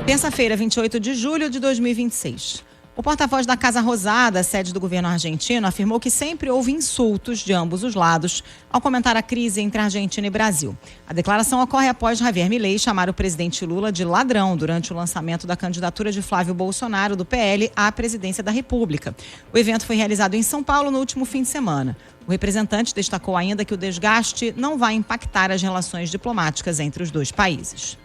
Terça-feira, 28 de julho de 2026. O porta-voz da Casa Rosada, sede do governo argentino, afirmou que sempre houve insultos de ambos os lados ao comentar a crise entre Argentina e Brasil. A declaração ocorre após Javier Milei chamar o presidente Lula de ladrão durante o lançamento da candidatura de Flávio Bolsonaro, do PL, à presidência da República. O evento foi realizado em São Paulo no último fim de semana. O representante destacou ainda que o desgaste não vai impactar as relações diplomáticas entre os dois países.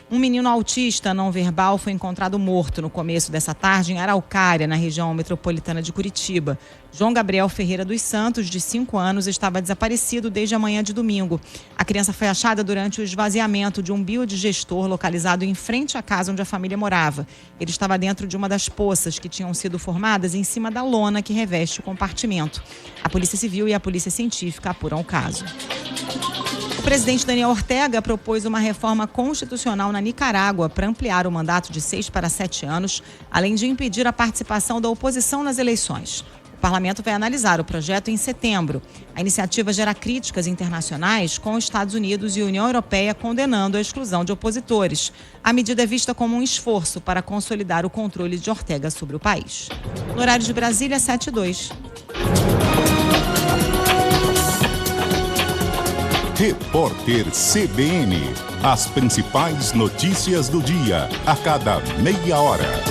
Um menino autista não verbal foi encontrado morto no começo dessa tarde em Araucária, na região metropolitana de Curitiba. João Gabriel Ferreira dos Santos, de 5 anos, estava desaparecido desde a manhã de domingo. A criança foi achada durante o esvaziamento de um biodigestor localizado em frente à casa onde a família morava. Ele estava dentro de uma das poças que tinham sido formadas em cima da lona que reveste o compartimento. A Polícia Civil e a Polícia Científica apuram o caso. O presidente Daniel Ortega propôs uma reforma constitucional na Nicarágua para ampliar o mandato de 6 para 7 anos, além de impedir a participação da oposição nas eleições. O parlamento vai analisar o projeto em setembro. A iniciativa gera críticas internacionais, com os Estados Unidos e a União Europeia condenando a exclusão de opositores. A medida é vista como um esforço para consolidar o controle de Ortega sobre o país. No horário de Brasília, 7h02. Repórter CBN. As principais notícias do dia, a cada meia hora.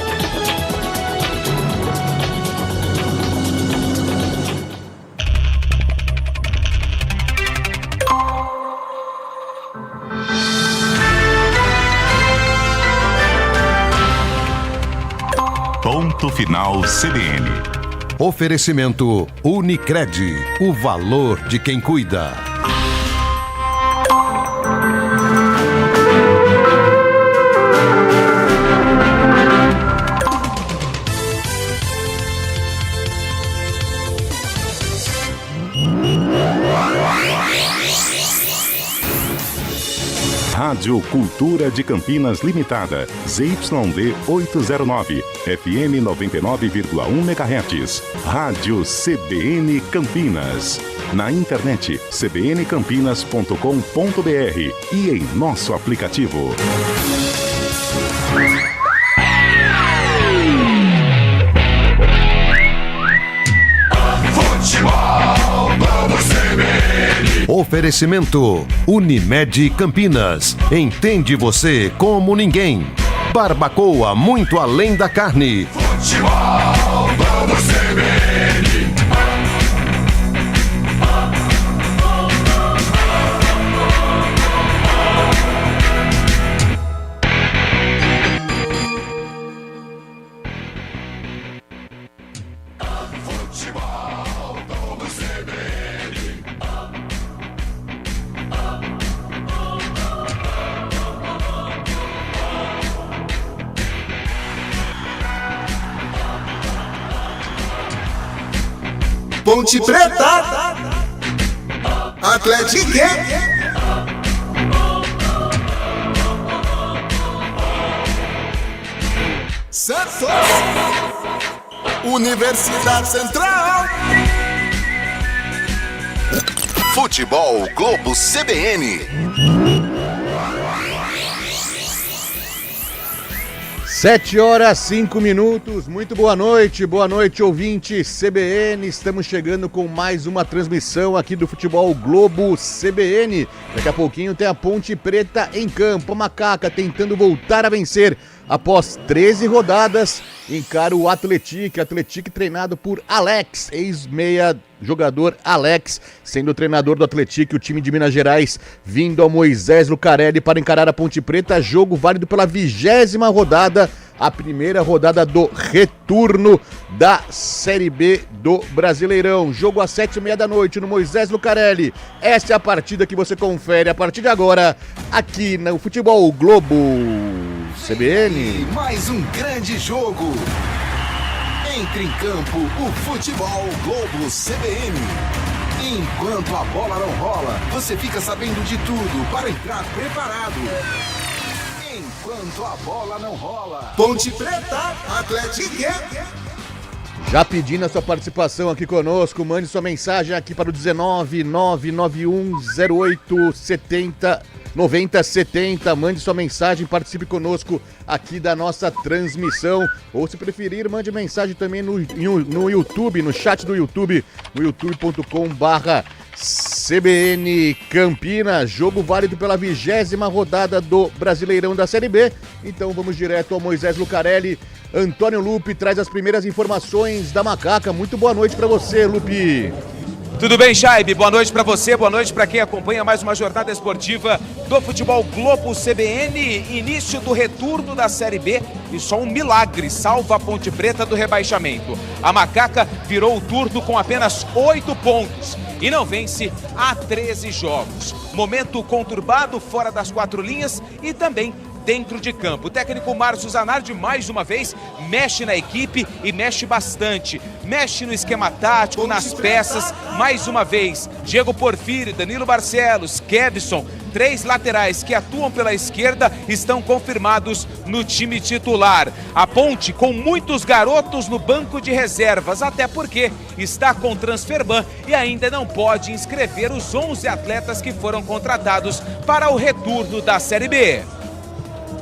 Ponto final CBN. Oferecimento Unicred, o valor de quem cuida. Rádio Cultura de Campinas Limitada, ZYD 809, FM 99,1 MHz. Rádio CBN Campinas. Na internet cbncampinas.com.br e em nosso aplicativo. Oferecimento Unimed Campinas. Entende você como ninguém. Barbacoa muito além da carne. Futebol, vamos CBN. Ponte Preta, Atlético, Santos, Universidade Central, Futebol Globo CBN. 7h05. Muito boa noite ouvinte CBN, estamos chegando com mais uma transmissão aqui do Futebol Globo CBN. Daqui a pouquinho tem a Ponte Preta em campo, a Macaca tentando voltar a vencer após 13 rodadas, encara o Atlético treinado por Alex, ex-meia jogador Alex, sendo o treinador do Atlético, o time de Minas Gerais, vindo ao Moisés Lucarelli para encarar a Ponte Preta, jogo válido pela 20ª rodada, a primeira rodada do retorno da Série B do Brasileirão. Jogo às 7h30 da noite no Moisés Lucarelli. Essa é a partida que você confere a partir de agora, aqui no Futebol Globo CBN. Mais um grande jogo. Entre em campo o Futebol Globo CBN. Enquanto a bola não rola, você fica sabendo de tudo para entrar preparado. Enquanto a bola não rola, Ponte Preta, Atlético. Já pedindo a sua participação aqui conosco, mande sua mensagem aqui para o 19 991 08 70 9070. Mande sua mensagem, participe conosco aqui da nossa transmissão. Ou se preferir, mande mensagem também no YouTube, no chat do YouTube, no youtube.com/CBN Campinas. Jogo válido pela 20ª rodada do Brasileirão da Série B. Então vamos direto ao Moisés Lucarelli. Antônio Lupi traz as primeiras informações da Macaca. Muito boa noite para você, Lupi. Tudo bem, Chaibe? Boa noite para você, boa noite para quem acompanha mais uma jornada esportiva do Futebol Globo CBN. Início do retorno da Série B e só um milagre salva a Ponte Preta do rebaixamento. A Macaca virou o turno com apenas 8 pontos e não vence há 13 jogos. Momento conturbado fora das 4 linhas e também dentro de campo. O técnico Márcio Zanardi, mais uma vez, mexe na equipe e mexe bastante. Mexe no esquema tático, nas peças. Mais uma vez, Diego Porfírio, Danilo Barcelos, Kevson, 3 laterais que atuam pela esquerda estão confirmados no time titular. A Ponte com muitos garotos no banco de reservas, até porque está com transferban e ainda não pode inscrever os 11 atletas que foram contratados para o retorno da Série B.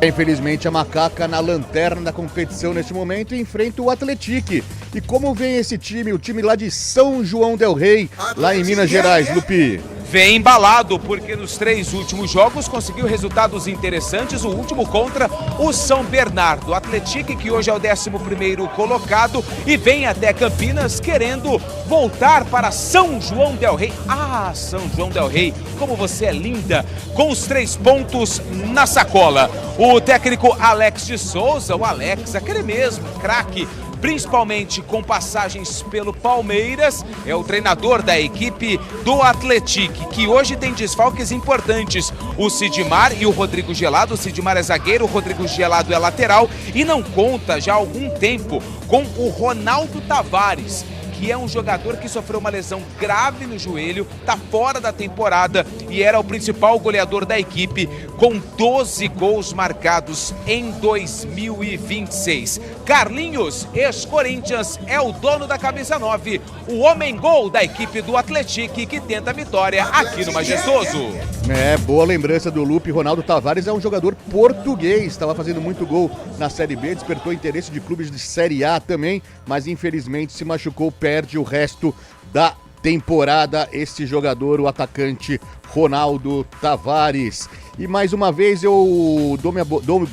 Infelizmente, a Macaca na lanterna da competição neste momento enfrenta o Atlético. E como vem esse time, o time lá de São João del Rei, lá em Minas Gerais, Lupi? Vem embalado, porque nos 3 últimos jogos conseguiu resultados interessantes, o último contra o São Bernardo. O Atlético, que hoje é o 11º colocado e vem até Campinas querendo voltar para São João del Rei. Ah, São João del Rei, como você é linda, com os 3 pontos na sacola. O técnico Alex de Souza, o Alex, aquele mesmo, craque, principalmente com passagens pelo Palmeiras, é o treinador da equipe do Atlético, que hoje tem desfalques importantes. O Sidmar e o Rodrigo Gelado. O Sidmar é zagueiro, o Rodrigo Gelado é lateral e não conta já há algum tempo com o Ronaldo Tavares, que é um jogador que sofreu uma lesão grave no joelho, está fora da temporada e era o principal goleador da equipe, com 12 gols marcados em 2026. Carlinhos, ex-Corinthians, é o dono da camisa 9, o homem-gol da equipe do Atlético, que tenta a vitória aqui no Majestoso. Boa lembrança do Lupe. Ronaldo Tavares é um jogador português, estava fazendo muito gol na Série B, despertou interesse de clubes de Série A também, mas infelizmente se machucou, perde o resto da temporada este jogador, o atacante Ronaldo Tavares. E mais uma vez eu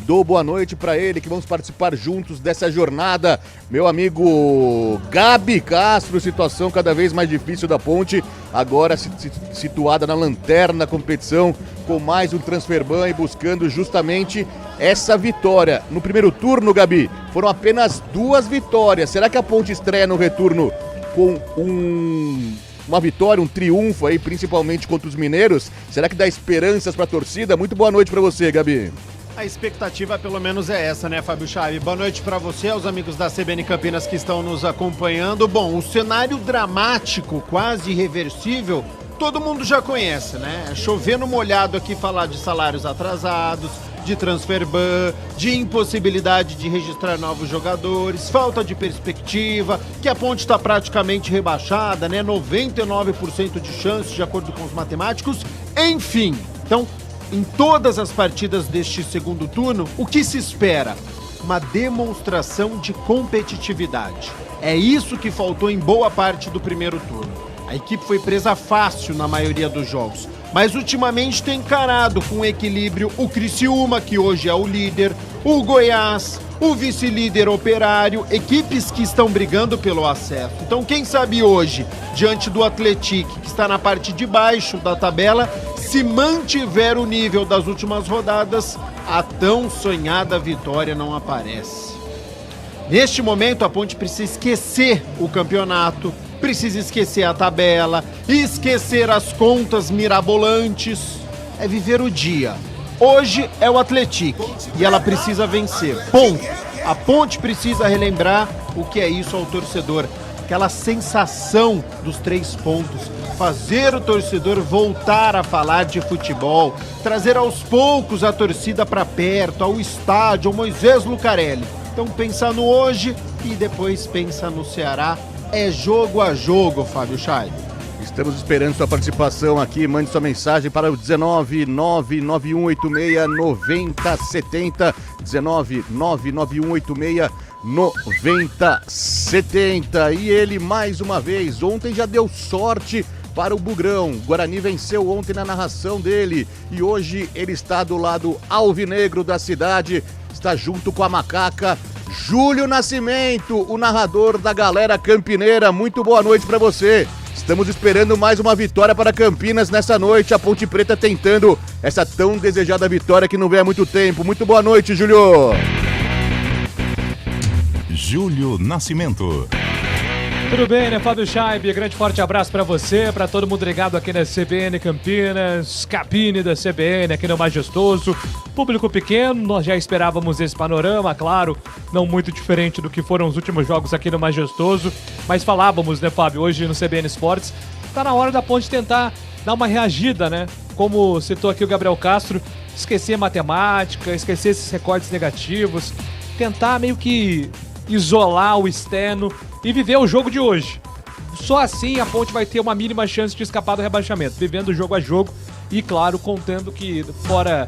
dou boa noite para ele, que vamos participar juntos dessa jornada. Meu amigo Gabi Castro, situação cada vez mais difícil da Ponte, agora situada na lanterna da competição, com mais um transferban e buscando justamente essa vitória. No primeiro turno, Gabi, foram apenas 2 vitórias. Será que a Ponte estreia no retorno com uma vitória, um triunfo aí, principalmente contra os mineiros? Será que dá esperanças para a torcida? Muito boa noite para você, Gabi. A expectativa pelo menos é essa, né, Fábio Chave? Boa noite para você, aos amigos da CBN Campinas que estão nos acompanhando. Bom, o cenário dramático, quase irreversível, todo mundo já conhece, né? É chover no molhado aqui falar de salários atrasados, de transferban, de impossibilidade de registrar novos jogadores, falta de perspectiva, que a Ponte está praticamente rebaixada, né? 99% de chance, de acordo com os matemáticos. Enfim, então, em todas as partidas deste segundo turno, o que se espera? Uma demonstração de competitividade. É isso que faltou em boa parte do primeiro turno. A equipe foi presa fácil na maioria dos jogos, mas ultimamente tem encarado com equilíbrio o Criciúma, que hoje é o líder, o Goiás, o vice-líder Operário, equipes que estão brigando pelo acesso. Então quem sabe hoje, diante do Atlético, que está na parte de baixo da tabela, se mantiver o nível das últimas rodadas, a tão sonhada vitória não aparece. Neste momento a Ponte precisa esquecer o campeonato, precisa esquecer a tabela, esquecer as contas mirabolantes. É viver o dia. Hoje é o Atlético e ela precisa vencer. Ponto. A Ponte precisa relembrar o que é isso ao torcedor. Aquela sensação dos 3 pontos. Fazer o torcedor voltar a falar de futebol. Trazer aos poucos a torcida para perto, ao estádio, ao Moisés Lucarelli. Então pensa no hoje e depois pensa no Ceará. É jogo a jogo, Fábio Chay. Estamos esperando sua participação aqui. Mande sua mensagem para o 19991869070. 19991869070. E ele, mais uma vez, ontem já deu sorte para o Bugrão. Guarani venceu ontem na narração dele. E hoje ele está do lado alvinegro da cidade. Está junto com a macaca. Júlio Nascimento, o narrador da galera campineira. Muito boa noite para você. Estamos esperando mais uma vitória para Campinas nessa noite. A Ponte Preta tentando essa tão desejada vitória que não vem há muito tempo. Muito boa noite, Júlio. Júlio Nascimento. Tudo bem, né, Fábio Chaib? Grande forte abraço pra você, pra todo mundo ligado aqui na CBN Campinas, cabine da CBN aqui no Majestoso. Público pequeno, nós já esperávamos esse panorama, claro, não muito diferente do que foram os últimos jogos aqui no Majestoso, mas falávamos, né, Fábio, hoje no CBN Esportes, tá na hora da Ponte tentar dar uma reagida, né? Como citou aqui o Gabriel Castro, esquecer matemática, esquecer esses recortes negativos, tentar meio que isolar o externo e viver o jogo de hoje. Só assim a Ponte vai ter uma mínima chance de escapar do rebaixamento, vivendo jogo a jogo e, claro, contando que fora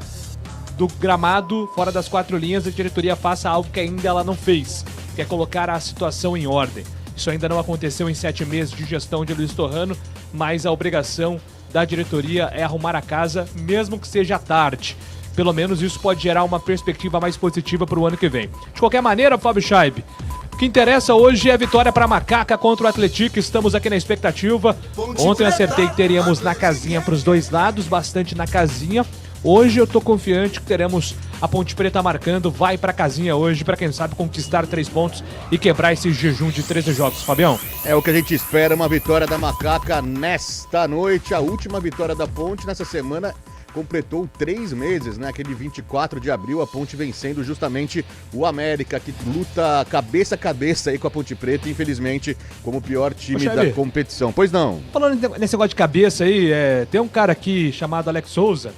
do gramado, fora das quatro linhas, a diretoria faça algo que ainda ela não fez, que é colocar a situação em ordem. Isso ainda não aconteceu em 7 meses de gestão de Luiz Torrano, mas a obrigação da diretoria é arrumar a casa, mesmo que seja tarde. Pelo menos isso pode gerar uma perspectiva mais positiva para o ano que vem. De qualquer maneira, Fábio Chaib, o que interessa hoje é a vitória para a Macaca contra o Atlético. Estamos aqui na expectativa. Ontem eu acertei que teríamos na casinha para os dois lados, bastante na casinha. Hoje eu tô confiante que teremos a Ponte Preta marcando, vai pra casinha hoje, pra quem sabe conquistar 3 pontos e quebrar esse jejum de 13 jogos, Fabião. É o que a gente espera, uma vitória da Macaca nesta noite, a última vitória da Ponte nessa semana. Completou 3 meses, né? Aquele 24 de abril, a Ponte vencendo justamente o América, que luta cabeça a cabeça aí com a Ponte Preta, infelizmente, como o pior time da competição. Pois não. Falando nesse negócio de cabeça aí, tem um cara aqui chamado Alex Souza,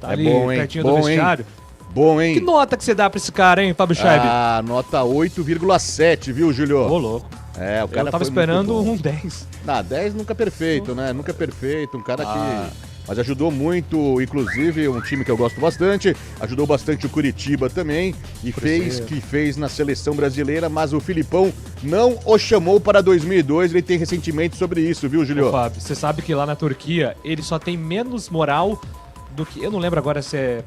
tá ali bom, hein? pertinho do vestiário. Bom, hein? Que nota que você dá pra esse cara, hein, Fábio Chaib? Ah, nota 8,7, viu, Júlio? Ô, louco. É, o cara eu tava esperando um 10. Ah, 10 nunca é perfeito, né? Nunca é perfeito, um cara que... Mas ajudou muito, inclusive, um time que eu gosto bastante, ajudou bastante o Curitiba também e fez na seleção brasileira, mas o Filipão não o chamou para 2002, ele tem ressentimento sobre isso, viu, Julio? Ô, Fábio, você sabe que lá na Turquia ele só tem menos moral do que... Eu não lembro agora se é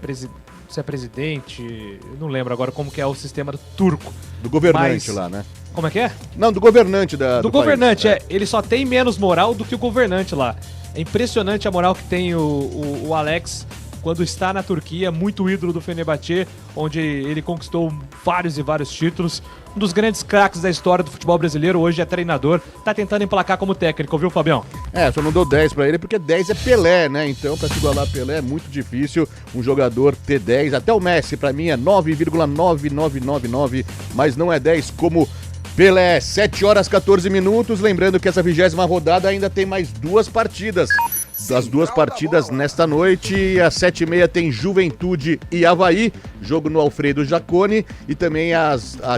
presidente, eu não lembro agora como que é o sistema turco. Do governante lá, né? Como é que é? Não, do governante do governante, país. Ele só tem menos moral do que o governante lá. É impressionante a moral que tem o Alex quando está na Turquia, muito ídolo do Fenerbahçe, onde ele conquistou vários e vários títulos. Um dos grandes craques da história do futebol brasileiro, hoje é treinador, tá tentando emplacar como técnico, viu, Fabião? Só não dou 10 pra ele porque 10 é Pelé, né? Então, pra se igualar a Pelé é muito difícil um jogador ter 10. Até o Messi, pra mim, é 9,9999, mas não é 10 como Pelé. 7 horas 14 minutos. Lembrando que essa 20ª rodada ainda tem mais 2 partidas. Das 2 partidas nesta noite, às 7h30 tem Juventude e Avaí, jogo no Alfredo Jaconi, e também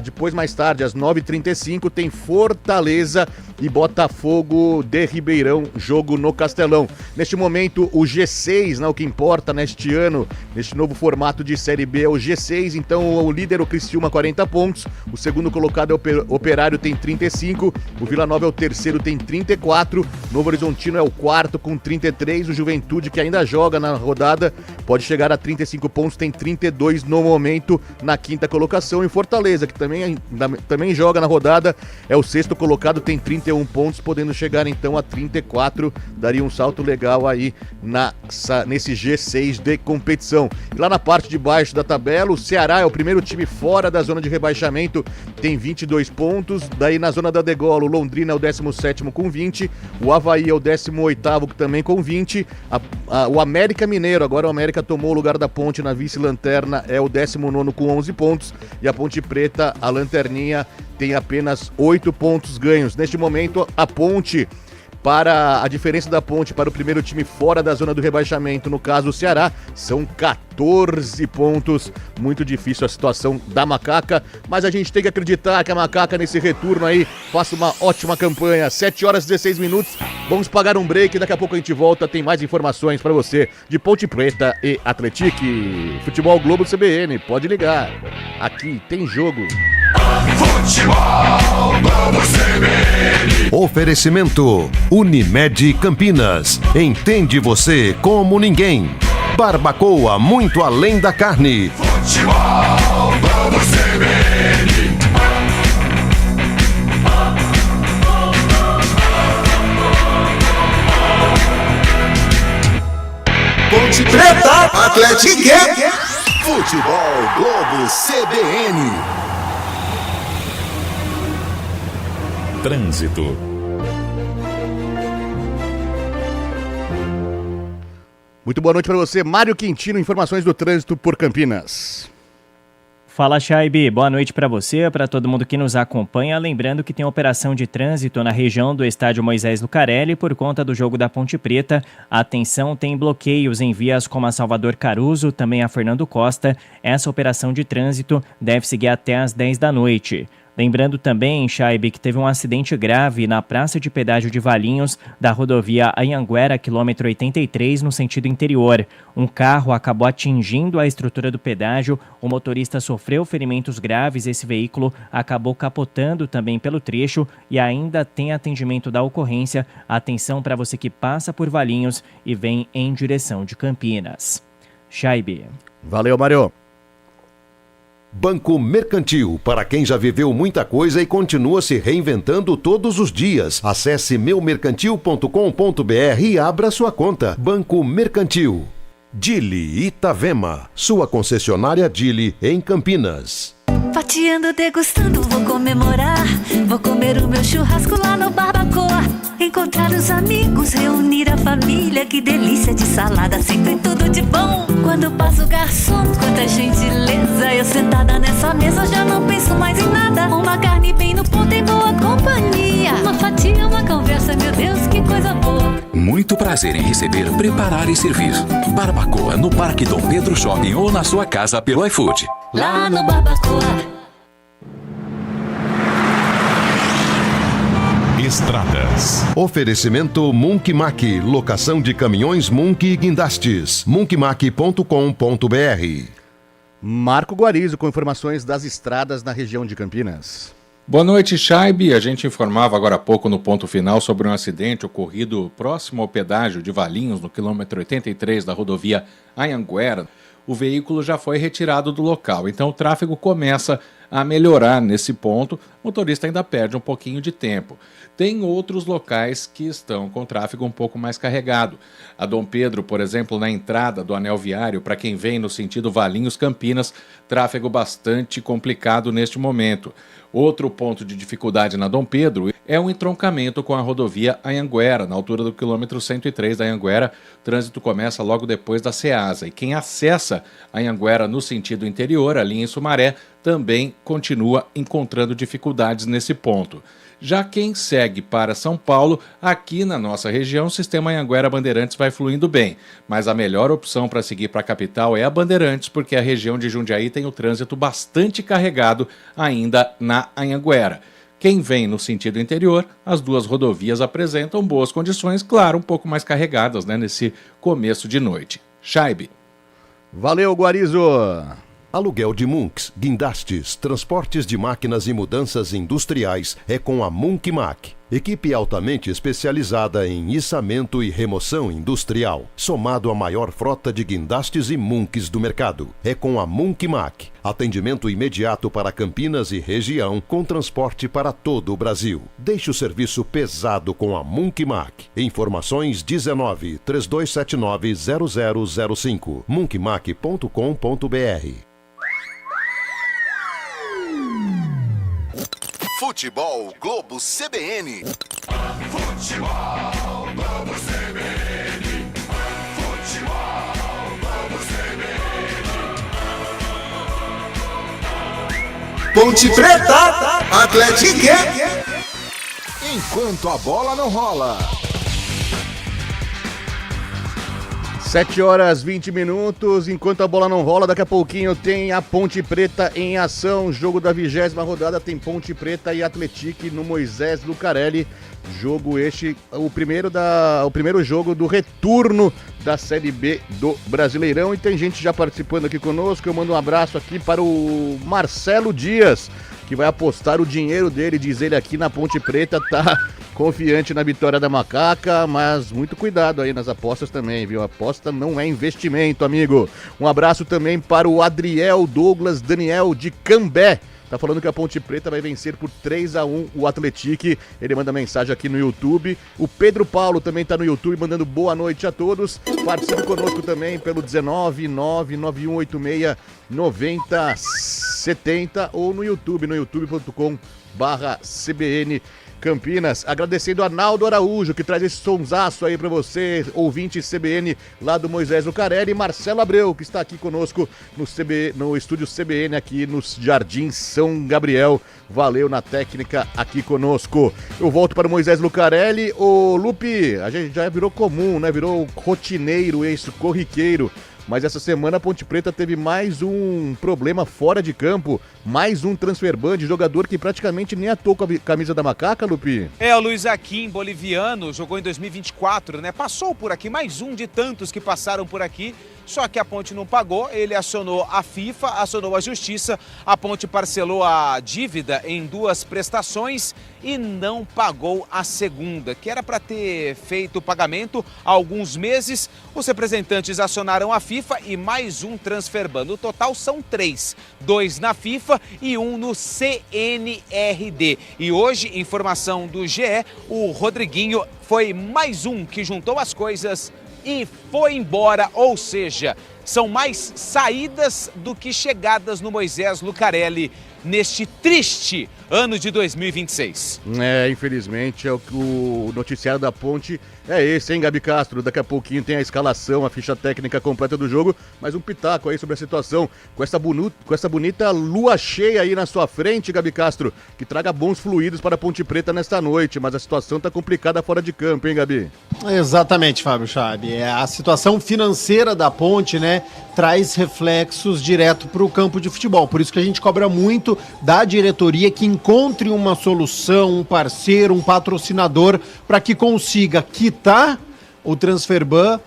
depois, mais tarde, às 9h35, tem Fortaleza e Botafogo de Ribeirão, jogo no Castelão. Neste momento, o G6, né, o que importa neste ano, neste novo formato de Série B, é o G6, então o líder, o Criciúma, 40 pontos, o segundo colocado é o Operário, tem 35, o Vila Nova é o terceiro, tem 34, Novo Horizontino é o quarto, com 33, o Juventude, que ainda joga na rodada, pode chegar a 35 pontos, tem 32 no momento, na 5ª colocação, e Fortaleza, que também joga na rodada, é o 6º colocado, tem 31 pontos, podendo chegar então a 34, daria um salto legal aí nesse G6 de competição. E lá na parte de baixo da tabela, o Ceará é o primeiro time fora da zona de rebaixamento, tem 22 pontos, daí na zona da degola, o Londrina é o 17º com 20, o Avaí é o 18º também com 20, o América Mineiro, agora o América tomou o lugar da Ponte na vice-lanterna, é o 19º com 11 pontos, e a Ponte Preta, a lanterninha, tem apenas 8 pontos ganhos. Neste momento, a Ponte para a diferença da Ponte para o primeiro time fora da zona do rebaixamento, no caso o Ceará, são 14 pontos. Muito difícil a situação da Macaca, mas a gente tem que acreditar que a Macaca nesse retorno aí faça uma ótima campanha. 7 horas e 16 minutos, vamos pagar um break, daqui a pouco a gente volta, tem mais informações para você de Ponte Preta e Atlético. Futebol Globo CBN, pode ligar, aqui tem jogo. Futebol Globo CBN. Oferecimento Unimed Campinas. Entende você como ninguém. Barbacoa muito além da carne. Futebol Globo CBN. Ponte Preta, Atlético. Futebol Globo CBN. Trânsito. Muito boa noite para você, Mário Quintino, informações do trânsito por Campinas. Fala, Chaibi. Boa noite para você, para todo mundo que nos acompanha. Lembrando que tem operação de trânsito na região do estádio Moisés Lucarelli por conta do jogo da Ponte Preta. Atenção, tem bloqueios em vias como a Salvador Caruso, também a Fernando Costa. Essa operação de trânsito deve seguir até às 10 da noite. Lembrando também, Chaibi, que teve um acidente grave na praça de pedágio de Valinhos, da rodovia Anhanguera, quilômetro 83, no sentido interior. Um carro acabou atingindo a estrutura do pedágio, o motorista sofreu ferimentos graves, esse veículo acabou capotando também pelo trecho e ainda tem atendimento da ocorrência. Atenção para você que passa por Valinhos e vem em direção de Campinas. Chaibi. Valeu, Mário. Banco Mercantil, para quem já viveu muita coisa e continua se reinventando todos os dias. Acesse meumercantil.com.br e abra sua conta. Banco Mercantil. Dili Itavema, sua concessionária Dili em Campinas. Fatiando, degustando, vou comemorar. Vou comer o meu churrasco lá no Barbacoa. Encontrar os amigos, reunir a família. Que delícia de salada, sempre tudo de bom. Quando passa o garçom, quanta gentileza. Eu sentada nessa mesa já não penso mais em nada. Uma carne bem no ponto em boa companhia. Uma fatia, uma conversa, meu Deus, que coisa boa. Muito prazer em receber, preparar e servir. Barbacoa no Parque Dom Pedro Shopping ou na sua casa pelo iFood. Lá no Barbacoa. Estradas. Oferecimento Munk Mac, locação de caminhões Munk e guindastes. munkmac.com.br. Marco Guarizo com informações das estradas na região de Campinas. Boa noite, Chaibi. A gente informava agora há pouco no ponto final sobre um acidente ocorrido próximo ao pedágio de Valinhos, no quilômetro 83 da rodovia Anhanguera. O veículo já foi retirado do local, então o tráfego começa a melhorar nesse ponto. O motorista ainda perde um pouquinho de tempo. Tem outros locais que estão com tráfego um pouco mais carregado. A Dom Pedro, por exemplo, na entrada do anel viário, para quem vem no sentido Valinhos-Campinas, tráfego bastante complicado neste momento. Outro ponto de dificuldade na Dom Pedro é o entroncamento com a rodovia Anhanguera, na altura do quilômetro 103 da Anhanguera. O trânsito começa logo depois da Ceasa. E quem acessa a Anhanguera no sentido interior, ali em Sumaré, também continua encontrando dificuldades nesse ponto. Já quem segue para São Paulo, aqui na nossa região, o sistema Anhanguera Bandeirantes vai fluindo bem. Mas a melhor opção para seguir para a capital é a Bandeirantes, porque a região de Jundiaí tem o trânsito bastante carregado ainda na Anhanguera. Quem vem no sentido interior, as duas rodovias apresentam boas condições, claro, um pouco mais carregadas, né, nesse começo de noite. Chaibe. Valeu, Guarizo. Aluguel de Munks, guindastes, transportes de máquinas e mudanças industriais é com a Munk Mac. Equipe altamente especializada em içamento e remoção industrial, somado à maior frota de guindastes e Munks do mercado. É com a Munk Mac. Atendimento imediato para Campinas e região, com transporte para todo o Brasil. Deixe o serviço pesado com a Munk Mac. Informações 19 3279 0005. munkmac.com.br. Futebol Globo CBN. Futebol Globo CBN. Futebol Globo CBN. Ponte Preta, Atlético. Enquanto a bola não rola, 7h20, enquanto a bola não rola, daqui a pouquinho tem a Ponte Preta em ação, jogo da 20ª rodada, tem Ponte Preta e Atlético no Moisés Lucarelli, jogo este, o primeiro jogo do retorno da Série B do Brasileirão, e tem gente já participando aqui conosco. Eu mando um abraço aqui para o Marcelo Dias, que vai apostar o dinheiro dele, diz ele aqui na Ponte Preta, tá confiante na vitória da Macaca, mas muito cuidado aí nas apostas também, viu? Aposta não é investimento, amigo. Um abraço também para o Adriel Douglas Daniel de Cambé. Tá falando que a Ponte Preta vai vencer por 3-1 o Atlético. Ele manda mensagem aqui no YouTube. O Pedro Paulo também tá no YouTube mandando boa noite a todos. Participe conosco também pelo 19991869070 ou no YouTube, no youtube.com/CBN Campinas. Agradecendo a Naldo Araújo, que traz esse sonsaço aí pra você, ouvinte CBN lá do Moisés Lucarelli, e Marcelo Abreu, que está aqui conosco no estúdio CBN aqui no Jardim São Gabriel. Valeu na técnica aqui conosco. Eu volto para o Moisés Lucarelli. Ô Lupe, a gente já virou comum, né? Virou rotineiro isso, corriqueiro. Mas essa semana a Ponte Preta teve mais um problema fora de campo, mais um transfer ban de jogador que praticamente nem atuou com a camisa da Macaca, Lupi. O Luiz Aquim, boliviano, jogou em 2024, né? Passou por aqui, mais um de tantos que passaram por aqui, só que a Ponte não pagou, ele acionou a FIFA, acionou a Justiça, a Ponte parcelou a dívida em 2 prestações e não pagou a segunda, que era para ter feito o pagamento há alguns meses. Os representantes acionaram a FIFA e mais um transfer ban. No total são 3, 2 na FIFA e 1 no CNRD. E hoje, informação do GE, o Rodriguinho foi mais um que juntou as coisas e foi embora, ou seja, são mais saídas do que chegadas no Moisés Lucarelli neste triste ano de 2026. Infelizmente, o noticiário da Ponte é esse, hein, Gabi Castro? Daqui a pouquinho tem a escalação, a ficha técnica completa do jogo, mas um pitaco aí sobre a situação com essa bonita lua cheia aí na sua frente, Gabi Castro, que traga bons fluidos para a Ponte Preta nesta noite, mas a situação tá complicada fora de campo, hein, Gabi? Exatamente, Fábio Chabe. A situação financeira da Ponte, né, traz reflexos direto para o campo de futebol, por isso que a gente cobra muito da diretoria que encontre uma solução, um parceiro, um patrocinador para que consiga quitar o transfer ban,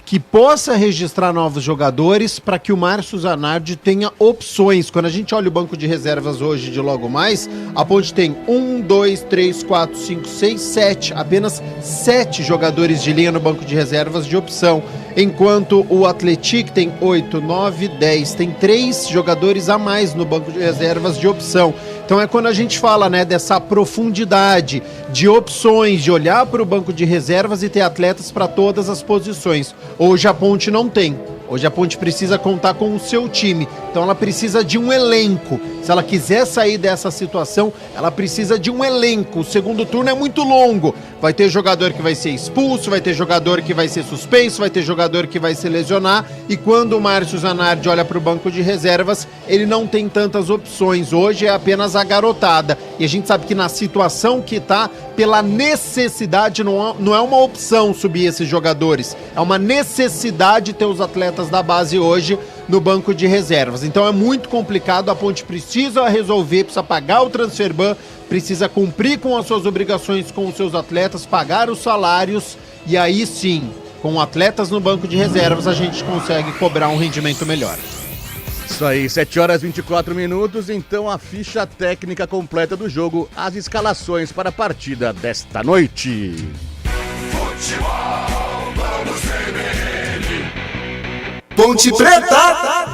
que possa registrar novos jogadores para que o Márcio Zanardi tenha opções. Quando a gente olha o banco de reservas hoje de logo mais, a Ponte tem 1, 2, 3, 4, 5, 6, 7, apenas 7 jogadores de linha no banco de reservas de opção, enquanto o Atlético tem 8, 9, 10, tem 3 jogadores a mais no banco de reservas de opção. Então é quando a gente fala, né, dessa profundidade de opções, de olhar para o banco de reservas e ter atletas para todas as posições. Hoje a Ponte não tem. Hoje a Ponte precisa contar com o seu time, então ela precisa de um elenco. Se ela quiser sair dessa situação, ela precisa de um elenco. O segundo turno é muito longo. Vai ter jogador que vai ser expulso, vai ter jogador que vai ser suspenso, vai ter jogador que vai se lesionar. E quando o Márcio Zanardi olha para o banco de reservas, ele não tem tantas opções. Hoje é apenas a garotada. E a gente sabe que na situação que está, pela necessidade, não é uma opção subir esses jogadores. É uma necessidade ter os atletas da base hoje no banco de reservas. Então é muito complicado, a Ponte precisa resolver, precisa pagar o transfer ban, precisa cumprir com as suas obrigações com os seus atletas, pagar os salários, e aí sim, com atletas no banco de reservas, a gente consegue cobrar um rendimento melhor. Isso aí, 7h24, então a ficha técnica completa do jogo, as escalações para a partida desta noite. Futebol, vamos CBN. Ponte Preta!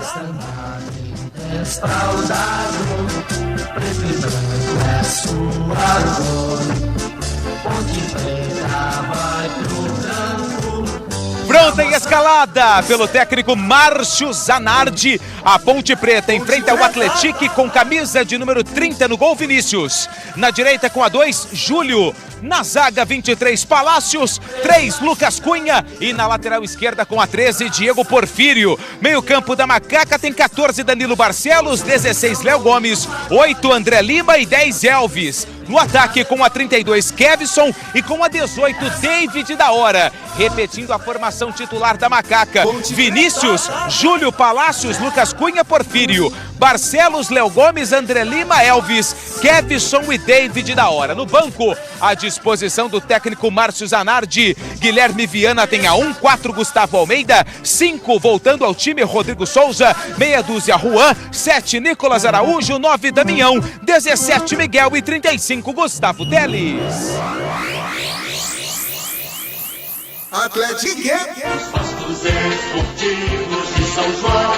Pronta e escalada pelo técnico Márcio Zanardi. A Ponte Preta enfrenta o Atlético com camisa de número 30 no gol, Vinícius. Na direita com a 2, Júlio. Na zaga, 23, Palácios, 3, Lucas Cunha. E na lateral esquerda com a 13, Diego Porfírio. Meio campo da Macaca tem 14, Danilo Barcelos, 16, Léo Gomes, 8, André Lima e 10, Elvis. No ataque, com a 32, Kevson, e com a 18, David da Hora. Repetindo a formação titular da Macaca: Vinícius, Júlio Palácios, Lucas Cunha, Porfírio, Barcelos, Léo Gomes, André Lima, Elvis, Kevson e David da Hora. No banco, à disposição do técnico Márcio Zanardi, Guilherme Viana tem a 1, 4 Gustavo Almeida, 5 voltando ao time Rodrigo Souza, meia dúzia Juan, 7 Nicolas Araújo, 9 Damião, 17 Miguel e 35 Gustavo Teles. Atlético. Pastos esportivos de São João,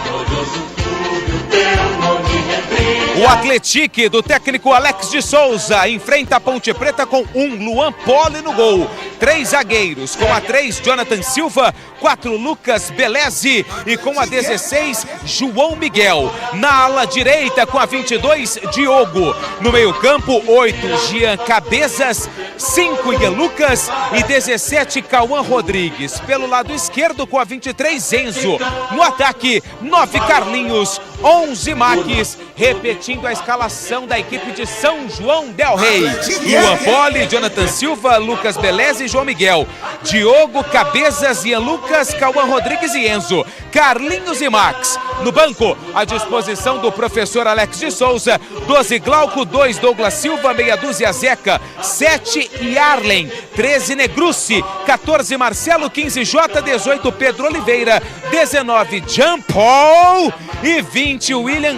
glorioso clube, o teu nome rebrilha. O Atlético do técnico Alex de Souza enfrenta a Ponte Preta com 1 Luan Poli no gol, 3 zagueiros, com a 3 Jonathan Silva, 4 Lucas Beleze e com a 16 João Miguel. Na ala direita, com a 22 Diogo. No meio campo, 8 Jean Cabezas, 5 Ian Lucas e 17 Cauã Rodrigues. Pelo lado esquerdo, com a 23 Enzo. No ataque, 9 Carlinhos, 11 Maques, repetindo a escalação da equipe de São João del Rei: Luan Poli, Jonathan Silva, Lucas Beleze e João Miguel, Diogo, Cabezas, Ian Lucas, Cauã Rodrigues e Enzo, Carlinhos e Max. No banco, à disposição do professor Alex de Souza: 12 Glauco, 2 Douglas Silva, meia dúzia Zeca, 7 Yarlen, 13 Negrucci, 14 Marcelo, 15 J, 18 Pedro Oliveira, 19 Jean Paul e 20 William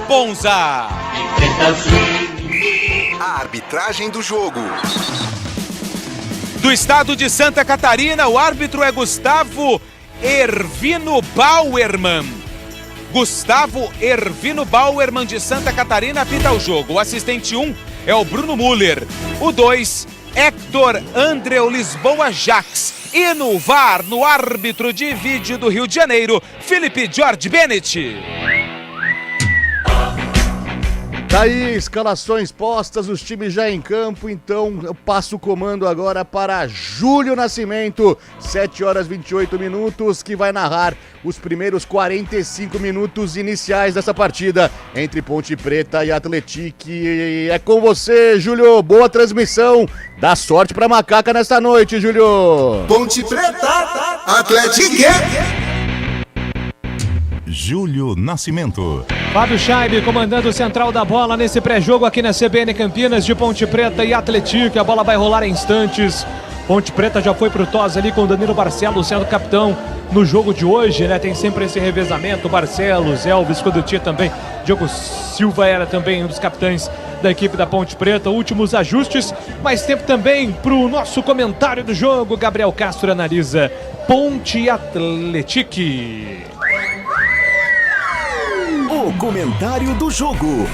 Ponza. A arbitragem do jogo. Do estado de Santa Catarina, o árbitro é Gustavo Ervino Bauerman. Gustavo Ervino Bauerman, de Santa Catarina, apita o jogo. O assistente 1 é o Bruno Muller. O 2, Hector Andreu Lisboa Jax. E no VAR, no árbitro de vídeo do Rio de Janeiro, Felipe George Bennett. Daí, escalações postas, os times já em campo, então eu passo o comando agora para Júlio Nascimento, 7 horas 28 minutos, que vai narrar os primeiros 45 minutos iniciais dessa partida entre Ponte Preta e Atlético. É com você, Júlio, boa transmissão, dá sorte pra Macaca nesta noite, Júlio. Ponte Preta, Atlético. Júlio Nascimento. Fábio Scheibe comandando o central da bola nesse pré-jogo aqui na CBN Campinas, de Ponte Preta e Atlético. A bola vai rolar em instantes. Ponte Preta já foi pro TOS ali com o Danilo Barcelos sendo capitão no jogo de hoje, né? Tem sempre esse revezamento, Barcelos, Elvis, quando tinha também Diogo Silva era também um dos capitães da equipe da Ponte Preta. Últimos ajustes, mais tempo também pro nosso comentário do jogo. Gabriel Castro analisa Ponte e Atlético. O comentário do jogo.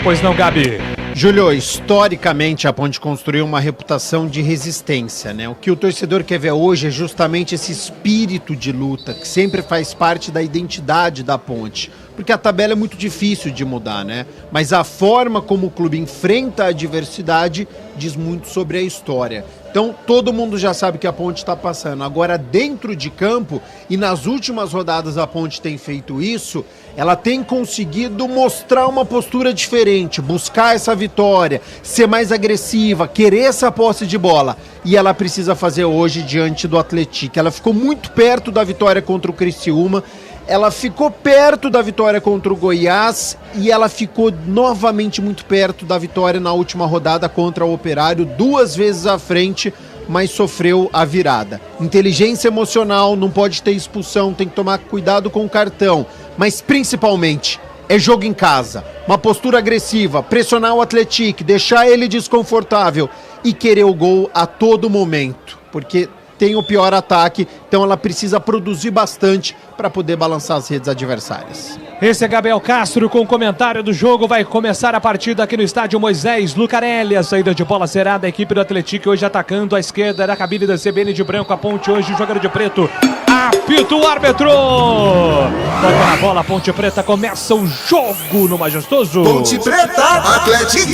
Pois não, Gabi? Júlio, historicamente a Ponte construiu uma reputação de resistência, né? O que o torcedor quer ver hoje é justamente esse espírito de luta, que sempre faz parte da identidade da Ponte. Porque a tabela é muito difícil de mudar, né? Mas a forma como o clube enfrenta a adversidade diz muito sobre a história. Então, todo mundo já sabe que a Ponte está passando. Agora, dentro de campo, e nas últimas rodadas a Ponte tem feito isso, ela tem conseguido mostrar uma postura diferente, buscar essa vitória, ser mais agressiva, querer essa posse de bola. E ela precisa fazer hoje diante do Atlético. Ela ficou muito perto da vitória contra o Criciúma, ela ficou perto da vitória contra o Goiás e ela ficou novamente muito perto da vitória na última rodada contra o Operário, 2 vezes à frente, mas sofreu a virada. Inteligência emocional, não pode ter expulsão, tem que tomar cuidado com o cartão, mas principalmente é jogo em casa, uma postura agressiva, pressionar o Atlético, deixar ele desconfortável e querer o gol a todo momento, porque tem o pior ataque, então ela precisa produzir bastante para poder balançar as redes adversárias. Esse é Gabriel Castro com o comentário do jogo. Vai começar a partida aqui no estádio Moisés Lucarelli. A saída de bola será da equipe do Atlético, hoje atacando à esquerda da cabine da CBN de branco. A Ponte hoje jogando de preto. Apita o árbitro! Toca na bola, a Ponte Preta começa o jogo no Majestoso. Ponte Preta, Atlético.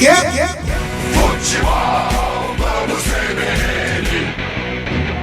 Futebol, vamos CBN.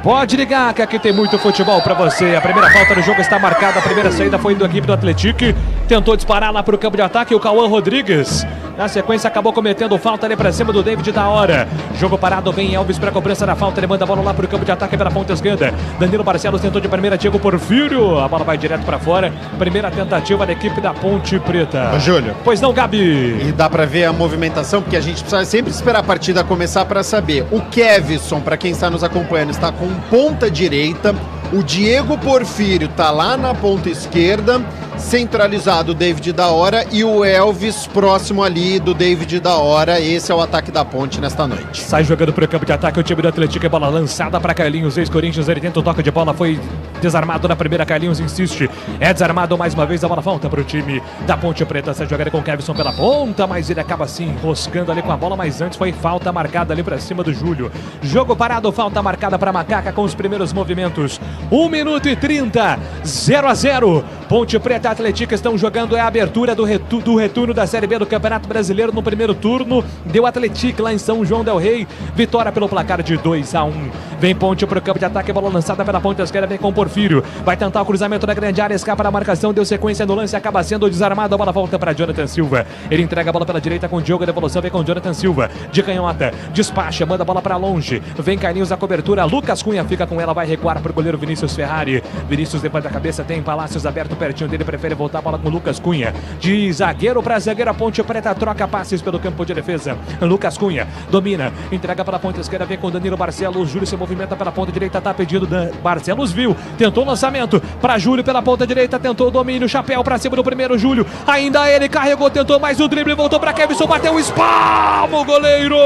Pode ligar que aqui tem muito futebol pra você. A primeira falta do jogo está marcada. A primeira saída foi da equipe do Atlético. Tentou disparar lá pro campo de ataque o Cauã Rodrigues. Na sequência, acabou cometendo falta ali pra cima do David da hora. Jogo parado, vem Elvis pra cobrança da falta. Ele manda a bola lá pro campo de ataque pela ponta esquerda. Danilo Barcelos tentou de primeira, Diego Porfírio. A bola vai direto pra fora. Primeira tentativa da equipe da Ponte Preta. Ô, Júlio. Pois não, Gabi? E dá pra ver a movimentação, porque a gente precisa sempre esperar a partida começar pra saber. O Kevson, pra quem está nos acompanhando, está com ponta direita. O Diego Porfírio tá lá na ponta esquerda, centralizado o David da hora, e o Elvis próximo ali do David da hora. Esse é o ataque da Ponte nesta noite. Sai jogando pro campo de ataque o time do Atlético, é bola lançada para Carlinhos, ex-Corinthians, ele tenta o toque de bola, foi desarmado na primeira, Carlinhos insiste, é desarmado mais uma vez, a bola volta pro time da Ponte Preta. Sai jogando com o Kevson pela ponta, mas ele acaba assim enroscando ali com a bola, mas antes foi falta marcada ali pra cima do Júlio. Jogo parado, falta marcada pra Macaca com os primeiros movimentos. 1 minuto e 30, 0-0. Ponte Preta e Atlético estão jogando, é a abertura do retorno da Série B do Campeonato Brasileiro. No primeiro turno, deu Atlético lá em São João del Rei, vitória pelo placar de 2-1. Vem Ponte pro campo de ataque, bola lançada pela ponta esquerda, vem com o Porfírio, vai tentar o cruzamento da grande área, escapa da marcação, deu sequência no lance, acaba sendo desarmado, a bola volta para Jonathan Silva. Ele entrega a bola pela direita com o Diogo, a devolução vem com o Jonathan Silva, de canhota, despacha, manda a bola para longe, vem Carlinhos a cobertura, Lucas Cunha fica com ela, vai recuar pro goleiro Vinícius Ferrari. Vinícius depois da cabeça, tem Palácios aberto pertinho dele, prefere voltar a bola com o Lucas Cunha. De zagueiro para zagueiro, a Ponte Preta troca passes pelo campo de defesa. Lucas Cunha domina, entrega para a ponta esquerda, vem com Danilo Barcelos. Júlio se movimenta pela ponta direita, tá pedido. Barcelos viu, tentou o lançamento para Júlio pela ponta direita, tentou o domínio, chapéu para cima do primeiro Júlio. Ainda ele carregou, tentou mais o drible, voltou para Kevson, bateu o espalmo, o goleiro!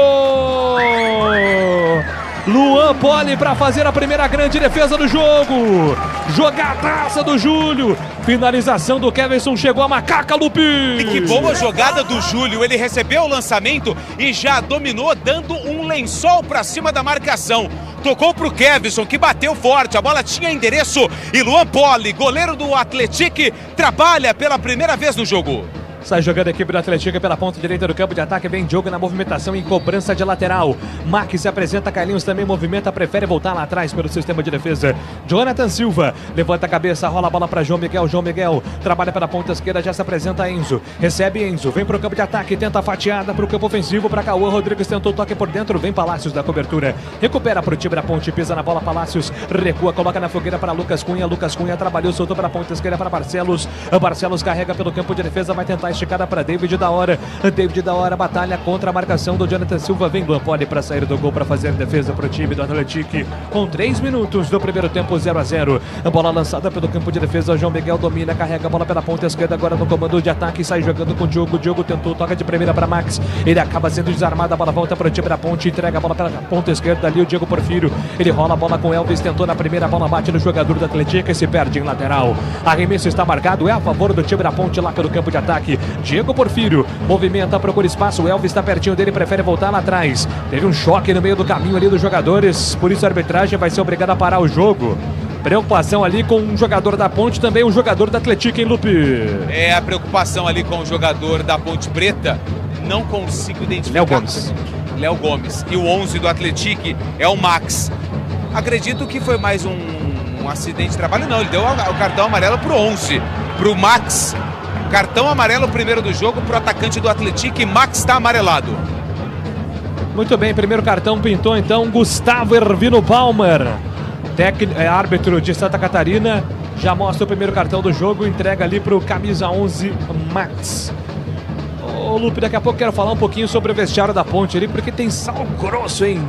Luan Poli para fazer a primeira grande defesa do jogo. Jogadaça do Júlio. Finalização do Kevson, chegou a Macaca, Lupi. E que boa jogada do Júlio. Ele recebeu o lançamento e já dominou, dando um lençol para cima da marcação. Tocou pro Kevson, que bateu forte. A bola tinha endereço e Luan Poli, goleiro do Atlético, trabalha pela primeira vez no jogo. Sai jogando a equipe do Atlético pela ponta direita do campo de ataque. Vem Diogo na movimentação em cobrança de lateral. Max se apresenta, Carlinhos também movimenta, prefere voltar lá atrás pelo sistema de defesa. Jonathan Silva levanta a cabeça, rola a bola para João Miguel. João Miguel trabalha pela ponta esquerda, já se apresenta Enzo. Recebe Enzo, vem pro campo de ataque, tenta a fatiada pro campo ofensivo para Cauã Rodrigues, tentou o toque por dentro, vem Palácios da cobertura. Recupera pro time da Ponte, pisa na bola, Palácios recua, coloca na fogueira para Lucas Cunha. Lucas Cunha trabalhou, soltou para a ponta esquerda para Barcelos. Barcelos carrega pelo campo de defesa, vai tentar esticada para David da hora. David da hora batalha contra a marcação do Jonathan Silva. Vem Luan Poli para sair do gol, para fazer defesa para o time do Atlético. Com 3 minutos do primeiro tempo, 0-0. A bola lançada pelo campo de defesa. João Miguel domina, carrega a bola pela ponta esquerda. Agora no comando de ataque, sai jogando com o Diogo. O Diogo tentou, toca de primeira para Max. Ele acaba sendo desarmado. A bola volta para o time da Ponte. Entrega a bola pela ponta esquerda ali. O Diego Porfírio. Ele rola a bola com Elvis. Tentou na primeira, a bola bate no jogador do Atlético e se perde em lateral. Arremesso está marcado. É a favor do time da Ponte lá pelo campo de ataque. Diego Porfírio movimenta, procura espaço, o Elvis está pertinho dele, prefere voltar lá atrás. Teve um choque no meio do caminho ali dos jogadores, por isso a arbitragem vai ser obrigada a parar o jogo. Preocupação ali com um jogador da Ponte, também um jogador da Atlético, hein, Lupe? É a preocupação ali com o jogador da Ponte Preta, não consigo identificar. Léo Gomes. E o 11 do Atlético é o Max. Acredito que foi mais um acidente de trabalho, não, ele deu o cartão amarelo pro 11, pro Max. Cartão amarelo primeiro do jogo para o atacante do Atlético e Max está amarelado. Muito bem, primeiro cartão pintou então Gustavo Ervino Palmer, árbitro de Santa Catarina, já mostra o primeiro cartão do jogo, entrega ali para o camisa 11 Max. Ô Lupe, daqui a pouco quero falar um pouquinho sobre o vestiário da Ponte ali, porque tem sal grosso, hein?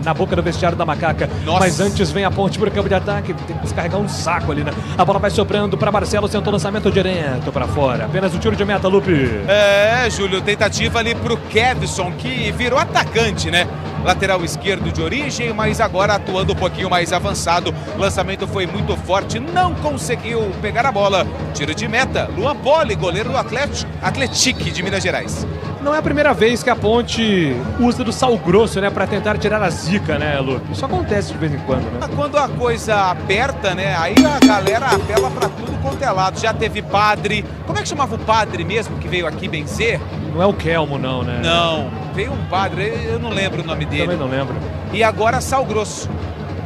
Na boca do vestiário da Macaca. Nossa. Mas antes vem a Ponte pro campo de ataque. Tem que descarregar um saco ali, né? A bola vai sobrando para Marcelo, sentou o lançamento direto para fora. Apenas o tiro de meta, Lupe. É, Júlio, tentativa ali pro Kevson, que virou atacante, né? Lateral esquerdo de origem, mas agora atuando um pouquinho mais avançado. Lançamento foi muito forte, não conseguiu pegar a bola. Tiro de meta, Luan Poli, goleiro do Atlético de Minas Gerais. Não é a primeira vez que a Ponte usa do sal grosso, né, para tentar tirar a zica, né, Lupe? Isso acontece de vez em quando, né? Quando a coisa aperta, né, aí a galera apela para tudo quanto é lado. Já teve padre, como é que chamava o padre mesmo que veio aqui benzer? Não é o Kelmo, não, né? Não, veio um padre, eu não lembro o nome dele. Também não lembro. E agora sal grosso.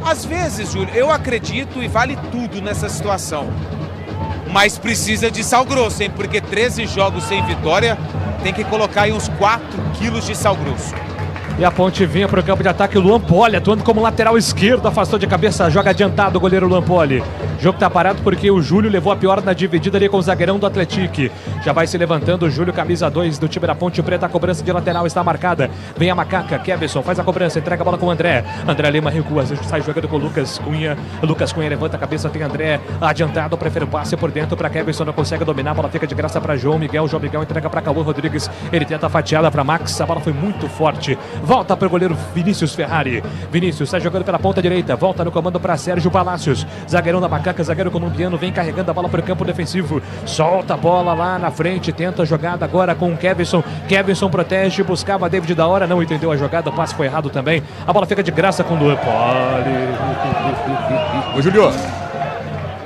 Às vezes, Júlio, eu acredito e vale tudo nessa situação. mas precisa de sal grosso, hein? Porque 13 jogos sem vitória, tem que colocar aí uns 4 quilos de sal grosso. E a Ponte vinha para o campo de ataque, o Luan Poli atuando como lateral esquerdo, afastou de cabeça, joga adiantado o goleiro Luan Poli. O jogo tá parado porque o Júlio levou a pior na dividida ali com o zagueirão do Atlético. Já vai se levantando o Júlio, camisa 2 do time da Ponte Preta, a cobrança de lateral está marcada. Vem a macaca, Keverson faz a cobrança, entrega a bola com o André. André Lima recua, sai jogando com o Lucas Cunha. Lucas Cunha levanta a cabeça, tem André adiantado, prefere o passe por dentro para Keverson, não consegue dominar, a bola fica de graça para João Miguel entrega para Cauã Rodrigues, ele tenta a fatiada para Max, a bola foi muito forte. Volta para o goleiro Vinícius Ferrari. Vinícius sai jogando pela ponta direita, volta no comando para Sérgio Palácios, zagueirão da macaca, zagueiro colombiano, vem carregando a bola para o campo defensivo, solta a bola lá na frente, tenta a jogada agora com o Keverson. Keverson protege, buscava David da hora, não entendeu a jogada, o passe foi errado também. A bola fica de graça com o Luan Poli. Ô, Júlio.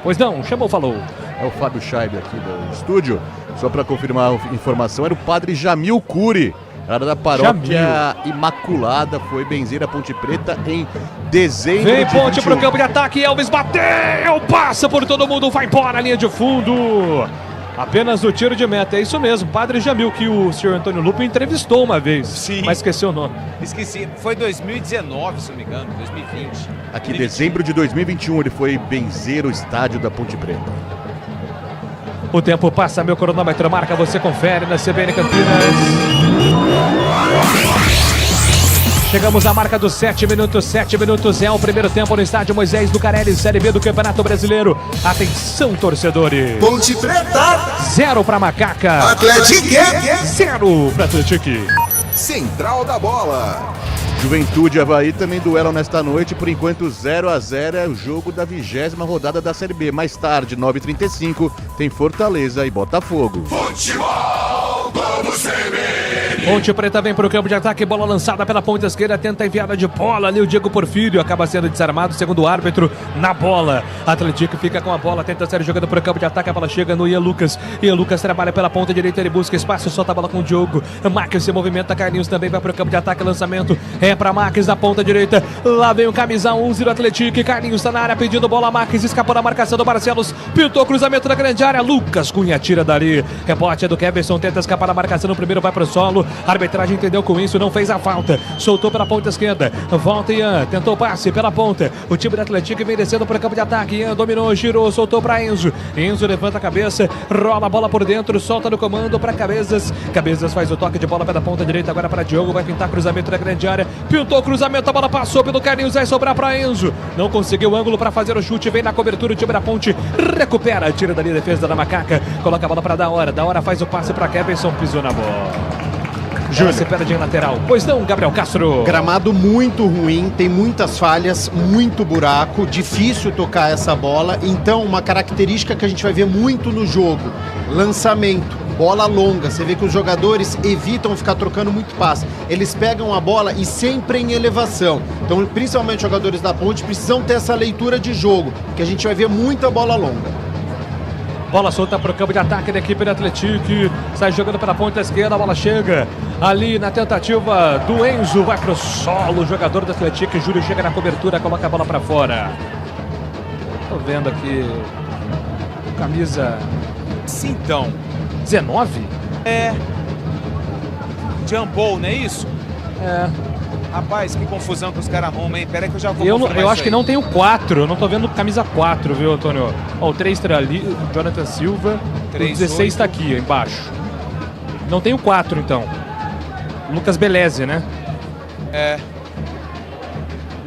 Pois não, chamou, falou. É o Fábio Scheibe aqui do estúdio. Só para confirmar a informação, era o padre Jamil Cury. Era da paróquia Imaculada, foi benzer a Ponte Preta em dezembro Vem de Ponte 21. pro campo de ataque, Elvis bateu, passa por todo mundo, vai embora a linha de fundo. Apenas o tiro de meta, é isso mesmo, Padre Jamil, que o senhor Antônio Lupo entrevistou uma vez. Sim. Mas esqueceu o nome. Esqueci, foi 2019, se não me engano, 2020. Aqui em dezembro de 2021 ele foi benzer o estádio da Ponte Preta. O tempo passa, meu cronômetro marca, você confere na CBN Campinas. Chegamos à marca dos 7 minutos. 7 minutos é o primeiro tempo no estádio Moisés Lucarelli, Série B do Campeonato Brasileiro. Atenção, torcedores. Ponte Preta. 0 para Macaca. Atlético. 0 para Atlético. Central da Bola. Juventude e Avaí também duelam nesta noite. Por enquanto 0-0 é o jogo da 20ª rodada da Série B. Mais tarde, 9h35, tem Fortaleza e Botafogo. Futebol, vamos CBN. Ponte Preta vem para o campo de ataque, bola lançada pela ponta esquerda, tenta a enviada de bola ali, o Diego Porfírio acaba sendo desarmado, segundo o árbitro, na bola. Atlético fica com a bola, tenta ser jogando para o campo de ataque, a bola chega no Ian Lucas. Ian Lucas trabalha pela ponta direita, ele busca espaço, solta a bola com o Diogo. Marques se movimenta, Carlinhos também vai para o campo de ataque, lançamento é para Marques da ponta direita. Lá vem o camisa 11 do Atlético, Carlinhos está na área pedindo bola, Marques escapou da marcação do Barcelos, pintou cruzamento na grande área, Lucas Cunha tira dali. Rebote é do Keverson, tenta escapar da marcação, no primeiro vai para o solo. A arbitragem entendeu com isso, não fez a falta. Soltou pela ponta esquerda. Volta Ian, tentou passe pela ponta. O time do Atlético vem descendo para o campo de ataque. Ian dominou, girou, soltou para Enzo. Enzo levanta a cabeça, rola a bola por dentro, solta no comando para Cabezas. Cabezas faz o toque de bola pela ponta direita, agora para Diogo. Vai pintar cruzamento na grande área. Pintou cruzamento, a bola passou pelo Carlinhos, vai sobrar para Enzo. Não conseguiu o ângulo para fazer o chute. Vem na cobertura, o time da Ponte recupera, tira dali a defesa da Macaca. Coloca a bola para Da Hora faz o passe para Keverson, pisou na bola. Júlio, você perde em lateral. Pois não, Gabriel Castro. Gramado muito ruim, tem muitas falhas, muito buraco, difícil tocar essa bola. Então, uma característica que a gente vai ver muito no jogo: lançamento, bola longa. Você vê que os jogadores evitam ficar trocando muito passe. Eles pegam a bola e sempre em elevação. Então, principalmente os jogadores da Ponte precisam ter essa leitura de jogo, que a gente vai ver muita bola longa. Bola solta para o campo de ataque da equipe do Atlético. Sai jogando pela ponta esquerda, a bola chega ali na tentativa do Enzo. Vai para o solo, o jogador do Atlético. Júlio chega na cobertura, coloca a bola para fora. Tô vendo aqui. Camisa. Sim, então. 19? É. Jumpou, não é isso? É. Rapaz, que confusão que os caras arrumam, hein? Pera aí que eu já vou confirmar Eu acho isso que aí. não tem o 4, eu não tô vendo camisa 4, viu, Antônio? Ó, o 3 está ali, o Jonathan Silva, 3, o 16 está aqui, embaixo. Não tem o 4, então. Lucas Beleze, né? É.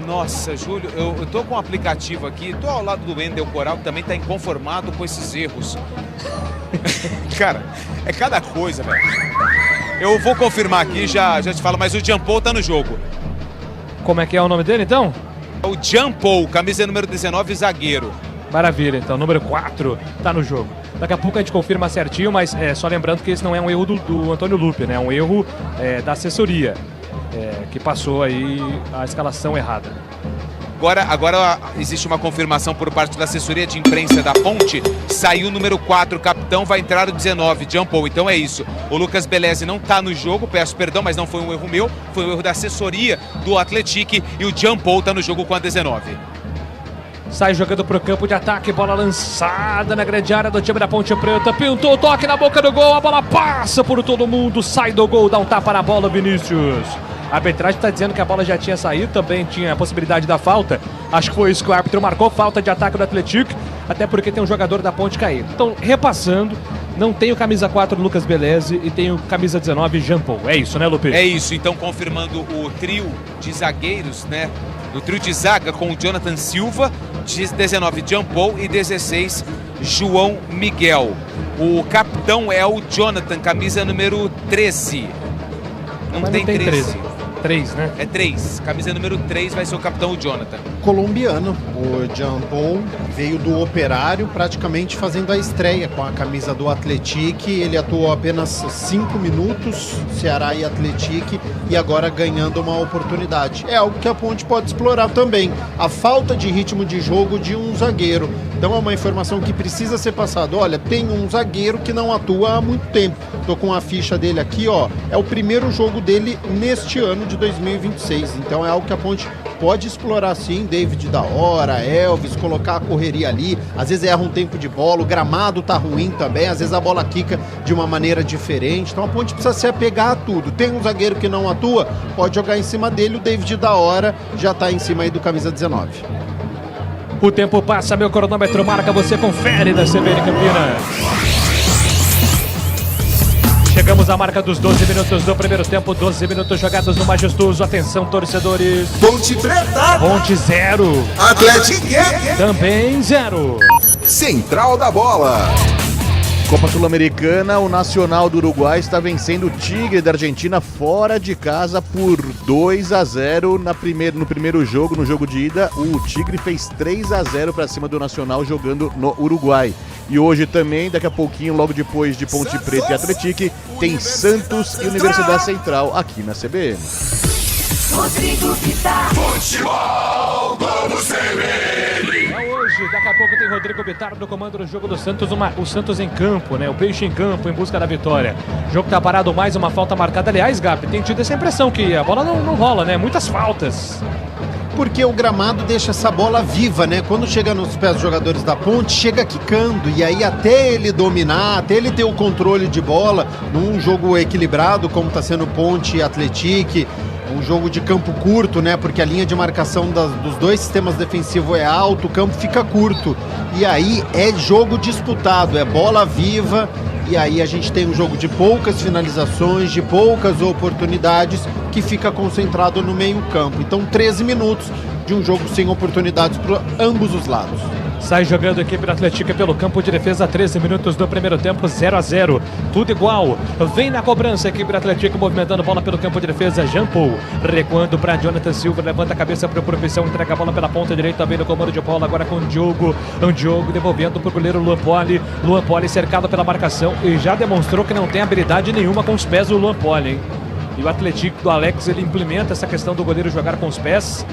Nossa, Júlio, eu tô com um aplicativo aqui, tô ao lado do Wendel Coral, que também tá inconformado com esses erros. Cara, é cada coisa, velho. Eu vou confirmar aqui, já te falo, mas o Jumpou tá no jogo. Como é que é o nome dele, então? O Jumpou, camisa número 19, zagueiro. Maravilha, então, número 4 tá no jogo. Daqui a pouco a gente confirma certinho, mas só lembrando que esse não é um erro do Antônio Lupe, né? É um erro da assessoria, que passou aí a escalação errada. Agora existe uma confirmação por parte da assessoria de imprensa da Ponte. Saiu o número 4, o capitão, vai entrar o 19, Jumpou. Então é isso. O Lucas Beleze não tá no jogo, peço perdão, mas não foi um erro meu. Foi um erro da assessoria do Atlético e o Jumpou tá no jogo com a 19. Sai jogando pro campo de ataque, bola lançada na grande área do time da Ponte Preta. Pintou o toque na boca do gol, a bola passa por todo mundo, sai do gol, dá um tapa na bola, Vinícius. A arbitragem está dizendo que a bola já tinha saído, também tinha a possibilidade da falta. Acho que foi isso que o árbitro marcou, falta de ataque do Atlético, até porque tem um jogador da Ponte caído. Então, repassando, não tem o camisa 4 Lucas Beleze e tem o camisa 19 Jean Paul. É isso, né, Lupe? É isso, então confirmando o trio de zagueiros, né? O trio de zaga com o Jonathan Silva, 19 Jean Paul e 16 João Miguel. O capitão é o Jonathan, camisa número 13. Não tem 13. 3, né? É 3. Camisa número 3 vai ser o capitão, o Jonathan. Colombiano. O Jean Paul veio do Operário, praticamente fazendo a estreia com a camisa do Atlético. Ele atuou apenas 5 minutos, Ceará e Atlético, e agora ganhando uma oportunidade. É algo que a Ponte pode explorar também. A falta de ritmo de jogo de um zagueiro. Então é uma informação que precisa ser passada. Olha, tem um zagueiro que não atua há muito tempo. Tô com a ficha dele aqui, ó. É o primeiro jogo dele neste ano de 2026. Então é algo que a Ponte pode explorar sim. David da hora, Elvis, colocar a correria ali. Às vezes erra um tempo de bola, o gramado tá ruim também. Às vezes a bola quica de uma maneira diferente. Então a Ponte precisa se apegar a tudo. Tem um zagueiro que não atua, pode jogar em cima dele. O David da hora já tá em cima aí do camisa 19. O tempo passa, meu cronômetro marca, você confere na CBN Campinas. Chegamos à marca dos 12 minutos do primeiro tempo, 12 minutos jogados no Majestoso. Atenção, torcedores. Ponte Preta. Ponte 0. Atlético também 0. Central da Bola. Copa Sul-Americana, o Nacional do Uruguai está vencendo o Tigre da Argentina fora de casa por 2-0 no primeiro jogo, no jogo de ida. O Tigre fez 3-0 para cima do Nacional jogando no Uruguai. E hoje também, daqui a pouquinho, logo depois de Ponte Preta e Atlético, tem Santos e Universidade Central aqui na CBN. Rodrigo Vitar. Futebol Globo CBN. É hoje, daqui a pouco tem Rodrigo Vitar no comando do jogo do Santos, o Santos em campo, né? O Peixe em campo em busca da vitória. O jogo tá parado, mais uma falta marcada. Aliás, Gabi, tem tido essa impressão que a bola não rola, né? Muitas faltas. Porque o gramado deixa essa bola viva, né? Quando chega nos pés dos jogadores da Ponte, chega quicando. E aí até ele dominar, até ele ter o controle de bola, num jogo equilibrado, como está sendo Ponte e Atlético, um jogo de campo curto, né? Porque a linha de marcação dos dois sistemas defensivos é alto, o campo fica curto. E aí é jogo disputado, é bola viva. E aí a gente tem um jogo de poucas finalizações, de poucas oportunidades, que fica concentrado no meio campo. Então 13 minutos de um jogo sem oportunidades para ambos os lados. Sai jogando a equipe do Atlético pelo campo de defesa, 13 minutos do primeiro tempo, 0-0. Tudo igual. Vem na cobrança a equipe do Atlético, movimentando bola pelo campo de defesa. Jean Paul recuando para Jonathan Silva, levanta a cabeça para o Profissão, entrega a bola pela ponta direita, também no comando de bola, agora com o Diogo. O Diogo devolvendo para o goleiro Luan Poli. Luan Poli cercado pela marcação e já demonstrou que não tem habilidade nenhuma com os pés o Luan Poli, hein? E o Atlético do Alex, ele implementa essa questão do goleiro jogar com os pés.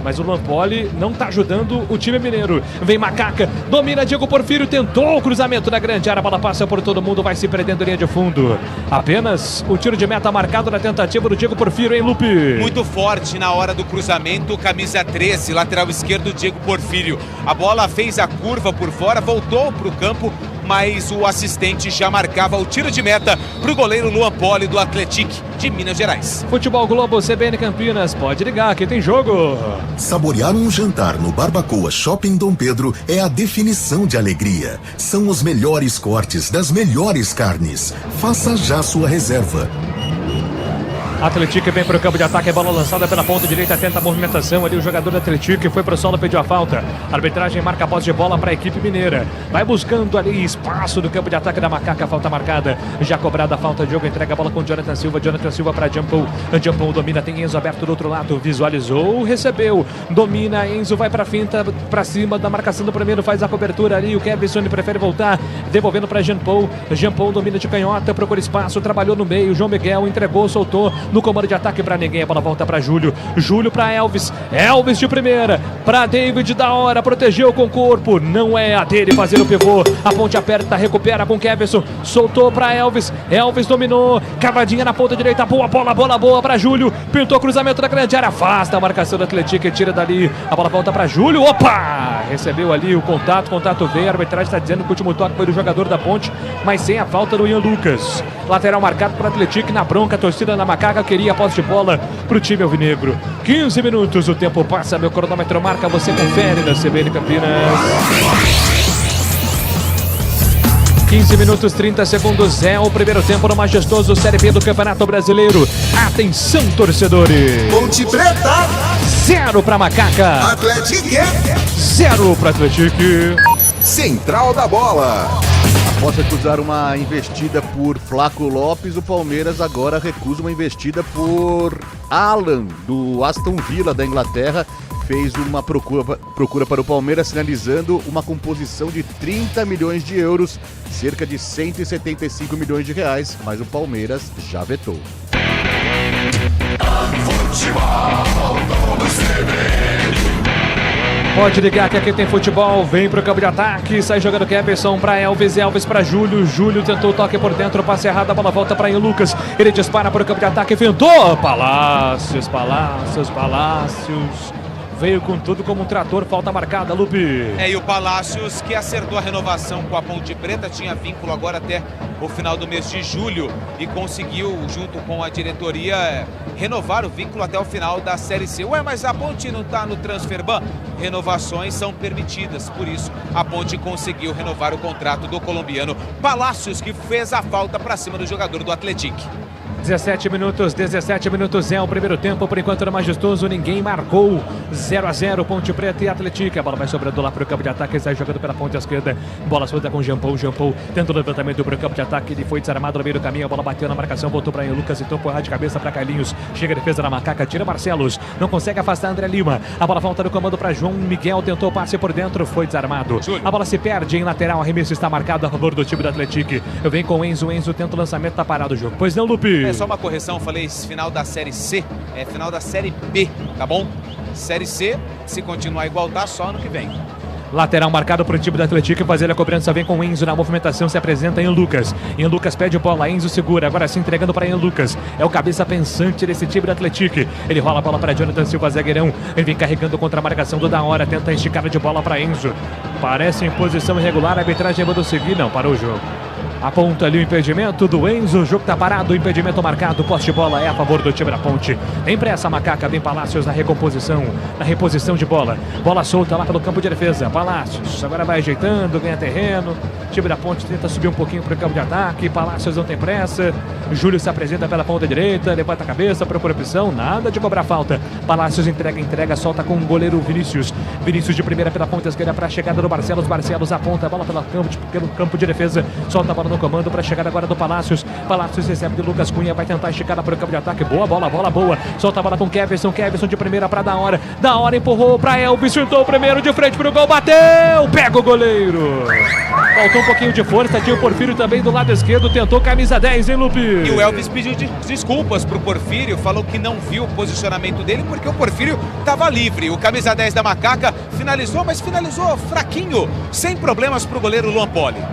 Mas o Luan Poli não está ajudando o time mineiro. Vem Macaca, domina Diego Porfírio, tentou o cruzamento na grande área, a bola passa por todo mundo, vai se prendendo em linha de fundo. Apenas o tiro de meta marcado na tentativa do Diego Porfírio, hein, Lupe? Muito forte na hora do cruzamento, camisa 13, lateral esquerdo, Diego Porfírio. A bola fez a curva por fora, voltou para o campo, mas o assistente já marcava o tiro de meta para o goleiro Luan Poli do Atlético de Minas Gerais. Futebol Globo CBN Campinas, pode ligar, aqui tem jogo. Saborear um jantar no Barbacoa Shopping Dom Pedro é a definição de alegria. São os melhores cortes das melhores carnes. Faça já sua reserva. Atlético vem para o campo de ataque, bola lançada pela ponta direita, tenta a movimentação ali, o jogador do Atlético foi para o solo, pediu a falta. A arbitragem marca a posse de bola para a equipe mineira. Vai buscando ali espaço do campo de ataque da Macaca, falta marcada. Já cobrada a falta, Diogo entrega a bola com Jonathan Silva para Jean Paul. Jean Paul domina, tem Enzo aberto do outro lado, visualizou, recebeu, domina, Enzo vai para a finta, para cima da marcação do primeiro, faz a cobertura ali, o Kevson prefere voltar, devolvendo para Jean Paul. Jean Paul domina de canhota, procura espaço, trabalhou no meio, João Miguel entregou, soltou, no comando de ataque para ninguém, a bola volta para Júlio, Júlio para Elvis, Elvis de primeira, para David da hora, protegeu com o corpo, não é a dele fazer o pivô, a ponte aperta, recupera com Keverson, soltou para Elvis, Elvis dominou, cavadinha na ponta direita, boa bola boa para Júlio, pintou cruzamento da grande área, afasta a marcação do Atlético e tira dali, a bola volta para Júlio, opa, recebeu ali o contato veio, a arbitragem está dizendo que o último toque foi do jogador da ponte, mas sem a falta do Ian Lucas, lateral marcado para o Atlético, na bronca, a torcida da Macaca queria a posse de bola para o time alvinegro, 15 minutos, o tempo passa, meu cronômetro marca, você confere na CBN Campinas. 15 minutos 30 segundos é o primeiro tempo no majestoso Série B do Campeonato Brasileiro. Atenção, torcedores! Ponte Preta 0 para Macaca, Atlético 0 para Atlético. Central da Bola. Após recusar uma investida por Flaco Lopes, o Palmeiras agora recusa uma investida por Alan, do Aston Villa da Inglaterra. Fez uma procura para o Palmeiras, sinalizando uma composição de 30 milhões de euros, cerca de 175 milhões de reais, mas o Palmeiras já vetou. Pode ligar que aqui tem futebol, vem pro campo de ataque, sai jogando Keverson para Elvis, Elvis para Júlio, Júlio tentou o toque por dentro, passe errado, a bola volta para Ian Lucas, ele dispara para o campo de ataque, ventou, Palácios, veio com tudo como um trator, falta marcada, Lupe. E o Palácios, que acertou a renovação com a Ponte Preta, tinha vínculo agora até o final do mês de julho e conseguiu, junto com a diretoria, renovar o vínculo até o final da Série C. Ué, mas a Ponte não está no transfer ban? Renovações são permitidas, por isso a Ponte conseguiu renovar o contrato do colombiano Palácios, que fez a falta para cima do jogador do Atlético. 17 minutos é o primeiro tempo, por enquanto no majestoso, ninguém marcou, 0-0, Ponte Preta e Atlético, a bola vai sobrando lá para o campo de ataque, sai jogando pela ponta esquerda, bola solta com o Jean Paul, tenta o levantamento para o campo de ataque, ele foi desarmado no meio do caminho, a bola bateu na marcação, voltou para Ian Lucas e tocou de cabeça para Carlinhos, chega a defesa da Macaca, tira Marcelos, não consegue afastar André Lima, a bola volta no comando para João Miguel, tentou o passe por dentro, foi desarmado, a bola se perde em lateral, arremesso está marcado a favor do time do Atlético, vem com o Enzo tenta o lançamento, tá parado o jogo, pois não, Lupe? Só uma correção, falei final da Série C, é final da Série B, tá bom? Série C, se continuar igual tá, só ano que vem. Lateral marcado para o time do Atlético, fazer a cobrança, vem com o Enzo na movimentação, se apresenta Ian Lucas. Ian Lucas pede bola, Enzo segura, agora sim entregando para Ian Lucas. É o cabeça pensante desse time do Atlético. Ele rola a bola para Jonathan Silva, zagueirão. Ele vem carregando contra a marcação do da hora, tenta esticada de bola para Enzo. Parece em posição irregular, a arbitragem mandou seguir, não, parou o jogo. Aponta ali o impedimento do Enzo, o jogo tá parado, o impedimento marcado, poste de bola é a favor do time da Ponte. Tem pressa, Macaca, vem Palácios na recomposição, na reposição de bola. Bola solta lá pelo campo de defesa, Palácios agora vai ajeitando, ganha terreno. O time da Ponte tenta subir um pouquinho pro campo de ataque, Palácios não tem pressa. Júlio se apresenta pela ponta direita, levanta a cabeça, procura opção, nada de cobrar falta. Palácios entrega, solta com o goleiro Vinícius. Vinícius de primeira pela ponta esquerda para a chegada do Barcelos. Barcelos aponta a bola pelo campo de defesa, solta a bola no comando para a chegada agora do Palácios. Palácios recebe de Lucas Cunha, vai tentar esticar para o campo de ataque. Boa bola boa. Solta a bola com Keverson de primeira para da hora empurrou para Elvis, chutou o primeiro de frente para o gol, bateu, pega o goleiro. Faltou um pouquinho de força, tinha o Porfírio também do lado esquerdo, tentou camisa 10, hein, Lupe? E o Elvis pediu desculpas pro Porfírio, falou que não viu o posicionamento dele porque o Porfírio estava livre. O camisa 10 da Macaca finalizou, mas finalizou fraquinho, sem problemas pro goleiro Luan Poli.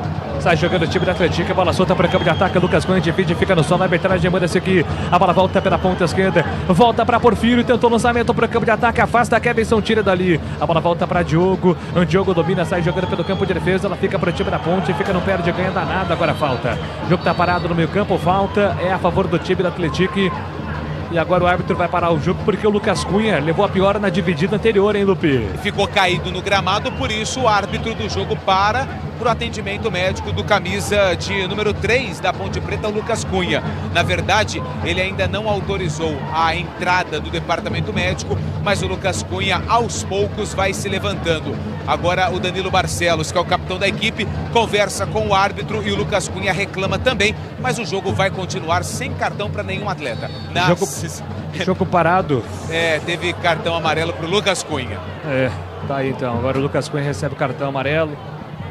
Sai jogando o time do Atlético, a bola solta para o campo de ataque, Lucas Cunha divide, fica no sol, na arbitragem manda esse aqui, a bola volta pela ponta esquerda, volta para Porfírio, tentou lançamento para o campo de ataque, afasta a Keverson, tira dali, a bola volta para Diogo, o Diogo domina, sai jogando pelo campo de defesa, ela fica para o time da Ponte, fica no perde, ganha danada, agora falta, o jogo está parado no meio campo, falta, é a favor do time do Atlético. E agora o árbitro vai parar o jogo porque o Lucas Cunha levou a pior na dividida anterior, hein, Lupe? Ficou caído no gramado, por isso o árbitro do jogo para o atendimento médico do camisa de número 3 da Ponte Preta, o Lucas Cunha. Na verdade, ele ainda não autorizou a entrada do departamento médico, mas o Lucas Cunha aos poucos vai se levantando. Agora o Danilo Barcelos, que é o capitão da equipe, conversa com o árbitro e o Lucas Cunha reclama também, mas o jogo vai continuar sem cartão para nenhum atleta. Jogo parado. Teve cartão amarelo para o Lucas Cunha. Tá aí então. Agora o Lucas Cunha recebe o cartão amarelo.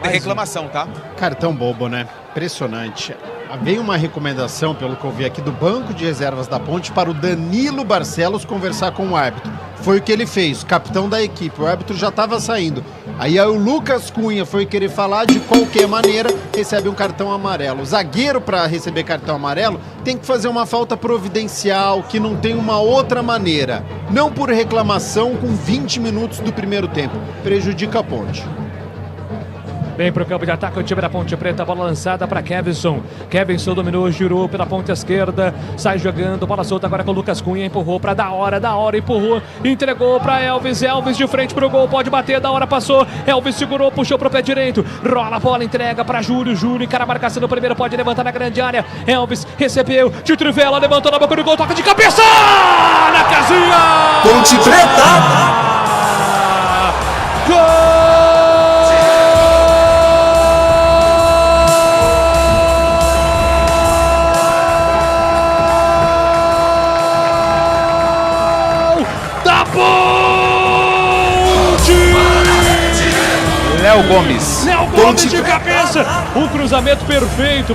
Tem reclamação, tá? Cartão bobo, né? Impressionante. veio uma recomendação, pelo que eu vi aqui, do banco de reservas da Ponte para o Danilo Barcelos conversar com o árbitro. Foi o que ele fez, capitão da equipe. O árbitro já estava saindo. Aí o Lucas Cunha foi querer falar, de qualquer maneira, recebe um cartão amarelo. O zagueiro, para receber cartão amarelo, tem que fazer uma falta providencial, que não tem uma outra maneira. Não por reclamação com 20 minutos do primeiro tempo. Prejudica a Ponte. Vem pro campo de ataque o time da Ponte Preta, bola lançada para Kevinson. Kevinson dominou, girou pela ponta esquerda, sai jogando, bola solta agora com o Lucas Cunha, empurrou para da hora, empurrou, entregou para Elvis, Elvis de frente pro gol, pode bater, da hora passou, Elvis segurou, puxou pro pé direito, rola a bola, entrega para Júlio, encara a marcação do primeiro, pode levantar na grande área, Elvis recebeu, de trivela, levantou na boca do gol, toca de cabeça, na casinha! Ponte Preta! Gol! Léo Gomes. Léo Gomes de cabeça. Um cruzamento perfeito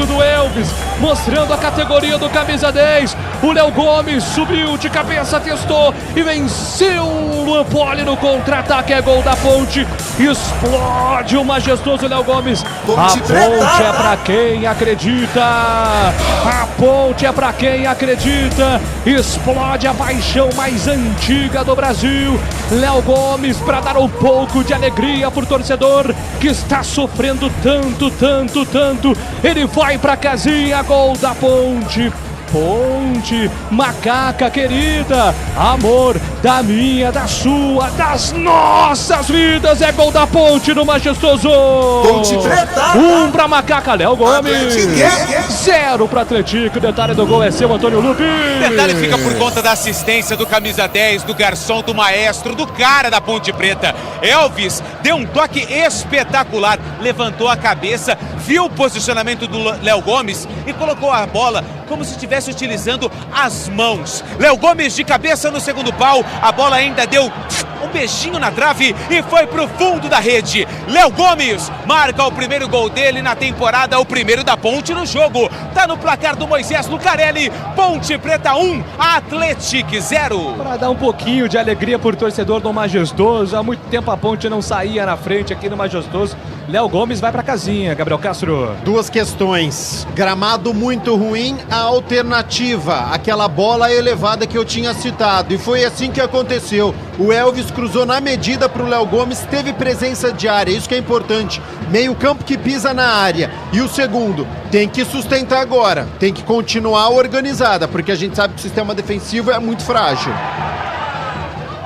do Elvis. Mostrando a categoria do camisa 10. O Léo Gomes subiu de cabeça, testou e venceu o Luan Poli no contra-ataque. É gol da Ponte. Explode o majestoso Léo Gomes. A Ponte é pra quem acredita. A Ponte é pra quem acredita. Explode a paixão mais antiga do Brasil. Léo Gomes para dar um pouco de alegria pro torcedor que está sofrendo tanto. Ele vai pra casinha, gol da Ponte. Ponte, macaca querida, amor da minha, da sua, das nossas vidas, é gol da Ponte no majestoso. Ponte Preta. 1 pra macaca, Léo Gomes. 0 pra Atlético, o detalhe do gol é seu, Antônio Lupi. O detalhe fica por conta da assistência do camisa 10, do garçom, do maestro, do cara da Ponte Preta. Elvis deu um toque espetacular, levantou a cabeça, viu o posicionamento do Léo Gomes e colocou a bola como se estivesse utilizando as mãos. Léo Gomes de cabeça no segundo pau, a bola ainda deu um beijinho na trave e foi pro fundo da rede. Léo Gomes marca o primeiro gol dele na temporada, o primeiro da Ponte no jogo. Tá no placar do Moisés Lucarelli. Ponte Preta 1, Atlético 0. Para dar um pouquinho de alegria por torcedor do Majestoso, há muito tempo a Ponte não saía na frente aqui no Majestoso. Léo Gomes vai pra casinha, Gabriel Castro. Duas questões. Gramado muito ruim, a alternativa, aquela bola elevada que eu tinha citado. E foi assim que aconteceu. O Elvis cruzou na medida pro Léo Gomes, teve presença de área, isso que é importante. Meio campo que pisa na área. E o segundo, tem que sustentar agora, tem que continuar organizada, porque a gente sabe que o sistema defensivo é muito frágil.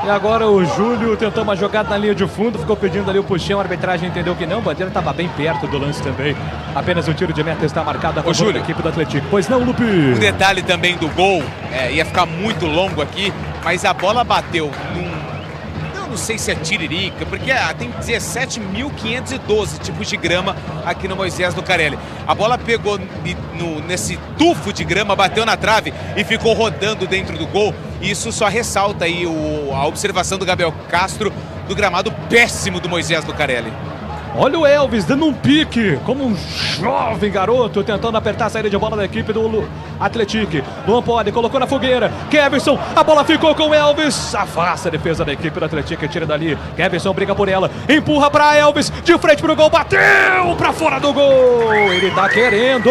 E agora o Júlio tentou uma jogada na linha de fundo, ficou pedindo ali o puxão, a arbitragem entendeu que não, Bandeira estava bem perto do lance também. Apenas o tiro de meta está marcado a favor da equipe do Atlético. Pois não, Lupi? Um detalhe também do gol, ia ficar muito longo aqui, mas a bola bateu num... Eu não sei se é tiririca, porque tem 17.512 tipos de grama aqui no Moisés Lucarelli. A bola pegou nesse tufo de grama, bateu na trave e ficou rodando dentro do gol. Isso só ressalta aí a observação do Gabriel Castro do gramado péssimo do Moisés Lucarelli. Olha o Elvis dando um pique, como um jovem garoto, tentando apertar a saída de bola da equipe do Atlético. Luan Poli colocou na fogueira. Kevinson, a bola ficou com o Elvis. Afasta a defesa da equipe do Atlético e tira dali. Kevinson briga por ela, empurra pra Elvis, de frente pro gol, bateu pra fora do gol. Ele tá querendo.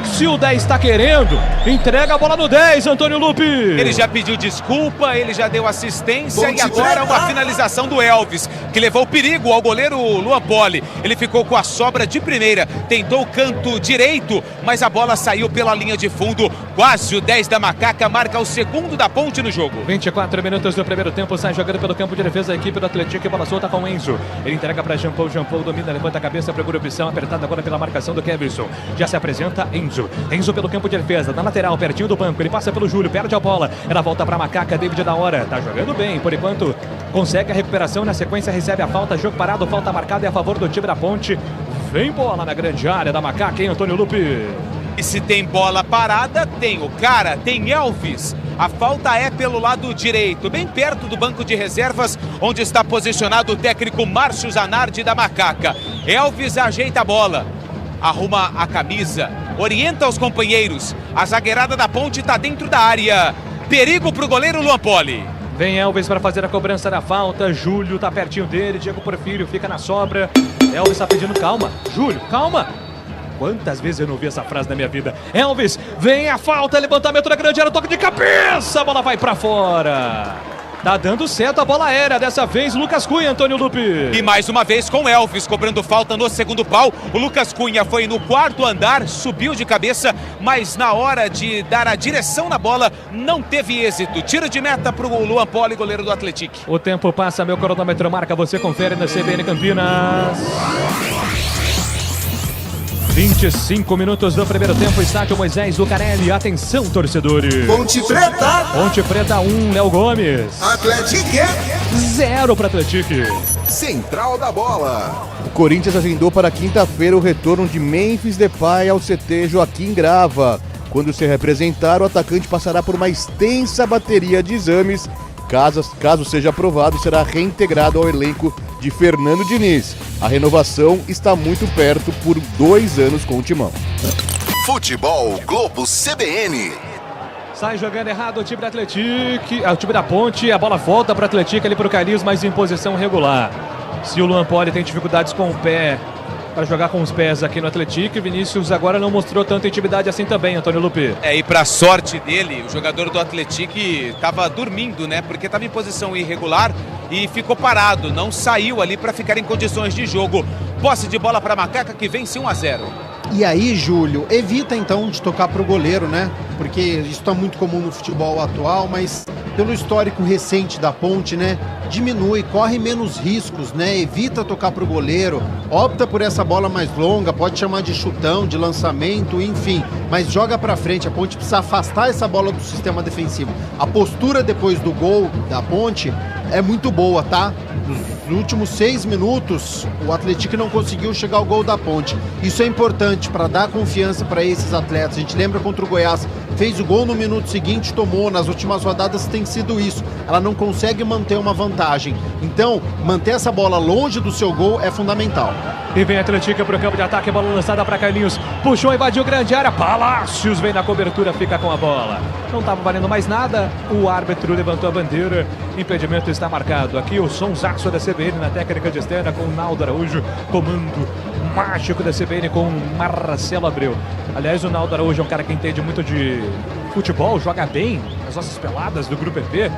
Se o 10 está querendo, entrega a bola no 10, Antônio Lupi. Ele já pediu desculpa, ele já deu assistência e agora uma finalização do Elvis, que levou perigo ao goleiro Luan Poli. Ele ficou com a sobra de primeira, tentou o canto direito, mas a bola saiu pela linha de fundo. Quase o 10 da Macaca marca o segundo da Ponte no jogo. 24 minutos do primeiro tempo, sai jogando pelo campo de defesa a equipe do Atlético e bola solta com o Enzo. Ele entrega para Jean Paul domina, levanta a cabeça, procura a opção, apertada agora pela marcação do Kevinson. Já se apresenta Enzo. Enzo pelo campo de defesa, na lateral, pertinho do banco, ele passa pelo Júlio, perde a bola, ela volta pra Macaca, David da hora, tá jogando bem, por enquanto consegue a recuperação, na sequência recebe a falta, jogo parado, falta marcada é a favor do time da Ponte. Vem bola na grande área da Macaca, hein, Antônio Lupi? E se tem bola parada, tem o cara, tem Elvis. A falta é pelo lado direito, bem perto do banco de reservas, onde está posicionado o técnico Márcio Zanardi da Macaca. Elvis ajeita a bola. arruma a camisa, orienta os companheiros. A zagueirada da Ponte está dentro da área. Perigo para o goleiro Luan Poli. Vem Elvis para fazer a cobrança da falta. Júlio tá pertinho dele. Diego Porfírio fica na sobra. Elvis tá pedindo calma. Júlio, calma. Quantas vezes eu não ouvi essa frase na minha vida? Elvis, vem a falta, levantamento da grande área, toque de cabeça, a bola vai para fora. Tá dando certo a bola aérea, dessa vez Lucas Cunha, Antônio Lupe. E mais uma vez com Elvis cobrando falta no segundo pau. O Lucas Cunha foi no quarto andar, subiu de cabeça, mas na hora de dar a direção na bola não teve êxito. Tiro de meta pro Luan Poli, goleiro do Atlético. O tempo passa, meu cronômetro marca, você confere na CBN Campinas. 25 minutos do primeiro tempo, estádio Moisés Lucarelli. Atenção, torcedores. Ponte Preta. Ponte Preta 1, Léo Gomes. Atlético 0 para Atlético. Central da bola. O Corinthians agendou para quinta-feira o retorno de Memphis Depay ao CT Joaquim Grava. Quando se representar, o atacante passará por uma extensa bateria de exames. Caso seja aprovado, será reintegrado ao elenco de Fernando Diniz. A renovação está muito perto por 2 anos com o Timão. Futebol Globo CBN. Sai jogando errado o time do Atlético, o time da Ponte, a bola volta para o Atlético ali para o Carlinhos, mas em posição regular. Se o Luan Poli tem dificuldades com o pé para jogar com os pés aqui no Atlético, Vinícius agora não mostrou tanta intimidade assim também, Antônio Lupe. E para sorte dele, o jogador do Atlético estava dormindo, né? Porque estava em posição irregular e ficou parado, não saiu ali para ficar em condições de jogo. Posse de bola para Macaca, que vence 1-0. E aí, Júlio, evita então de tocar para o goleiro, né? Porque isso está muito comum no futebol atual, mas pelo histórico recente da Ponte, né? Diminui, corre menos riscos, né? Evita tocar para o goleiro, opta por essa bola mais longa, pode chamar de chutão, de lançamento, enfim, mas joga para frente. A Ponte precisa afastar essa bola do sistema defensivo. A postura depois do gol da Ponte é muito boa, tá? Nos últimos 6 minutos, o Atlético não conseguiu chegar ao gol da Ponte. Isso é importante para dar confiança para esses atletas. A gente lembra contra o Goiás, fez o gol no minuto seguinte, tomou. Nas últimas rodadas tem sido isso. Ela não consegue manter uma vantagem. Então, manter essa bola longe do seu gol é fundamental. E vem a Atlético para o campo de ataque, bola lançada para Carlinhos. Puxou, invadiu grande área. Palácios vem na cobertura, fica com a bola. Não estava valendo mais nada. O árbitro levantou a bandeira. Impedimento está marcado. Aqui o sonsaço da CBN na técnica de externa com o Naldo Araújo. Comando mágico da CBN com Marcelo Abreu. Aliás, o Naldo Araújo é um cara que entende muito de futebol, joga bem as nossas peladas do Grupo EP.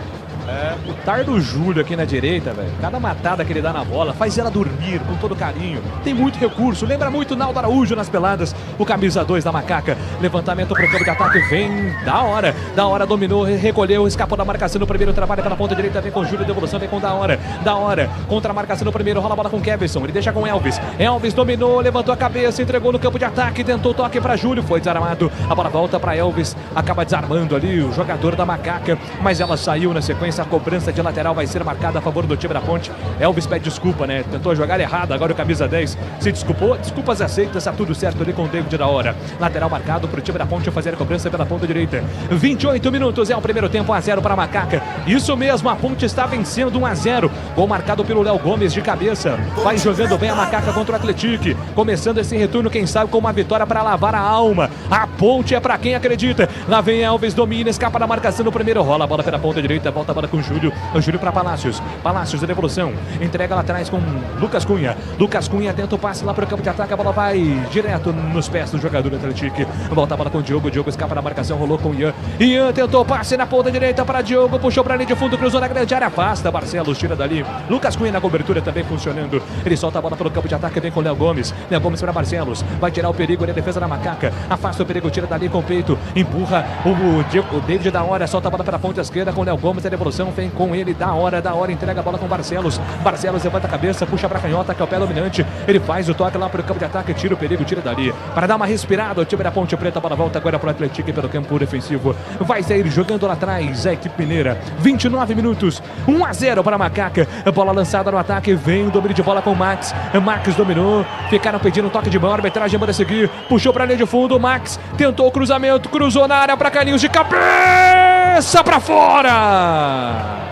O Tardo Júlio aqui na direita, velho. Cada matada que ele dá na bola faz ela dormir com todo carinho. Tem muito recurso, lembra muito o Naldo Araújo nas peladas. O camisa 2 da Macaca. Levantamento pro campo de ataque, vem da hora, dominou, recolheu, escapou da marcação no primeiro, trabalha pela ponta direita, vem com Júlio, devolução, vem com da hora, contra a marcação no primeiro, rola a bola com Kevson, ele deixa com Elvis. Elvis dominou, levantou a cabeça, entregou no campo de ataque, tentou toque para Júlio, foi desarmado. A bola volta para Elvis, acaba desarmando ali o jogador da Macaca, mas ela saiu na sequência. A cobrança de lateral vai ser marcada a favor do time da Ponte. Elvis pede desculpa, né? Tentou jogar errado, agora o camisa 10 se desculpou. Desculpas aceitas, tá tudo certo ali com o David da hora. Lateral marcado pro time da Ponte fazer a cobrança pela ponta direita. 28 minutos é o primeiro tempo, 1-0 para a Macaca. Isso mesmo, a Ponte está vencendo 1-0. Gol marcado pelo Léo Gomes de cabeça. Vai jogando bem a Macaca contra o Atlético. Começando esse retorno, quem sabe com uma vitória para lavar a alma. A Ponte é para quem acredita. Lá vem Elvis, domina, escapa da marcação no primeiro, rola a bola pela ponta direita, volta a bola com Júlio. O Júlio para Palácios. Palácios da devolução. Entrega lá atrás com Lucas Cunha. Lucas Cunha tenta o passe lá para o campo de ataque. A bola vai direto nos pés do jogador do Atlético. Volta a bola com o Diogo. Diogo escapa da marcação. Rolou com o Ian. Ian tentou o passe na ponta direita para Diogo. Puxou para a linha de fundo. Cruzou na grande área. Afasta. Barcelos tira dali. Lucas Cunha na cobertura também funcionando. Ele solta a bola pelo campo de ataque. Vem com o Léo Gomes. Léo Gomes para Barcelos. Vai tirar o perigo ali. A defesa da Macaca. Afasta o perigo. Tira dali com o peito. Empurra o David da hora. Solta a bola pela ponta esquerda com o Léo Gomes. A devolução vem com ele. Da hora, entrega a bola com Barcelos. Barcelos levanta a cabeça, puxa pra canhota, que é o pé dominante. Ele faz o toque lá pro campo de ataque, tira o perigo, tira dali. Para dar uma respirada, o time da Ponte Preta, a bola volta agora pro Atlético pelo campo defensivo. Vai sair jogando lá atrás a equipe mineira. 29 minutos, 1-0 para a Macaca. Bola lançada no ataque, vem o domínio de bola com o Max. Max dominou, ficaram pedindo toque de mão, arbitragem manda seguir. Puxou pra linha de fundo, Max tentou o cruzamento, cruzou na área pra Carlinhos de cabeça pra fora.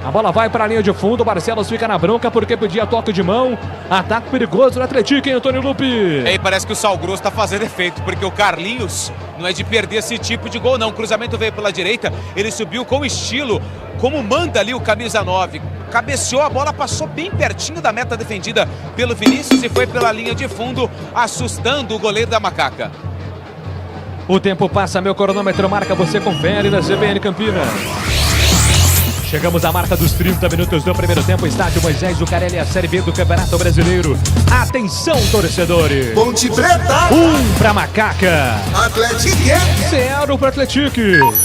A bola vai para a linha de fundo, o Barcelos fica na bronca porque pedia toque de mão. Ataque perigoso do Atlético, hein, Antônio Lupe? E aí parece que o Sal Grosso tá fazendo efeito, porque o Carlinhos não é de perder esse tipo de gol, não. O cruzamento veio pela direita, ele subiu com estilo, como manda ali o camisa 9. Cabeceou, a bola passou bem pertinho da meta defendida pelo Vinícius e foi pela linha de fundo, assustando o goleiro da Macaca. O tempo passa, meu cronômetro marca, você confere na CBN Campinas. Chegamos à marca dos 30 minutos do primeiro tempo. Estádio Moisés Lucarelli, a Série B do Campeonato Brasileiro. Atenção, torcedores! Ponte Preta! 1 pra Macaca. Atlético 0 pro Atlético.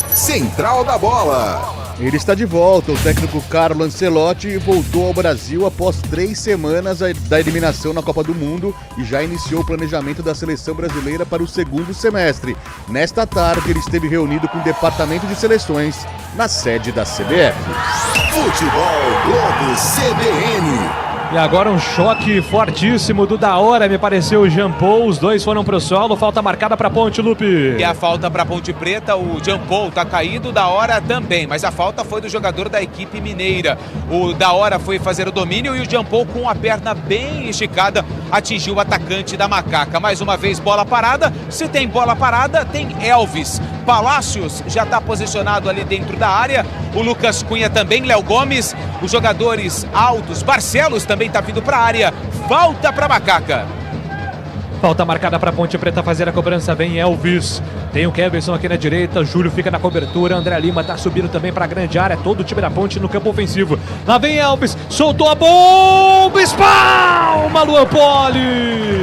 Central da Bola. Ele está de volta. O técnico Carlo Ancelotti voltou ao Brasil após 3 semanas da eliminação na Copa do Mundo e já iniciou o planejamento da seleção brasileira para o segundo semestre. Nesta tarde, ele esteve reunido com o Departamento de Seleções na sede da CBF. Futebol Globo CBN. E agora um choque fortíssimo do da hora, me pareceu o Jean Paul. Os dois foram pro solo, falta marcada pra Ponte, Lupe. E a falta pra Ponte Preta, o Jean Paul tá caído, da hora também. Mas a falta foi do jogador da equipe mineira. O da hora foi fazer o domínio e o Jean Paul, com a perna bem esticada, atingiu o atacante da Macaca. Mais uma vez bola parada. Se tem bola parada, tem Elvis. Palácios já está posicionado ali dentro da área. O Lucas Cunha também, Léo Gomes. Os jogadores altos, Barcelos também está vindo para a área. Falta para Macaca. Falta marcada para Ponte Preta fazer a cobrança. Vem Elvis. Tem o Keverson aqui na direita. Júlio fica na cobertura. André Lima está subindo também para a grande área. Todo o time da Ponte no campo ofensivo. Lá vem Elvis. Soltou a bomba. Espalma Luan Poli.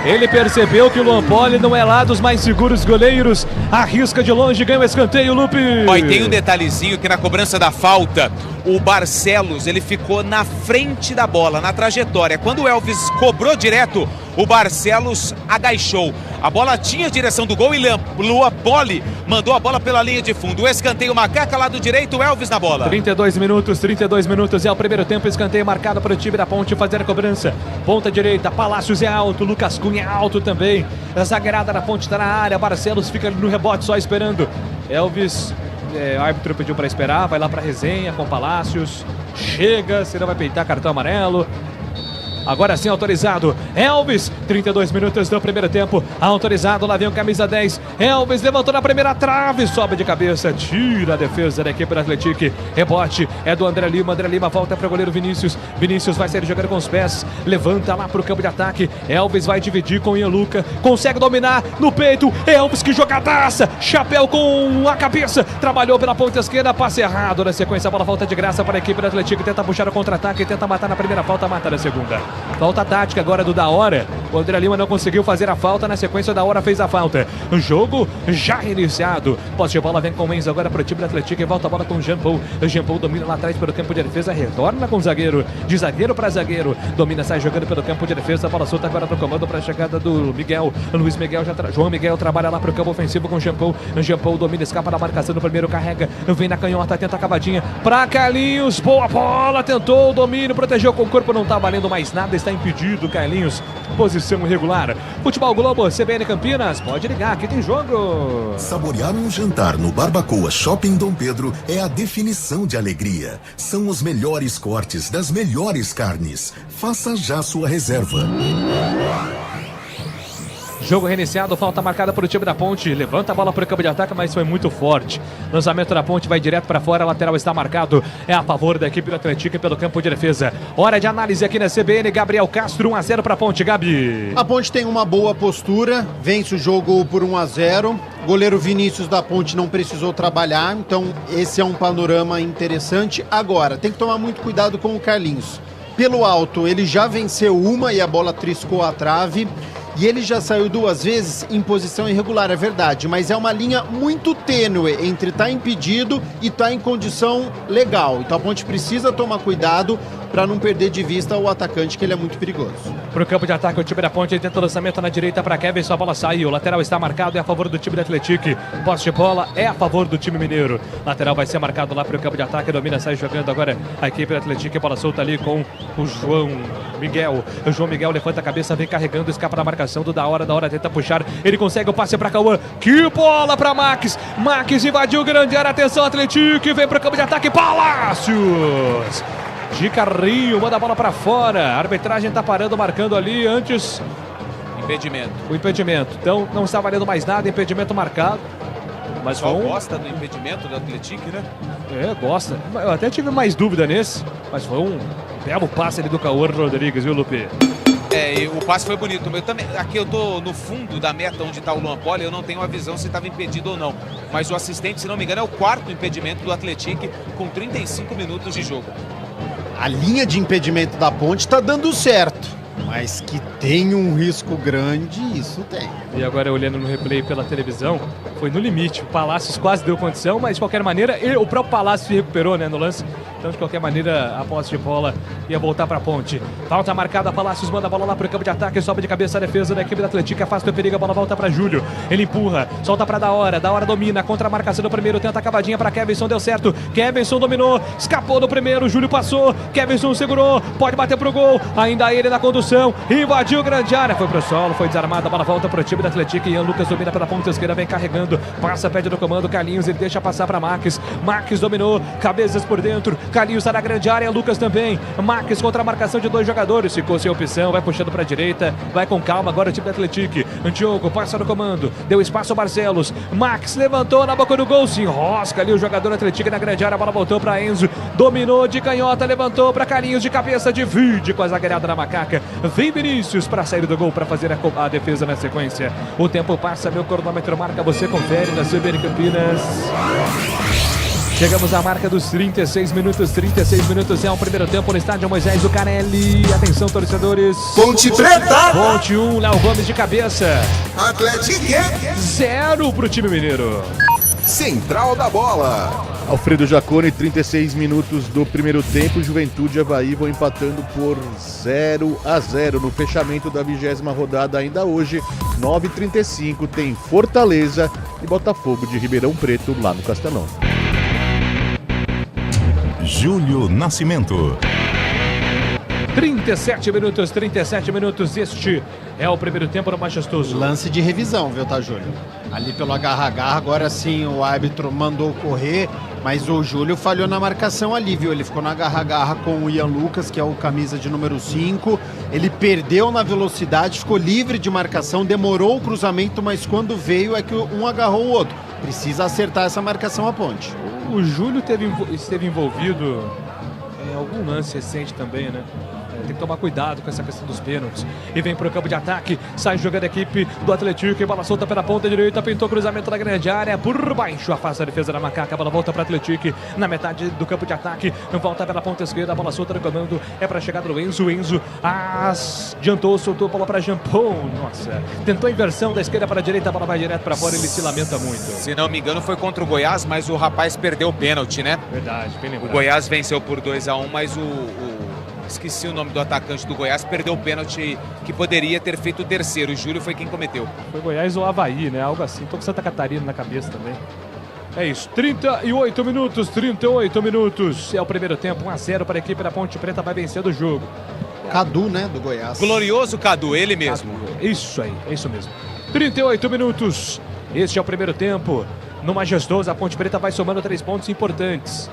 Ele percebeu que o Luan Poli não é lá dos mais seguros goleiros. Arrisca de longe, ganha o escanteio, Lupe. E tem um detalhezinho que na cobrança da falta, o Barcelos, ele ficou na frente da bola, na trajetória. Quando o Elvis cobrou direto, o Barcelos agachou. A bola tinha direção do gol e Luan Poli mandou a bola pela linha de fundo. O escanteio Macaca, lado direito, o Elvis na bola. 32 minutos é o primeiro tempo. Escanteio marcado para o time da Ponte fazer a cobrança. Ponta direita, Palácios é alto, Lucas Cunha é alto também. A zagueirada da Ponte está na área, Barcelos fica no rebote só esperando. Elvis, o árbitro pediu para esperar, vai lá para a resenha com Palácios. Chega, senão vai peitar cartão amarelo. Agora sim autorizado, Elvis, 32 minutos do primeiro tempo, autorizado, lá vem o camisa 10, Elvis levantou na primeira trave, sobe de cabeça, tira a defesa da equipe do Atlético, rebote é do André Lima volta para o goleiro Vinícius vai sair jogando com os pés, levanta lá para o campo de ataque, Elvis vai dividir com o Ian Luca, consegue dominar no peito, Elvis, que jogadaça, chapéu com a cabeça, trabalhou pela ponta esquerda, passe errado, na sequência a bola volta de graça para a equipe do Atlético, tenta puxar o contra-ataque, tenta matar na primeira falta, mata na segunda. Falta tática agora do da hora. O André Lima não conseguiu fazer a falta. Na sequência, o da hora fez a falta. O jogo já iniciado. Posse de bola vem com o Enzo agora para o time do Atlético. E volta a bola com o Jean Paul. O Jean Paul domina lá atrás pelo campo de defesa. Retorna com o zagueiro. De zagueiro para zagueiro. Domina, sai jogando pelo campo de defesa. A bola solta agora no comando para a chegada do Miguel. Luiz Miguel João Miguel trabalha lá para o campo ofensivo com o Jean Paul. O Jean Paul domina, escapa da marcação do primeiro. Carrega. Vem na canhota. Tenta a cavadinha para Carlinhos. Boa bola. Tentou o domínio. Protegeu com o corpo. Não está valendo mais nada. Está impedido, Carlinhos. Posição irregular. Futebol Globo, CBN Campinas. Pode ligar, aqui tem jogo. Saborear um jantar no Barbacoa Shopping Dom Pedro é a definição de alegria. São os melhores cortes das melhores carnes. Faça já sua reserva. Jogo reiniciado, falta marcada para o time da Ponte. Levanta a bola para o campo de ataque, mas foi muito forte. Lançamento da Ponte vai direto para fora. A lateral está marcado. É a favor da equipe do Atlético pelo campo de defesa. Hora de análise aqui na CBN. Gabriel Castro, 1-0 para a Ponte. Gabi. A Ponte tem uma boa postura. Vence o jogo por 1-0. Goleiro Vinícius da Ponte não precisou trabalhar. Então esse é um panorama interessante. Agora, tem que tomar muito cuidado com o Carlinhos. Pelo alto, ele já venceu uma e a bola triscou a trave. E ele já saiu 2 vezes em posição irregular, é verdade, mas é uma linha muito tênue entre estar impedido e estar em condição legal. Então a Ponte precisa tomar cuidado para não perder de vista o atacante, que ele é muito perigoso. Pro campo de ataque, o time da Ponte tenta o lançamento na direita para Kevin, sua bola saiu. O lateral está marcado, é a favor do time do Atlético. Posse de bola é a favor do time mineiro. Lateral vai ser marcado lá pro campo de ataque, domina, sai jogando agora a equipe do Atlético. Bola solta ali com o João Miguel. O João Miguel levanta a cabeça, vem carregando, escapa da marcação do da hora tenta puxar. Ele consegue o passe para Cauã. Que bola para Max. Max invadiu grande área, atenção Atlético, vem pro campo de ataque, Palácios. De carrinho, manda a bola para fora. A arbitragem tá parando, marcando ali antes. Impedimento. O impedimento. Então não está valendo mais nada, impedimento marcado. Mas só gosta do impedimento do Atlético, né? É, gosta. Eu até tive mais dúvida nesse, mas foi um belo passe ali do Cauã Rodrigues, viu, Lupe? É, e o passe foi bonito. Eu também, aqui eu tô no fundo da meta onde está o Luan Poli, eu não tenho a visão se estava impedido ou não. Mas o assistente, se não me engano, é o 4º impedimento do Atlético com 35 minutos de jogo. A linha de impedimento da Ponte tá dando certo, mas que tem um risco grande, isso tem. E agora olhando no replay pela televisão, foi no limite. O Palácios quase deu condição, mas de qualquer maneira, o próprio Palácios se recuperou, né, no lance. Então, de qualquer maneira, a posse de bola ia voltar para a Ponte. Falta marcada, Palácios manda a bola lá para o campo de ataque, sobe de cabeça a defesa da equipe do Atlético, afasta o perigo, a bola volta para Júlio. Ele empurra, solta para da hora domina, contra a marcação do primeiro, tenta a cavadinha para Kevinson, deu certo. Kevinson dominou, escapou do primeiro, Júlio passou, Kevinson segurou, pode bater pro gol, ainda ele na condução, invadiu grande área, foi pro solo, foi desarmado, a bola volta pro time do Atlético, Ian Lucas domina pela ponta esquerda, vem carregando, passa, pede no comando, Carlinhos, ele deixa passar para Max dominou, cabeças por dentro, Carlinhos está na grande área, Lucas também, Max contra a marcação de 2 jogadores, ficou sem opção, vai puxando para a direita, vai com calma agora o time do Atlético, Antioco passa no comando, deu espaço ao Barcelos, Max levantou na boca do gol, se enrosca ali o jogador Atlético na grande área, a bola voltou para Enzo, dominou de canhota, levantou para Carlinhos de cabeça, divide com a zagueirada na macaca, vem Vinícius para sair do gol, para fazer a defesa na sequência, o tempo passa, meu cronômetro marca, você confere na CBN Campinas. Chegamos à marca dos 36 minutos é o primeiro tempo no estádio Moisés Lucarelli. Atenção, torcedores. Ponte Preta. Ponte 1, Léo Gomes de cabeça. Atlético 0 pro time mineiro. Central da Bola. Alfredo Jaconi, 36 minutos do primeiro tempo. Juventude e Avaí vão empatando por 0-0 no fechamento da 20ª rodada ainda hoje. 9h35 tem Fortaleza e Botafogo de Ribeirão Preto lá no Castelão. Júlio Nascimento. 37 minutos, este é o primeiro tempo no Majestoso. Lance de revisão, viu, tá, Júlio? Ali pelo agarra-agarra, agora sim o árbitro mandou correr, mas o Júlio falhou na marcação ali, viu? Ele ficou na agarra-agarra com o Ian Lucas, que é o camisa de número 5, ele perdeu na velocidade, ficou livre de marcação, demorou o cruzamento, mas quando veio é que um agarrou o outro. Precisa acertar essa marcação à Ponte. O Júlio esteve envolvido em algum lance recente também, né? Tem que tomar cuidado com essa questão dos pênaltis. E vem pro campo de ataque, sai jogando a equipe do Atlético, bola solta pela ponta direita, pintou cruzamento na grande área, por baixo, afasta a defesa da macaca, a bola volta para o Atlético, na metade do campo de ataque, volta pela ponta esquerda, a bola solta no comando, é para chegar do Enzo, adiantou, soltou a bola para Jampon, nossa, tentou a inversão da esquerda para a direita, a bola vai direto para fora, ele se lamenta muito. Se não me engano foi contra o Goiás, mas o rapaz perdeu o pênalti, né? Verdade, bem lembrado. O Goiás venceu por 2-1, mas esqueci o nome do atacante do Goiás, perdeu o pênalti que poderia ter feito o terceiro. O Júlio foi quem cometeu. Foi Goiás ou Avaí, né? Algo assim. Tô com Santa Catarina na cabeça também. É isso. 38 minutos. É o primeiro tempo. 1-0 para a equipe da Ponte Preta. Vai vencendo o jogo. Cadu, né? Do Goiás. Glorioso Cadu, ele mesmo. Cadu. Isso aí, é isso mesmo. 38 minutos. Este é o primeiro tempo. No Majestoso, a Ponte Preta vai somando 3 pontos importantes.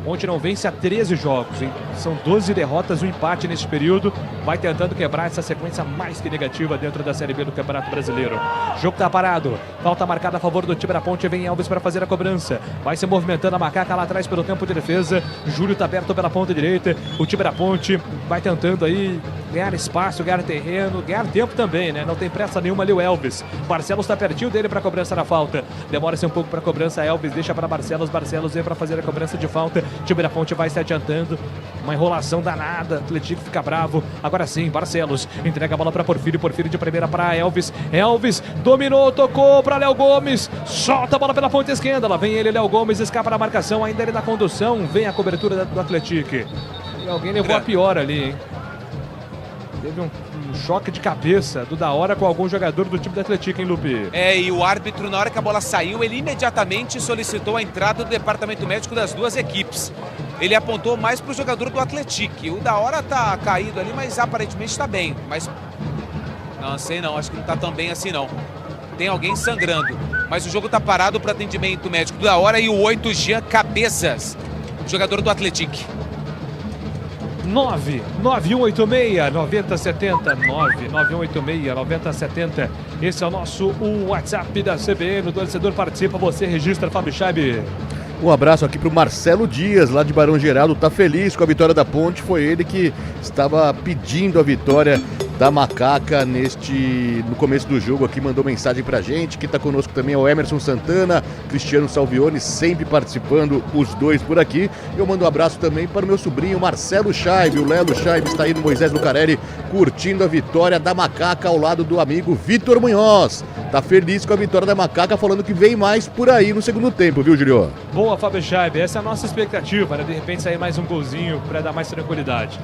Ponte não vence há 13 jogos, hein? São 12 derrotas, um empate nesse período. Vai tentando quebrar essa sequência mais que negativa dentro da Série B do Campeonato Brasileiro. O jogo tá parado. Falta marcada a favor do time da Ponte. Vem Elvis para fazer a cobrança. Vai se movimentando a macaca lá atrás pelo campo de defesa. Júlio tá aberto pela ponta direita. O time da Ponte vai tentando aí ganhar espaço, ganhar terreno, ganhar tempo também, né? Não tem pressa nenhuma ali o Elvis. Barcelos tá pertinho dele para a cobrança da falta. Demora-se um pouco para a cobrança. Elvis deixa para Barcelos. Barcelos vem para fazer a cobrança de falta. O time da Ponte vai se adiantando. Uma enrolação danada. Atlético fica bravo. Agora sim, Barcelos entrega a bola para Porfírio. Porfírio de primeira para Elvis. Elvis dominou, tocou para Léo Gomes. Solta a bola pela ponta esquerda. Lá vem ele, Léo Gomes. Escapa da marcação. Ainda ele na condução. Vem a cobertura do Atlético. E alguém levou a pior ali, hein? Teve um choque de cabeça do Da Hora com algum jogador do time do Atlético, hein, Lupe? E o árbitro, na hora que a bola saiu, ele imediatamente solicitou a entrada do departamento médico das duas equipes. Ele apontou mais para o jogador do Atlético. O Da Hora tá caído ali, mas aparentemente está bem. Mas não sei não, acho que não tá tão bem assim não. Tem alguém sangrando, mas o jogo tá parado para atendimento médico do Da Hora e o 8, Jean Cabeças, jogador do Atlético. 99186-9070, 99186-9070. Esse é o nosso WhatsApp da CBN. O torcedor participa, você registra, Fábio Chaib. Um abraço aqui pro Marcelo Dias, lá de Barão Geraldo, tá feliz com a vitória da Ponte, foi ele que estava pedindo a vitória da Macaca no começo do jogo aqui, mandou mensagem pra gente. Quem tá conosco também é o Emerson Santana, Cristiano Salvione, sempre participando, os dois por aqui. Eu mando um abraço também para o meu sobrinho Marcelo Chaib, o Lelo Chaib está aí no Moisés Lucarelli, curtindo a vitória da Macaca ao lado do amigo Vitor Munhoz. Tá feliz com a vitória da Macaca, falando que vem mais por aí no segundo tempo, viu, Julio? Boa, Fábio Chaib, essa é a nossa expectativa, né? De repente sair mais um golzinho para dar mais tranquilidade.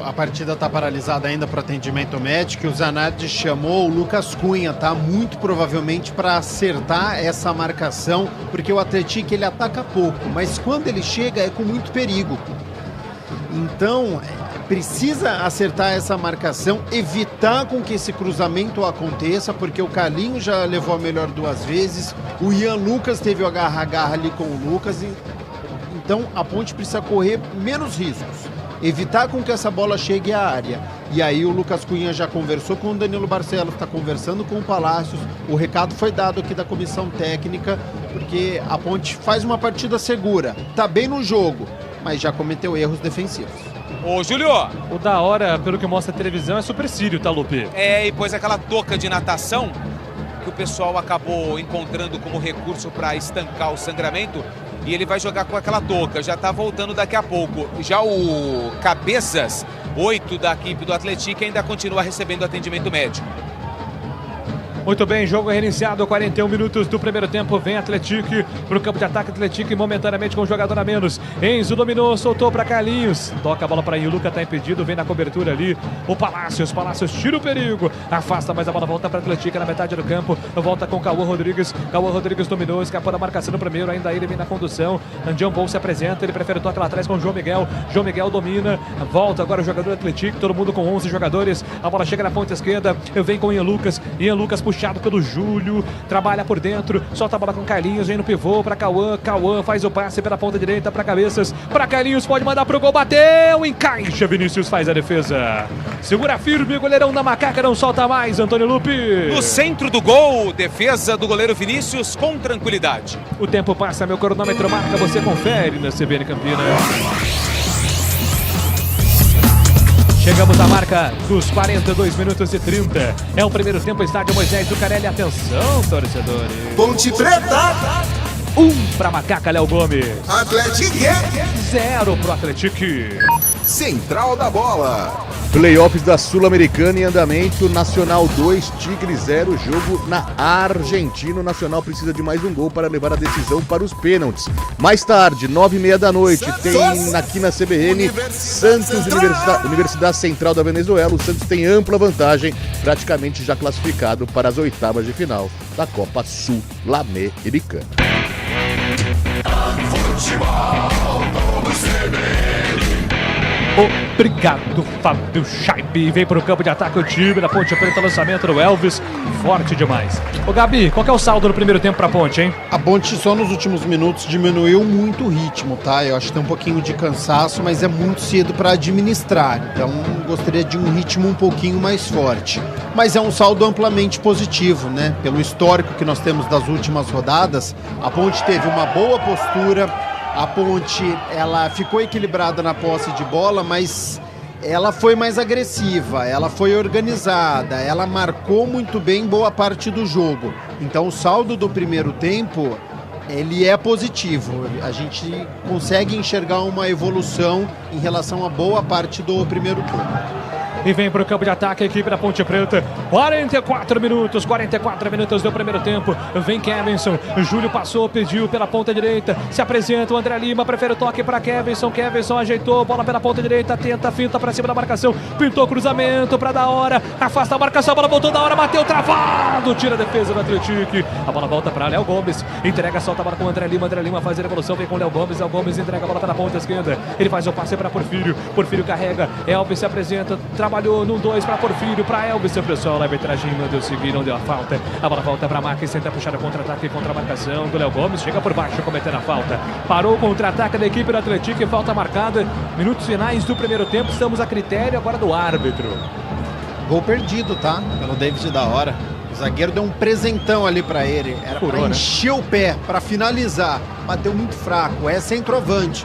A partida tá paralisada ainda para atendimento médico e o Zanardi chamou o Lucas Cunha, tá? Muito provavelmente para acertar essa marcação, porque o Atlético ele ataca pouco, mas quando ele chega é com muito perigo. Então, precisa acertar essa marcação, evitar com que esse cruzamento aconteça, porque o Carlinhos já levou a melhor 2 vezes, o Ian Lucas teve o agarra-agarra ali com o Lucas, então a Ponte precisa correr menos riscos, evitar com que essa bola chegue à área. E aí o Lucas Cunha já conversou com o Danilo Barcelos, está conversando com o Palácios, o recado foi dado aqui da comissão técnica, porque a Ponte faz uma partida segura, tá bem no jogo, mas já cometeu erros defensivos. Ô, Júlio! O Da Hora, pelo que mostra a televisão, é supercílio, tá, Lupe? E pôs aquela touca de natação que o pessoal acabou encontrando como recurso para estancar o sangramento e ele vai jogar com aquela touca, já tá voltando daqui a pouco. Já o Cabeças, 8 da equipe do Atlético, ainda continua recebendo atendimento médico. Muito bem, jogo reiniciado, 41 minutos do primeiro tempo, vem Atlético pro campo de ataque, Atlético momentaneamente com um jogador a menos. Enzo dominou, soltou para Carlinhos, toca a bola para Iluca, tá impedido, vem na cobertura ali o Palácios tira o perigo, afasta, mas a bola volta para Atlético na metade do campo, volta com Cauã Rodrigues dominou, escapou da marcação no primeiro, ainda ele vem na condução, Andião Bol se apresenta, ele prefere o toque lá atrás com o João Miguel domina, volta agora o jogador do Atlético, todo mundo com 11 jogadores, a bola chega na ponta esquerda, vem com Ian Lucas puxado pelo Júlio, trabalha por dentro, solta a bola com Carlinhos, vem no pivô para Cauã faz o passe pela ponta direita para Cabeças, para Carlinhos, pode mandar pro gol, bateu, encaixa, Vinícius faz a defesa, segura firme, o goleirão da Macaca não solta mais, Antônio Lupe. No centro do gol, defesa do goleiro Vinícius com tranquilidade. O tempo passa, meu cronômetro marca, você confere na CBN Campinas. Chegamos à marca dos 42 minutos e 30. É o primeiro tempo, estádio Moisés Lucarelli. Atenção, torcedores. Ponte Preta. 1 para Macaca, Léo Gomes. Atlético. 0 pro Atlético. Central da bola. Playoffs da Sul-Americana em andamento, Nacional 2, Tigre 0, jogo na Argentina. O Nacional precisa de mais um gol para levar a decisão para os pênaltis. Mais tarde, 9h30 da noite, tem aqui na CBN, Santos, Universidade Central da Venezuela. O Santos tem ampla vantagem, praticamente já classificado para as oitavas de final da Copa Sul-Americana. Obrigado, Fábio Chaib. Vem pro campo de ataque o time da Ponte Preta, lançamento do Elvis, forte demais. Ô Gabi, qual que é o saldo no primeiro tempo pra Ponte, hein? A Ponte só nos últimos minutos diminuiu muito o ritmo, tá? Eu acho que tem um pouquinho de cansaço, mas é muito cedo para administrar. Então gostaria de um ritmo um pouquinho mais forte. Mas é um saldo amplamente positivo, né? Pelo histórico que nós temos das últimas rodadas, a Ponte teve uma boa postura. A Ponte, ela ficou equilibrada na posse de bola, mas ela foi mais agressiva, ela foi organizada, ela marcou muito bem boa parte do jogo. Então o saldo do primeiro tempo, ele é positivo. A gente consegue enxergar uma evolução em relação a boa parte do primeiro turno. E vem para o campo de ataque a equipe da Ponte Preta. 44 minutos do primeiro tempo. Vem Kevinson. Júlio passou, pediu pela ponta direita. Se apresenta o André Lima. Prefere o toque para Kevinson. Kevinson ajeitou. Bola pela ponta direita. Tenta, finta para cima da marcação. Pintou cruzamento para da hora. Afasta a marcação. A bola voltou da hora. Bateu travado. Tira a defesa do Atlético. A bola volta para Léo Gomes. Entrega, solta a bola com o André Lima. André Lima faz a revolução. Vem com o Léo Gomes. Léo Gomes entrega a bola para a ponta esquerda. Ele faz o passe para Porfírio. Porfírio carrega. Elvis se apresenta. Trabalhou no 2 para Porfírio, para Elvis, o pessoal, a arbitragem mandou seguir, não deu a falta. A bola volta para Marques, tenta puxar o contra-ataque contra a marcação do Léo Gomes, chega por baixo, cometendo a falta. Parou o contra-ataque da equipe do Atlético e falta marcada. Minutos finais do primeiro tempo, estamos a critério agora do árbitro. Gol perdido, tá? Pelo David da hora. O zagueiro deu um presentão ali para ele. Era para encher o pé, para finalizar. Bateu muito fraco, é centroavante.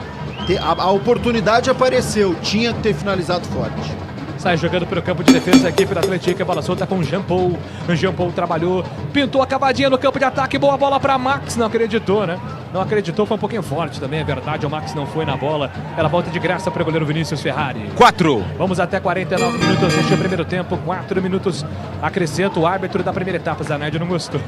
A oportunidade apareceu, tinha que ter finalizado forte. Sai jogando pelo campo de defesa a equipe do Atlético, a bola solta com o Jean Paul. O Jean Paul trabalhou, pintou a cavadinha no campo de ataque, boa bola para Max, não acreditou, né? Não acreditou, foi um pouquinho forte também, é verdade, o Max não foi na bola. Ela volta de graça para o goleiro Vinícius Ferrari. 4. Vamos até 49 minutos, este é o primeiro tempo, 4 minutos. Acrescenta o árbitro da primeira etapa, Zanetti não gostou.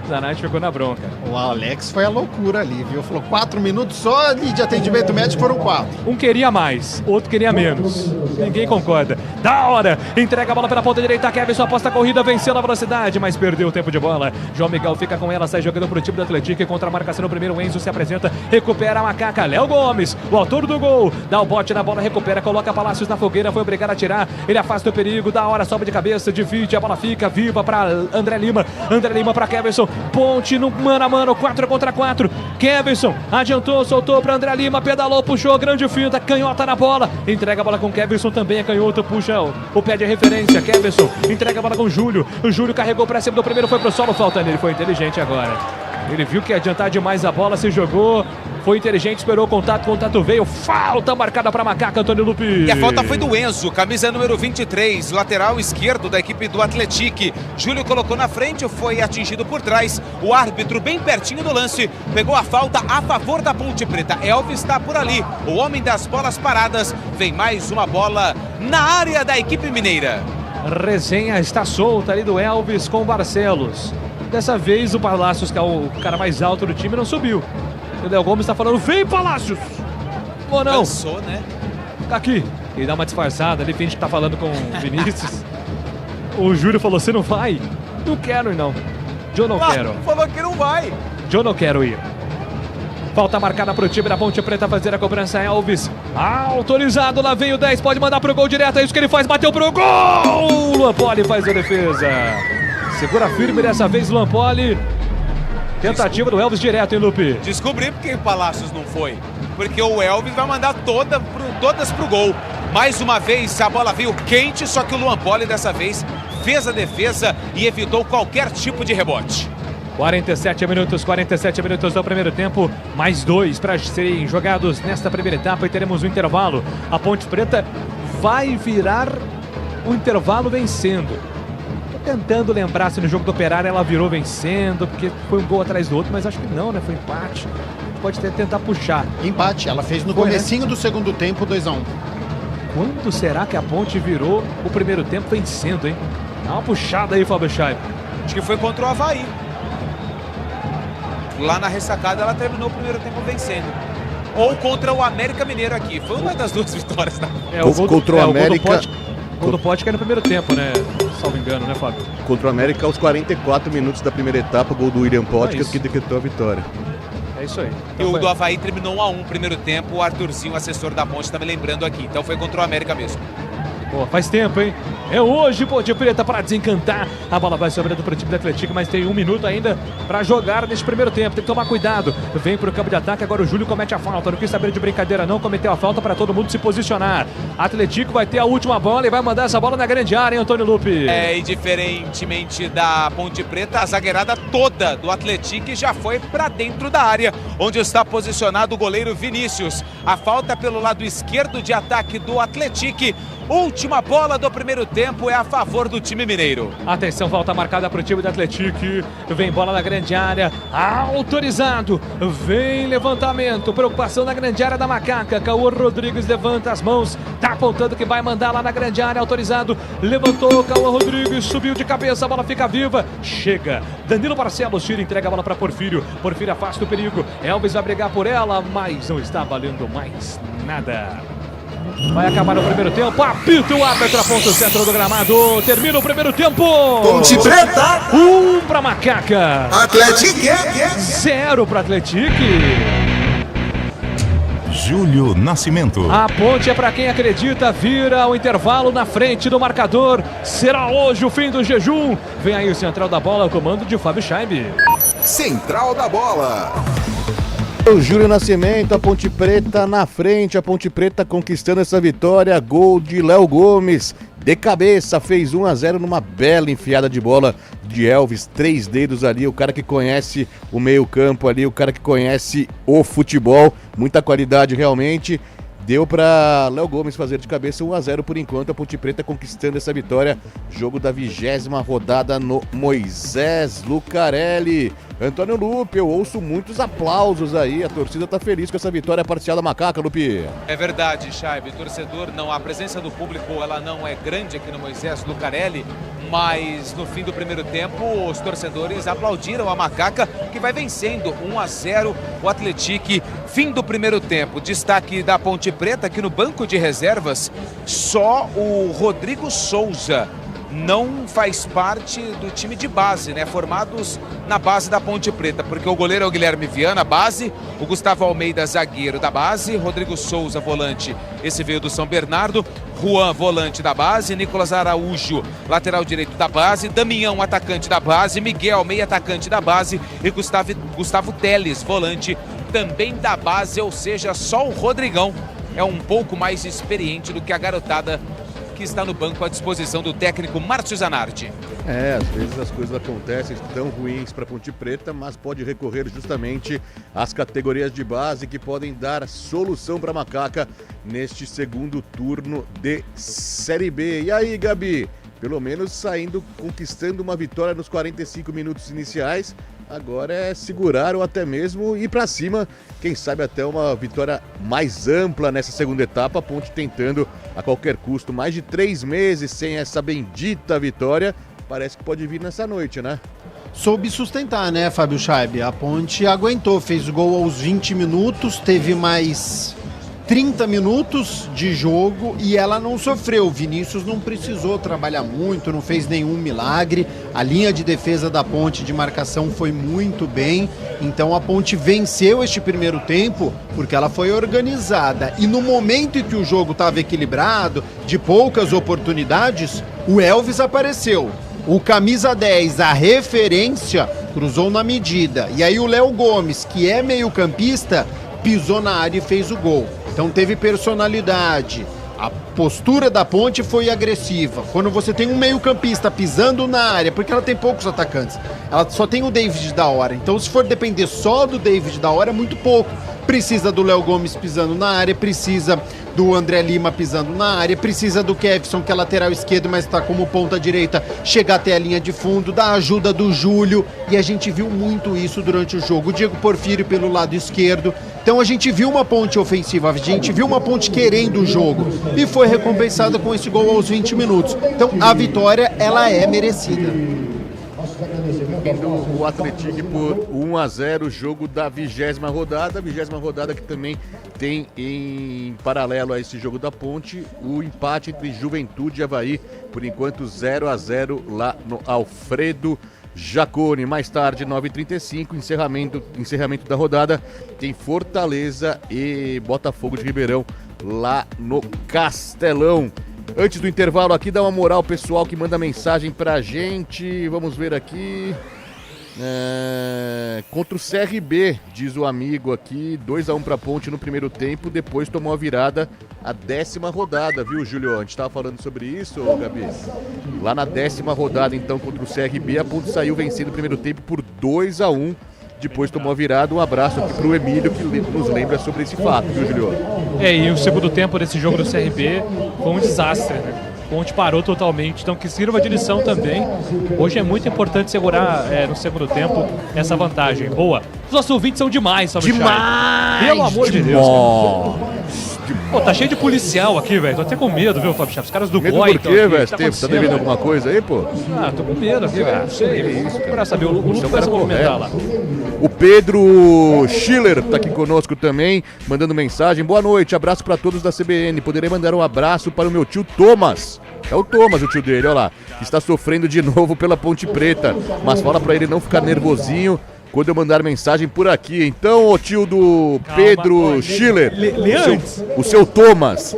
Zanetti ficou na bronca. O Alex foi a loucura ali, viu? Falou 4 minutos só de atendimento médico, foram 4. Um queria mais, outro queria menos. Ninguém concorda. Da hora! Entrega a bola pela ponta direita. Kevin aposta a corrida, venceu na velocidade, mas perdeu o tempo de bola. João Miguel fica com ela, sai jogando pro time do Atlético. Contra a marcação no primeiro, Enzo se apresenta, recupera a macaca. Léo Gomes, o autor do gol, dá o bote na bola, recupera, coloca Palácios na fogueira, foi obrigado a tirar. Ele afasta o perigo, da hora, sobe de cabeça, divide, a bola fica viva para André Lima. André Lima para Kevinson. Ponte no mano a mano, 4 contra 4. Kevinson adiantou, soltou para André Lima, pedalou, puxou, grande finta, canhota na bola. Entrega a bola com Kevinson, também é canhoto, puxa o pé de referência. Kevinson entrega a bola com o Júlio. O Júlio carregou para cima do primeiro, foi pro solo, falta nele, foi inteligente agora. Ele viu que ia adiantar demais a bola, se jogou. Foi inteligente, esperou o contato veio. Falta marcada para Macaca, Antônio Lupi. E a falta foi do Enzo, camisa número 23, lateral esquerdo da equipe do Atlético. Júlio colocou na frente, foi atingido por trás. O árbitro bem pertinho do lance, pegou a falta a favor da Ponte Preta. Elvis está por ali, o homem das bolas paradas. Vem mais uma bola na área da equipe mineira. Resenha está solta ali do Elvis com o Barcelos. Dessa vez o Palácios, que é o cara mais alto do time, não subiu. O Léo Gomes está falando, vem Palácios! Ou não? Cansou, né? Tá aqui. Ele dá uma disfarçada, ele finge que tá falando com o Vinícius. O Júlio falou, você não vai? Não quero ir não. Eu não quero. Falou que não vai. Eu não quero ir. Falta marcada pro time da Ponte Preta fazer a cobrança. Elvis, autorizado, lá vem o 10, pode mandar pro gol direto, é isso que ele faz, bateu pro gol! Luan Poli faz a defesa. Segura firme dessa vez, Luan Poli. Tentativa do Elvis direto, hein, Lupe? Descobri porque o Palácios não foi. Porque o Elvis vai mandar todas pro gol. Mais uma vez a bola veio quente, só que o Luan Poli dessa vez fez a defesa e evitou qualquer tipo de rebote. 47 minutos do primeiro tempo, mais 2 para serem jogados nesta primeira etapa e teremos um intervalo. A Ponte Preta vai virar o intervalo vencendo. Tentando lembrar se no jogo do Operário ela virou vencendo, porque foi um gol atrás do outro, mas acho que não, né? Foi empate. Pode tentar puxar. Empate, ela fez no comecinho do segundo tempo 2-1. Quando será que a Ponte virou o primeiro tempo vencendo, hein? Dá uma puxada aí, Fábio Chaib. Acho que foi contra o Avaí. Lá na ressacada ela terminou o primeiro tempo vencendo. Ou contra o América Mineiro aqui. Foi uma das duas vitórias. Contra o América... O gol do Pote que é no primeiro tempo, né? Salvo engano, né, Fábio? Contra o América, aos 44 minutos da primeira etapa, gol do William Potker, que decretou a vitória. É isso aí. Então e o do Avaí terminou 1-1 primeiro tempo. O Arthurzinho, assessor da Ponte, tá me lembrando aqui. Então foi contra o América mesmo. Pô, faz tempo, hein? É hoje, Ponte Preta, para desencantar. A bola vai sobrando para o time do Atlético, mas tem 1 minuto ainda para jogar neste primeiro tempo. Tem que tomar cuidado. Vem para o campo de ataque, agora o Júlio comete a falta. Não quis saber de brincadeira não, cometeu a falta para todo mundo se posicionar. Atlético vai ter a última bola e vai mandar essa bola na grande área, hein, Antônio Lupi? E diferentemente da Ponte Preta, a zagueirada toda do Atlético já foi para dentro da área, onde está posicionado o goleiro Vinícius. A falta pelo lado esquerdo de ataque do Atlético. Última bola do primeiro tempo é a favor do time mineiro. Atenção, volta marcada para o time do Atlético. Vem bola na grande área. Autorizado. Vem levantamento. Preocupação na grande área da Macaca. Cauã Rodrigues levanta as mãos. Tá apontando que vai mandar lá na grande área. Autorizado. Levantou. Cauã Rodrigues subiu de cabeça. A bola fica viva. Chega. Danilo Barcelos tira, entrega a bola para Porfírio. Porfírio afasta o perigo. Elvis vai brigar por ela, mas não está valendo mais nada. Vai acabar o primeiro tempo. Apita o árbitro, aponta o centro do gramado. Termina o primeiro tempo. Ponte Preta. 1 para Macaca. Atlético. 0 para Atlético. Júlio Nascimento. A ponte é para quem acredita. Vira o intervalo na frente do marcador. Será hoje o fim do jejum. Vem aí o central da bola, o comando de Fábio Chaib. Central da bola. O Júlio Nascimento, a Ponte Preta na frente, a Ponte Preta conquistando essa vitória, gol de Léo Gomes, de cabeça, fez 1-0 numa bela enfiada de bola de Elvis, 3 dedos ali, o cara que conhece o meio campo ali, o cara que conhece o futebol, muita qualidade realmente. Deu para Léo Gomes fazer de cabeça 1-0 por enquanto, a Ponte Preta conquistando essa vitória, jogo da 20ª rodada no Moisés Lucarelli. Antônio Lupe, eu ouço muitos aplausos aí, a torcida tá feliz com essa vitória parcial da Macaca, Lupe. É verdade, Chaib, torcedor, não, a presença do público ela não é grande aqui no Moisés Lucarelli, mas no fim do primeiro tempo os torcedores aplaudiram a Macaca, que vai vencendo 1-0 o Atlético. Fim do primeiro tempo, destaque da Ponte Preta aqui no banco de reservas, só o Rodrigo Souza não faz parte do time de base, né? Formados na base da Ponte Preta, porque o goleiro é o Guilherme Viana, base, o Gustavo Almeida, zagueiro da base, Rodrigo Souza, volante, esse veio do São Bernardo, Juan, volante da base, Nicolas Araújo, lateral direito da base, Damião, atacante da base, Miguel, meio atacante da base e Gustavo Teles, volante também da base, ou seja, só o Rodrigão é um pouco mais experiente do que a garotada que está no banco à disposição do técnico Márcio Zanardi. Às vezes as coisas acontecem tão ruins para Ponte Preta, mas pode recorrer justamente às categorias de base que podem dar solução para Macaca neste segundo turno de Série B. E aí, Gabi? Pelo menos conquistando uma vitória nos 45 minutos iniciais. Agora é segurar ou até mesmo ir para cima, quem sabe até uma vitória mais ampla nessa segunda etapa, a Ponte tentando a qualquer custo, mais de 3 meses sem essa bendita vitória, parece que pode vir nessa noite, né? Soube sustentar, né, Fábio Chaib? A Ponte aguentou, fez o gol aos 20 minutos, teve mais 30 minutos de jogo e ela não sofreu. O Vinícius não precisou trabalhar muito, não fez nenhum milagre. A linha de defesa da Ponte de marcação foi muito bem. Então a Ponte venceu este primeiro tempo porque ela foi organizada. E no momento em que o jogo estava equilibrado, de poucas oportunidades, o Elvis apareceu. O camisa 10, a referência, cruzou na medida. E aí o Léo Gomes, que é meio-campista, pisou na área e fez o gol. Então teve personalidade. A postura da Ponte foi agressiva. Quando você tem um meio-campista pisando na área, porque ela tem poucos atacantes, ela só tem o David da hora. Então, se for depender só do David da hora, é muito pouco. Precisa do Léo Gomes pisando na área, precisa do André Lima pisando na área, precisa do Kevson, que é lateral esquerdo, mas está como ponta direita, chegar até a linha de fundo, da ajuda do Júlio, e a gente viu muito isso durante o jogo. O Diego Porfírio pelo lado esquerdo. Então a gente viu uma Ponte ofensiva, a gente viu uma Ponte querendo o jogo, e foi recompensada com esse gol aos 20 minutos. Então a vitória, ela é merecida. O Atlético por 1-0, jogo da 20ª rodada. A 20ª rodada que também tem em paralelo a esse jogo da Ponte o empate entre Juventude e Avaí, por enquanto 0-0 lá no Alfredo Jaconi. Mais tarde, 9h35, encerramento da rodada, tem Fortaleza e Botafogo de Ribeirão lá no Castelão. Antes do intervalo aqui, dá uma moral pessoal que manda mensagem pra gente. Vamos ver aqui. Contra o CRB, diz o amigo aqui, 2-1 pra Ponte no primeiro tempo, depois tomou a virada a 10ª rodada, viu, Júlio? A gente tava falando sobre isso, Gabi. Lá na 10ª rodada, então, contra o CRB, a Ponte saiu vencendo o primeiro tempo por 2-1 depois tomou a virada. Um abraço aqui pro Emílio, que nos lembra sobre esse fato, viu, Julio? E o segundo tempo desse jogo do CRB foi um desastre, né? A Ponte parou totalmente, então que sirva de lição também. Hoje é muito importante segurar no segundo tempo essa vantagem. Boa. Os nossos ouvintes são demais, Fábio Chay. Demais! Pelo amor de Deus. Pô, tá cheio de policial aqui, velho. Tô até com medo, viu, Fábio Chay? Os caras do medo BOI. Por quê, velho? Tá devendo alguma coisa aí, pô? Tô com medo aqui, velho. Não sei. Vamos procurar saber. O Lucas vai se movimentar lá. O Pedro Schiller tá aqui conosco também, mandando mensagem. Boa noite, abraço pra todos da CBN. Poderei mandar um abraço para o meu tio Thomas. É o Thomas, o tio dele, olha lá. Que está sofrendo de novo pela Ponte Preta. Mas fala pra ele não ficar nervosinho quando eu mandar mensagem por aqui. Então, o tio do Pedro Schiller, o seu Thomas,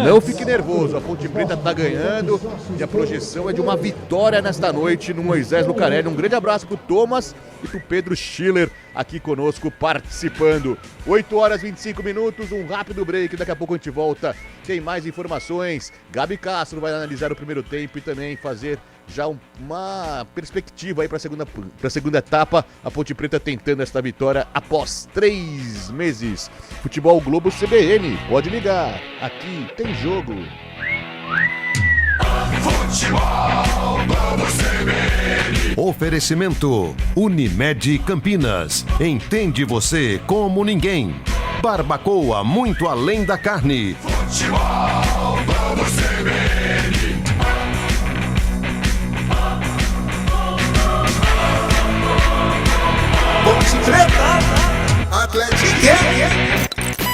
não fique nervoso. A Ponte Preta tá ganhando e a projeção é de uma vitória nesta noite no Moisés Lucarelli. Um grande abraço pro Thomas e pro Pedro Schiller aqui conosco participando. 8 horas e 25 minutos, um rápido break. Daqui a pouco a gente volta. Tem mais informações. Gabi Castro vai analisar o primeiro tempo e também fazer já uma perspectiva aí para a segunda etapa. A Ponte Preta tentando esta vitória após 3 meses. Futebol Globo CBN, pode ligar. Aqui tem jogo. Futebol Globo CBN. Oferecimento Unimed Campinas. Entende você como ninguém. Barbacoa, muito além da carne. Futebol Globo CBN. Ponte Preta, Atlético,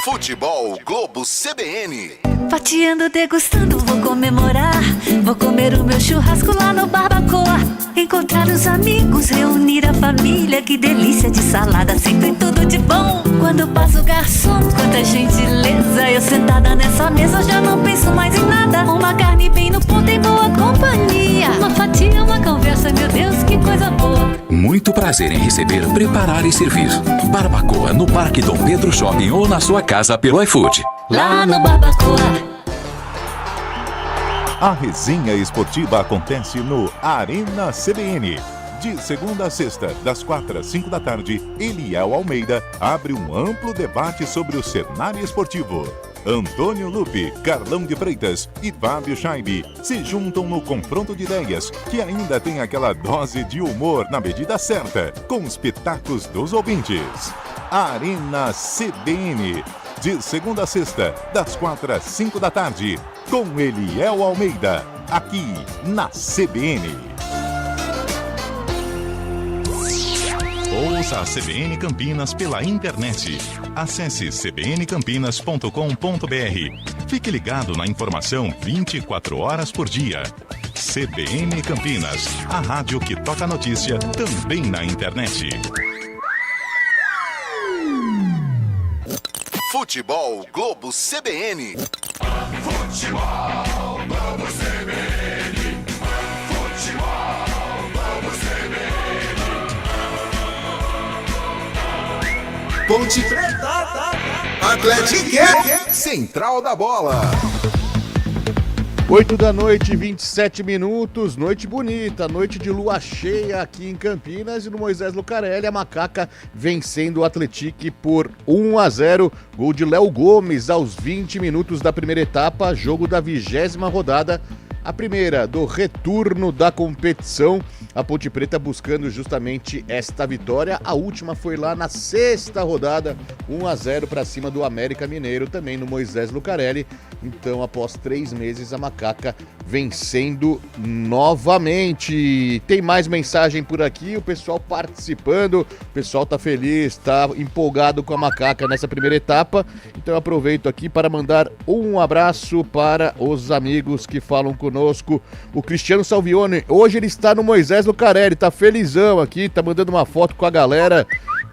Futebol Globo CBN. Fatiando, degustando, vou comemorar. Vou comer o meu churrasco lá no Barbacoa. Encontrar os amigos, reunir a família. Que delícia de salada, sempre tudo de bom. Quando passa o garçom, quanta gentileza. Eu sentada nessa mesa já não penso mais em nada. Uma carne bem no ponto em boa companhia. Uma fatia, uma conversa, meu Deus, que coisa boa. Muito prazer em receber, preparar e servir. Barbacoa no Parque Dom Pedro Shopping ou na sua casa pelo iFood. Lá no Barbacoa. A resenha esportiva acontece no Arena CBN. De segunda a sexta, das 4 às 5 da tarde, Eliel Almeida abre um amplo debate sobre o cenário esportivo. Antônio Lupe, Carlão de Freitas e Fábio Chaib se juntam no confronto de ideias, que ainda tem aquela dose de humor na medida certa, com os pitacos dos ouvintes. Arena CBN, de segunda a sexta, das 4 às 5 da tarde, com Eliel Almeida, aqui na CBN. Ouça a CBN Campinas pela internet. Acesse cbncampinas.com.br. Fique ligado na informação 24 horas por dia. CBN Campinas, a rádio que toca notícia também na internet. Futebol Globo CBN. Futebol Globo CBN. Futebol Globo CBN. Ponte Preta, Atlético, Central da Bola. 8 da noite, 27 minutos, noite bonita, noite de lua cheia aqui em Campinas e no Moisés Lucarelli, a Macaca vencendo o Atlético por 1-0, gol de Léo Gomes aos 20 minutos da primeira etapa, jogo da 20ª rodada, a primeira do retorno da competição, a Ponte Preta buscando justamente esta vitória, a última foi lá na 6ª rodada, 1-0 para cima do América Mineiro, também no Moisés Lucarelli. Então, após 3 meses, a Macaca vencendo novamente. Tem mais mensagem por aqui, o pessoal participando, o pessoal tá feliz, tá empolgado com a Macaca nessa primeira etapa. Então, eu aproveito aqui para mandar um abraço para os amigos que falam conosco. O Cristiano Salvione, hoje ele está no Moisés Lucarelli, tá felizão aqui, tá mandando uma foto com a galera.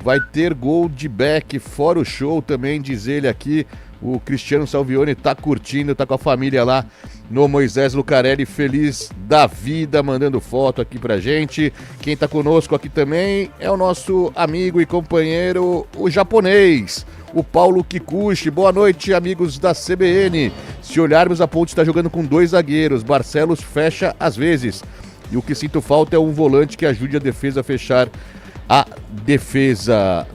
Vai ter gol de Beck, fora o show também, diz ele aqui. O Cristiano Salvione tá curtindo, tá com a família lá no Moisés Lucarelli, feliz da vida, mandando foto aqui pra gente. Quem tá conosco aqui também é o nosso amigo e companheiro, o japonês, o Paulo Kikuchi. Boa noite, amigos da CBN. Se olharmos, a Ponte tá jogando com 2 zagueiros, Barcelos fecha às vezes. E o que sinto falta é um volante que ajude a defesa a fechar a defesa,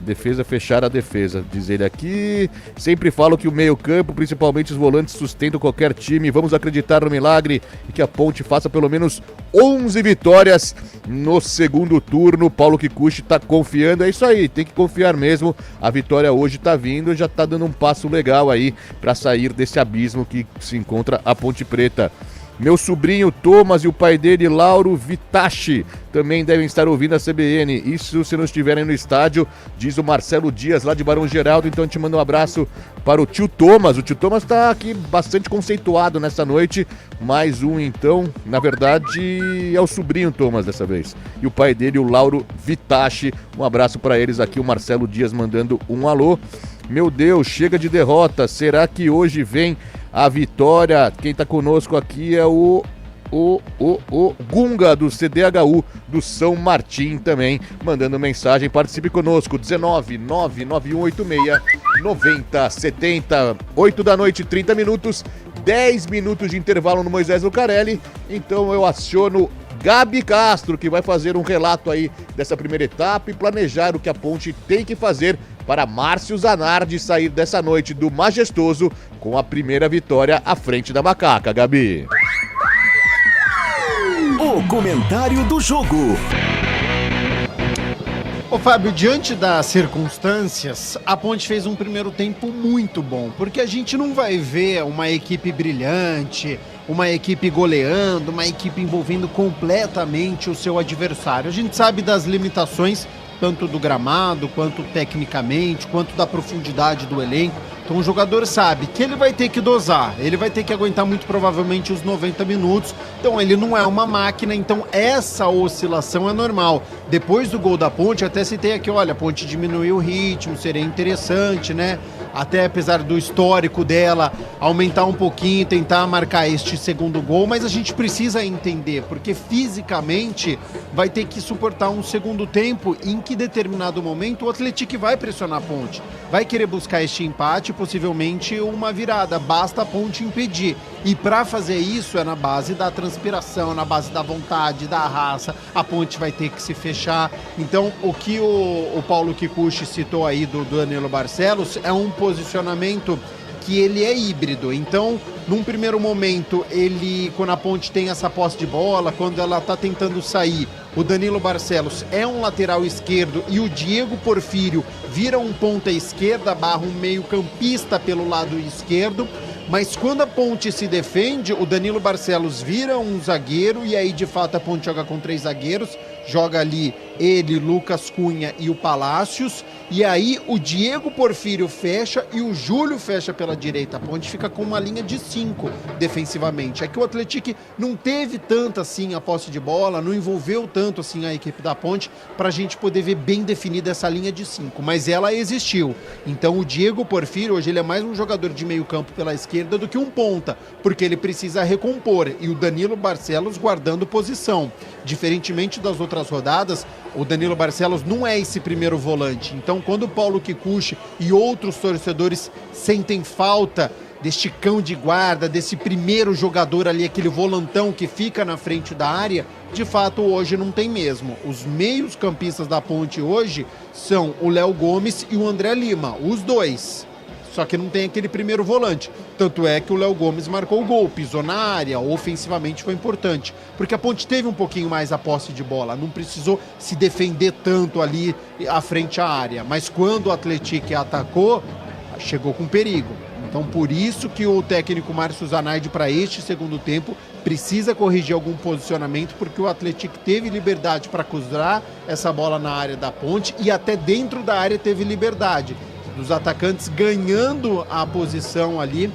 fechar a defesa, diz ele aqui. Sempre falo que o meio-campo, principalmente os volantes, sustentam qualquer time. Vamos acreditar no milagre e que a Ponte faça pelo menos 11 vitórias no segundo turno. Paulo Kikuchi tá confiando, é isso aí, tem que confiar mesmo. A vitória hoje tá vindo, já tá dando um passo legal aí para sair desse abismo que se encontra a Ponte Preta. Meu sobrinho Thomas e o pai dele, Lauro Vitachi, também devem estar ouvindo a CBN. Isso se não estiverem no estádio, diz o Marcelo Dias, lá de Barão Geraldo. Então a gente manda um abraço para o tio Thomas. O tio Thomas está aqui bastante conceituado nessa noite. Mais um, então, na verdade, é o sobrinho Thomas dessa vez. E o pai dele, o Lauro Vitachi. Um abraço para eles aqui, o Marcelo Dias mandando um alô. Meu Deus, chega de derrota. Será que hoje vem a vitória? Quem tá conosco aqui é o Gunga do CDHU do São Martim também, mandando mensagem. Participe conosco, 19-9186-9070. 8 da noite, 30 minutos, 10 minutos de intervalo no Moisés Lucarelli. Então eu aciono Gabi Castro, que vai fazer um relato aí dessa primeira etapa e planejar o que a Ponte tem que fazer para Márcio Zanardi sair dessa noite do Majestoso com a primeira vitória à frente da Macaca. Gabi. O comentário do jogo. Ô Fábio, diante das circunstâncias, a Ponte fez um primeiro tempo muito bom, porque a gente não vai ver uma equipe brilhante, uma equipe goleando, uma equipe envolvendo completamente o seu adversário. A gente sabe das limitações, tanto do gramado, quanto tecnicamente, quanto da profundidade do elenco. Então o jogador sabe que ele vai ter que dosar, ele vai ter que aguentar muito provavelmente os 90 minutos, então ele não é uma máquina, então essa oscilação é normal. Depois do gol da Ponte, até citei aqui, olha, a Ponte diminuiu o ritmo, seria interessante, né? Até apesar do histórico dela, aumentar um pouquinho, tentar marcar este segundo gol, mas a gente precisa entender, porque fisicamente vai ter que suportar um segundo tempo em que determinado momento o Atlético vai pressionar a Ponte, vai querer buscar este empate, possivelmente uma virada, basta a Ponte impedir. E para fazer isso é na base da transpiração, na base da vontade, da raça, a Ponte vai ter que se fechar. Então o que o Paulo Kikuchi citou aí do Danilo Barcelos é um posicionamento que ele é híbrido. Então, num primeiro momento, quando a Ponte tem essa posse de bola, quando ela está tentando sair, o Danilo Barcelos é um lateral esquerdo e o Diego Porfírio vira um ponta esquerda, barra um meio campista pelo lado esquerdo. Mas quando a Ponte se defende, o Danilo Barcelos vira um zagueiro e aí de fato a Ponte joga com 3 zagueiros, joga ali ele, Lucas Cunha e o Palácios, e aí o Diego Porfírio fecha e o Júlio fecha pela direita. A Ponte fica com uma linha de 5 defensivamente. É que o Atlético não teve tanto assim a posse de bola, não envolveu tanto assim a equipe da Ponte para a gente poder ver bem definida essa linha de 5, mas ela existiu. Então o Diego Porfírio hoje ele é mais um jogador de meio campo pela esquerda do que um ponta, porque ele precisa recompor, e o Danilo Barcelos guardando posição. Diferentemente das outras rodadas, o Danilo Barcelos não é esse primeiro volante. Então, quando o Paulo Kikuchi e outros torcedores sentem falta deste cão de guarda, desse primeiro jogador ali, aquele volantão que fica na frente da área, de fato hoje não tem mesmo. Os meios campistas da Ponte hoje são o Léo Gomes e o André Lima, os dois. Só que não tem aquele primeiro volante. Tanto é que o Léo Gomes marcou o gol, pisou na área, ofensivamente foi importante. Porque a Ponte teve um pouquinho mais a posse de bola, não precisou se defender tanto ali à frente à área. Mas quando o Atlético atacou, chegou com perigo. Então por isso que o técnico Márcio Zanardi, para este segundo tempo, precisa corrigir algum posicionamento, porque o Atlético teve liberdade para cruzar essa bola na área da Ponte e até dentro da área teve liberdade dos atacantes ganhando a posição ali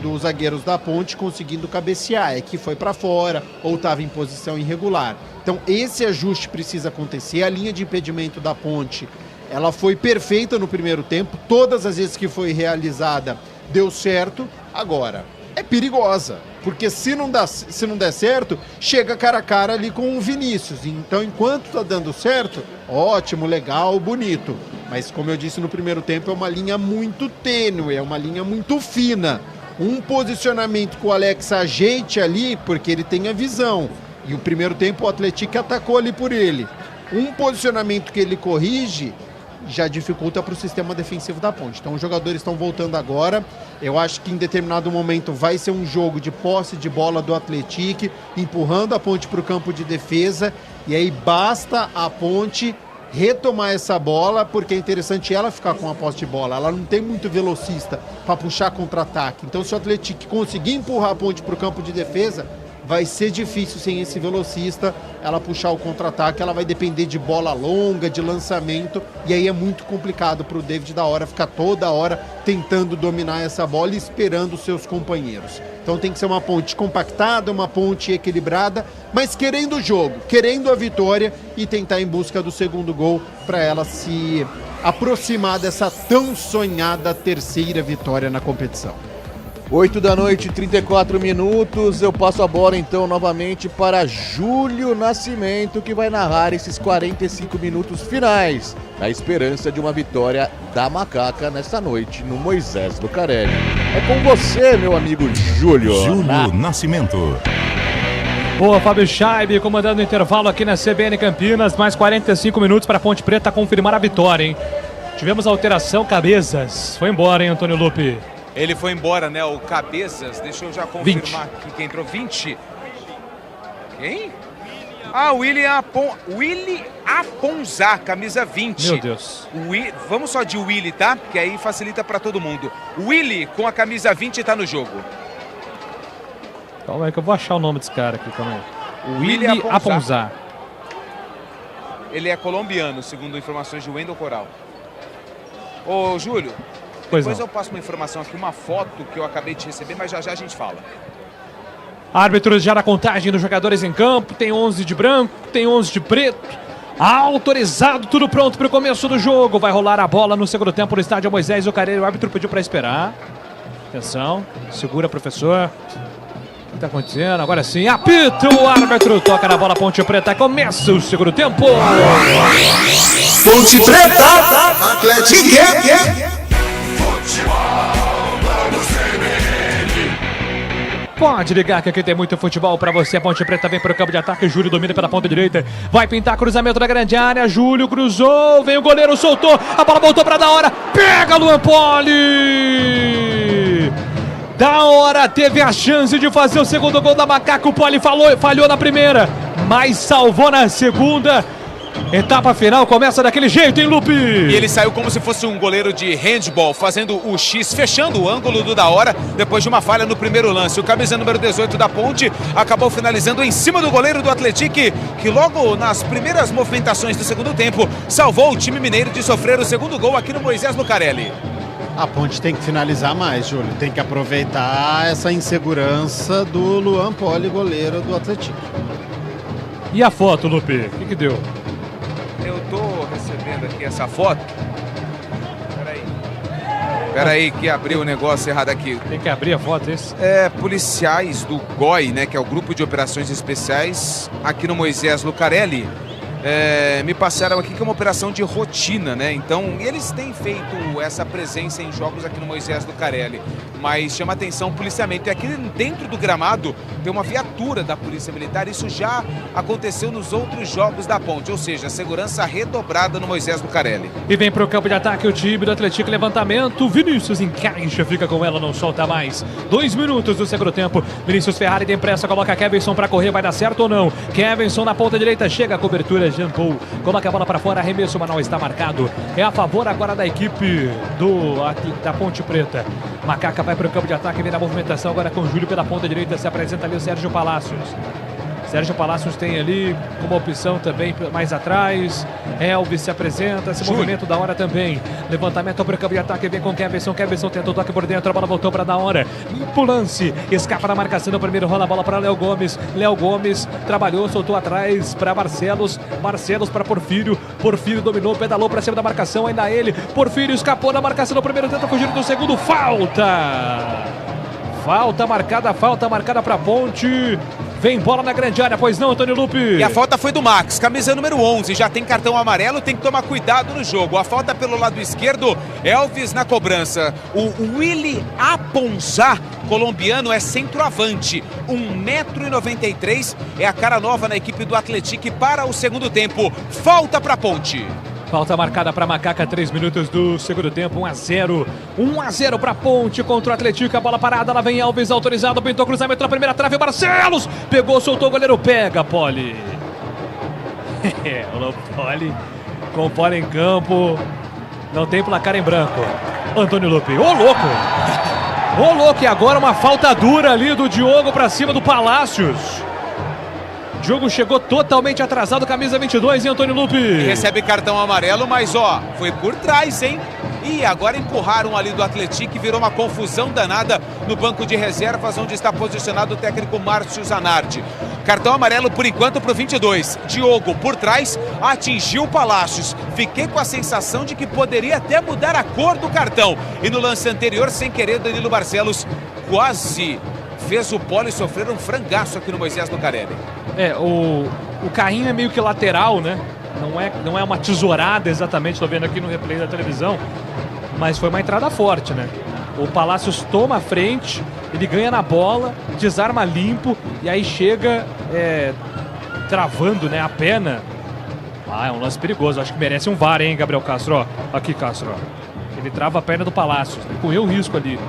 dos zagueiros da Ponte, conseguindo cabecear, é que foi para fora ou estava em posição irregular. Então esse ajuste precisa acontecer. A linha de impedimento da Ponte, ela foi perfeita no primeiro tempo, todas as vezes que foi realizada deu certo. Agora é perigosa, porque se não der certo, chega cara a cara ali com o Vinícius. Então, enquanto tá dando certo, ótimo, legal, bonito. Mas, como eu disse no primeiro tempo, é uma linha muito tênue, é uma linha muito fina. Um posicionamento que o Alex ajeite ali, porque ele tem a visão. E o primeiro tempo o Atlético atacou ali por ele. Um posicionamento que ele corrige já dificulta para o sistema defensivo da Ponte. Então os jogadores estão voltando agora. Eu acho que em determinado momento vai ser um jogo de posse de bola do Atlético, empurrando a Ponte para o campo de defesa. E aí basta a Ponte retomar essa bola, porque é interessante ela ficar com a posse de bola. Ela não tem muito velocista para puxar contra-ataque. Então se o Atlético conseguir empurrar a Ponte para o campo de defesa, vai ser difícil sem esse velocista ela puxar o contra-ataque. Ela vai depender de bola longa, de lançamento, e aí é muito complicado para o David da Hora ficar toda hora tentando dominar essa bola e esperando os seus companheiros. Então tem que ser uma Ponte compactada, uma Ponte equilibrada, mas querendo o jogo, querendo a vitória e tentar em busca do segundo gol para ela se aproximar dessa tão sonhada terceira vitória na competição. 8h34. Eu passo a bola então novamente para Júlio Nascimento, que vai narrar esses 45 minutos finais, na esperança de uma vitória da Macaca nesta noite no Moisés Lucarelli. É com você, meu amigo Júlio. Júlio Nascimento. Boa, Fábio Chaib, comandando o intervalo aqui na CBN Campinas. Mais 45 minutos para a Ponte Preta confirmar a vitória, hein? Tivemos alteração, Cabezas. Foi embora, hein, Antônio Lupe? Ele foi embora, né? O Cabezas, deixa eu já confirmar aqui quem entrou. 20. Quem? Ah, Willy Aponzá, camisa 20. Meu Deus. Vamos só de Willy, tá? Que aí facilita pra todo mundo. Willy com a camisa 20 tá no jogo. Calma aí que eu vou achar o nome desse cara aqui também. Willy Aponzá. Ele é colombiano, segundo informações de Wendel Coral. Ô, Júlio. Depois eu passo uma informação aqui, uma foto que eu acabei de receber, mas já já a gente fala. Árbitros já na contagem dos jogadores em campo. Tem 11 de branco, tem 11 de preto. Autorizado, tudo pronto para o começo do jogo. Vai rolar a bola no segundo tempo no estádio Moisés Lucarelli. O árbitro pediu para esperar. Atenção, segura, professor. O que está acontecendo? Agora sim, apita o árbitro. Toca na bola, Ponte Preta. Começa o segundo tempo. Ponte Preta, Atlético. Pode ligar que aqui tem muito futebol pra você. A Ponte Preta vem pro campo de ataque. Júlio domina pela ponta direita. Vai pintar cruzamento na grande área. Júlio cruzou. Vem o goleiro, soltou. A bola voltou pra Da Hora. Pega Luan Poli. Da Hora teve a chance de fazer o segundo gol da Macaca. O Poli falhou na primeira, mas salvou na segunda. Etapa final começa daquele jeito, hein, Lupe? E ele saiu como se fosse um goleiro de handball, fazendo o X, fechando o ângulo do Da Hora, depois de uma falha no primeiro lance. O camisa número 18 da Ponte acabou finalizando em cima do goleiro do Atlético, que logo nas primeiras movimentações do segundo tempo, salvou o time mineiro de sofrer o segundo gol aqui no Moisés Lucarelli. A Ponte tem que finalizar mais, Júlio. Tem que aproveitar essa insegurança do Luan Poli, goleiro do Atlético. E a foto, Lupe? O que deu? Eu tô recebendo aqui essa foto. Peraí que abriu o negócio errado aqui. Tem que abrir a foto, esse? Policiais do GOI, né, que é o Grupo de Operações Especiais, aqui no Moisés Lucarelli, me passaram aqui que é uma operação de rotina, né? Então, eles têm feito essa presença em jogos aqui no Moisés Lucarelli, mas chama atenção o policiamento. E aqui dentro do gramado tem uma viatura da Polícia Militar. Isso já aconteceu nos outros jogos da Ponte, ou seja, segurança redobrada no Moisés Lucarelli. E vem pro campo de ataque o time do Atlético, levantamento. Vinícius encaixa, fica com ela, não solta mais. 2 minutos do segundo tempo. Vinícius Ferrari tem pressa, coloca Kevinson pra correr, vai dar certo ou não? Kevinson na ponta direita, chega a cobertura. Jean Paul coloca a bola para fora, arremesso, mas não está marcado. É a favor agora da equipe da Ponte Preta. Macaca vai para o campo de ataque, vem na movimentação agora com o Júlio pela ponta direita. Se apresenta ali o Sérgio Palácios. Sérgio Palácios tem ali como opção também mais atrás. Elvis se apresenta, esse movimento Da Hora também. Levantamento para o campo de ataque, vem com Kevinson. Kevinson tenta o toque por dentro, a bola voltou para Da Hora. Limpa o lance, escapa na marcação no primeiro, rola a bola para Léo Gomes. Léo Gomes trabalhou, soltou atrás para Barcelos. Barcelos para Porfírio. Porfírio dominou, pedalou para cima da marcação, ainda ele. Porfírio escapou da marcação no primeiro, tenta fugir do segundo. Falta marcada para Ponte. Vem bola na grande área, pois não, Antônio Lupe? E a falta foi do Max, camisa número 11, já tem cartão amarelo, tem que tomar cuidado no jogo. A falta pelo lado esquerdo, Elvis na cobrança. O Willy Aponzá, colombiano, é centroavante, 1,93 m, é a cara nova na equipe do Atlético para o segundo tempo. Falta para Ponte. Falta marcada para Macaca, 3 minutos do segundo tempo, 1-0. 1-0 para Ponte contra o Atlético. A bola parada, lá vem Alves, autorizado, pintou cruzamento na primeira trave, o Barcelos pegou, soltou o goleiro, pega, Poli. O Poli, com o Poli em campo, não tem placar em branco. Antônio Lupe, ô louco! Ô louco, e agora uma falta dura ali do Diogo para cima do Palácios. Diogo chegou totalmente atrasado, camisa 22, e Antônio Lupe. E recebe cartão amarelo, mas ó, foi por trás, hein? E agora empurraram ali do Atlético e virou uma confusão danada no banco de reservas, onde está posicionado o técnico Márcio Zanardi. Cartão amarelo por enquanto para o 22. Diogo por trás atingiu o Palácios. Fiquei com a sensação de que poderia até mudar a cor do cartão. E no lance anterior, sem querer, Danilo Barcelos quase fez o Poli sofrer um frangaço aqui no Moisés Lucarelli. O carrinho é meio que lateral, né? Não é uma tesourada exatamente, estou vendo aqui no replay da televisão, mas foi uma entrada forte, né? O Palácios toma a frente, ele ganha na bola, desarma limpo e aí chega travando, né, a perna. É um lance perigoso, acho que merece um VAR, hein, Gabriel Castro? Ó, aqui, Castro, ó. Ele trava a perna do Palácios, ele correu o risco ali.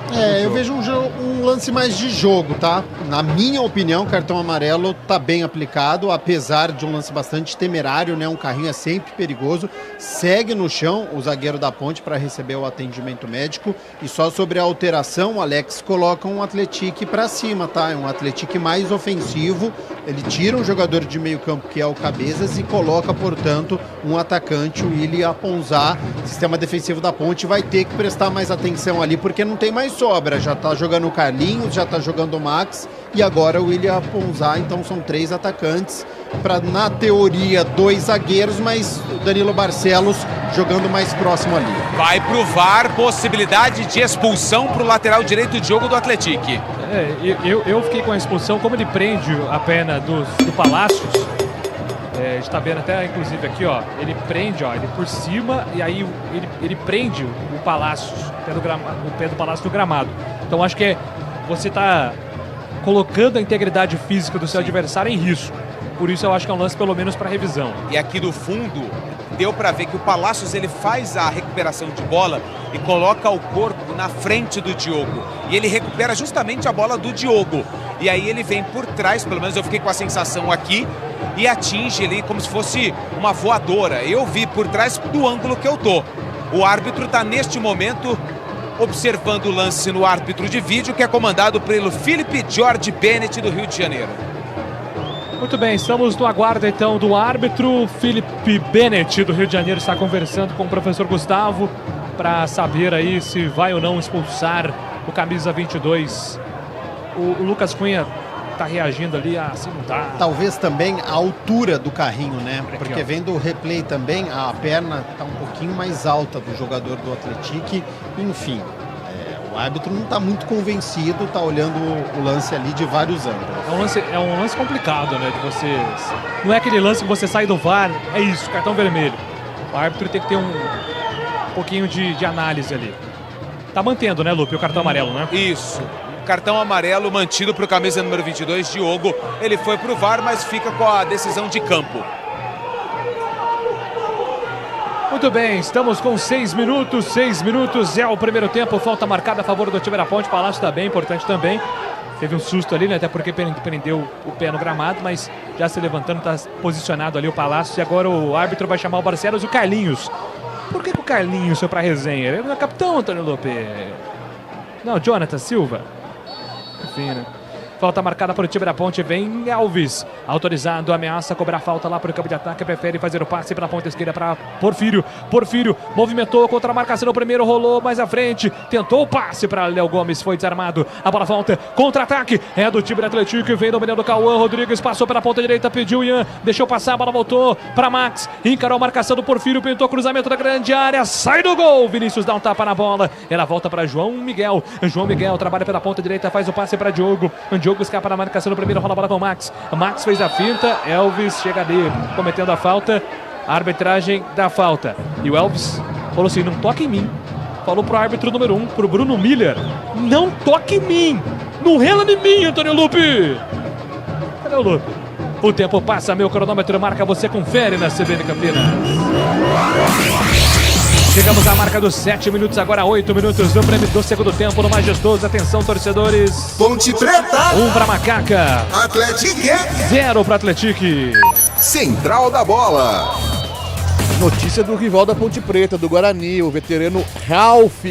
Eu vejo um lance mais de jogo, tá? Na minha opinião, o cartão amarelo tá bem aplicado, apesar de um lance bastante temerário, né? Um carrinho é sempre perigoso. Segue no chão o zagueiro da Ponte para receber o atendimento médico. E só sobre a alteração, o Alex coloca um Atlético para cima, tá? É um Atlético mais ofensivo. Ele tira um jogador de meio campo, que é o Cabezas, e coloca, portanto, um atacante, o Willy Aponzá. Sistema defensivo da Ponte vai ter que prestar mais atenção ali, porque não tem mais sobra. Já tá jogando o Carlinhos, já tá jogando o Max e agora o Willy Aponzá. Então são 3 atacantes para, na teoria, 2 zagueiros, mas o Danilo Barcelos jogando mais próximo ali. Vai pro VAR, possibilidade de expulsão pro lateral direito Diogo do Atlético. Eu fiquei com a expulsão, como ele prende a perna do Palácios. A gente tá vendo até, inclusive, aqui, ó. Ele prende, ó, ele por cima e aí ele prende o Palácios, o pé do Palácio no gramado. Então acho que você tá colocando a integridade física do seu adversário em risco. Por isso eu acho que é um lance pelo menos para revisão. E aqui no fundo deu para ver que o Palácios ele faz a recuperação de bola e coloca o corpo na frente do Diogo. E ele recupera justamente a bola do Diogo. E aí ele vem por trás, pelo menos eu fiquei com a sensação aqui, e atinge ali como se fosse uma voadora. Eu vi por trás do ângulo que eu tô. O árbitro está neste momento observando o lance no árbitro de vídeo, que é comandado pelo Felipe George Bennett do Rio de Janeiro. Muito bem, estamos no aguardo então do árbitro. Felipe Bennett do Rio de Janeiro está conversando com o professor Gustavo para saber aí se vai ou não expulsar o camisa 22. O Lucas Cunha tá reagindo ali, assim não tá. Talvez também a altura do carrinho, né? Aqui, porque ó, vendo o replay também, a perna tá um pouquinho mais alta do jogador do Atlético. Enfim, o árbitro não tá muito convencido, tá olhando o lance ali de vários ângulos. É um lance complicado, né? De você. Não é aquele lance que você sai do VAR, é isso, cartão vermelho. O árbitro tem que ter um pouquinho de análise ali. Tá mantendo, né, Lupe, o cartão amarelo, né? Isso. Cartão amarelo mantido para o camisa número 22, Diogo. Ele foi pro VAR, mas fica com a decisão de campo. Muito bem, estamos com 6 minutos. 6 minutos é o primeiro tempo. Falta marcada a favor do time da Ponte. Palácio está bem, importante também. Teve um susto ali, né? Até porque prendeu o pé no gramado, mas já se levantando, está posicionado ali o Palácio. E agora o árbitro vai chamar o Barcelos e o Carlinhos. Por que o Carlinhos foi para a resenha? Ele é o capitão, Antônio Lopes. Não, Jonathan Silva. Enfim, né? Falta marcada para o time da Ponte, vem Alves, autorizado, ameaça cobrar falta lá para o campo de ataque, prefere fazer o passe para a ponta esquerda para Porfírio, movimentou contra a marcação, o primeiro rolou mais à frente, tentou o passe para Léo Gomes, foi desarmado, a bola volta, contra-ataque, é do time do Atlético, vem dominando o Cauã Rodrigues, passou pela ponta direita, pediu o Ian, deixou passar, a bola voltou para Max, encarou a marcação do Porfírio, pintou cruzamento da grande área, sai do gol, Vinícius dá um tapa na bola, ela volta para João Miguel trabalha pela ponta direita, faz o passe para Diogo Diogo escapa na marcação no primeiro, rola a bola com o Max. Max fez a finta, Elvis chega ali, cometendo a falta. A arbitragem da falta. E o Elvis falou assim, não toque em mim. Falou pro árbitro número 1, pro Bruno Miller. Não toque em mim. Não rela em mim, Antônio Lupe. Cadê o Lupe? O tempo passa, meu cronômetro marca, você confere na CBN Campinas. Chegamos à marca dos 7 minutos, agora 8 minutos do segundo tempo no Majestoso. Atenção, torcedores. Ponte Preta. 1 para Macaca. Atlético. 0 para Atlético. Central da Bola. Notícia do rival da Ponte Preta, do Guarani. O veterano Ralf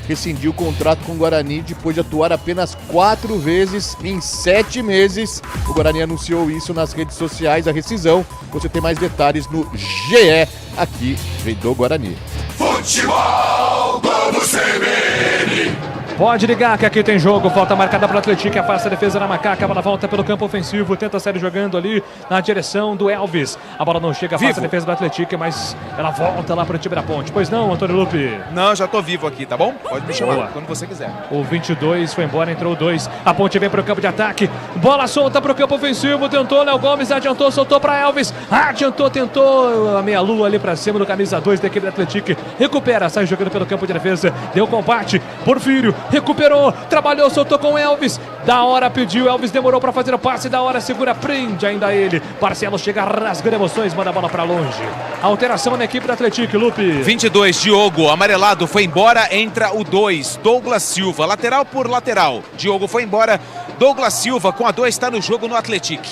rescindiu o contrato com o Guarani depois de atuar apenas 4 vezes em 7 meses. O Guarani anunciou isso nas redes sociais, a rescisão. Você tem mais detalhes no GE, aqui do Guarani. Futebol Globo CBN. Pode ligar que aqui tem jogo, falta marcada para o Atlético, afasta a defesa na Macaca, a bola volta pelo campo ofensivo, tenta sair jogando ali na direção do Elvis. A bola não chega, afasta a defesa do Atlético, mas ela volta lá para o time da Ponte. Pois não, Antônio Lupe? Não, já tô vivo aqui, tá bom? Pode me chamar Boa. quando você quiser. O 22 foi embora, entrou o 2. A Ponte vem para o campo de ataque, bola solta para o campo ofensivo, tentou, Léo Gomes adiantou, soltou para Elvis, adiantou, tentou a meia-lua ali para cima do camisa 2 da equipe do Atlético. Recupera, sai jogando pelo campo de defesa, deu combate, Porfírio, recuperou, trabalhou, soltou com Elvis. Da hora pediu, Elvis demorou para fazer o passe, da hora segura, prende ainda ele. Barcelos chega rasgando emoções, manda a bola para longe. Alteração na equipe do Atlético, Lupe. 22, Diogo, amarelado, foi embora, entra o 2, Douglas Silva, lateral por lateral. Diogo foi embora, Douglas Silva com a 2 está no jogo no Atlético.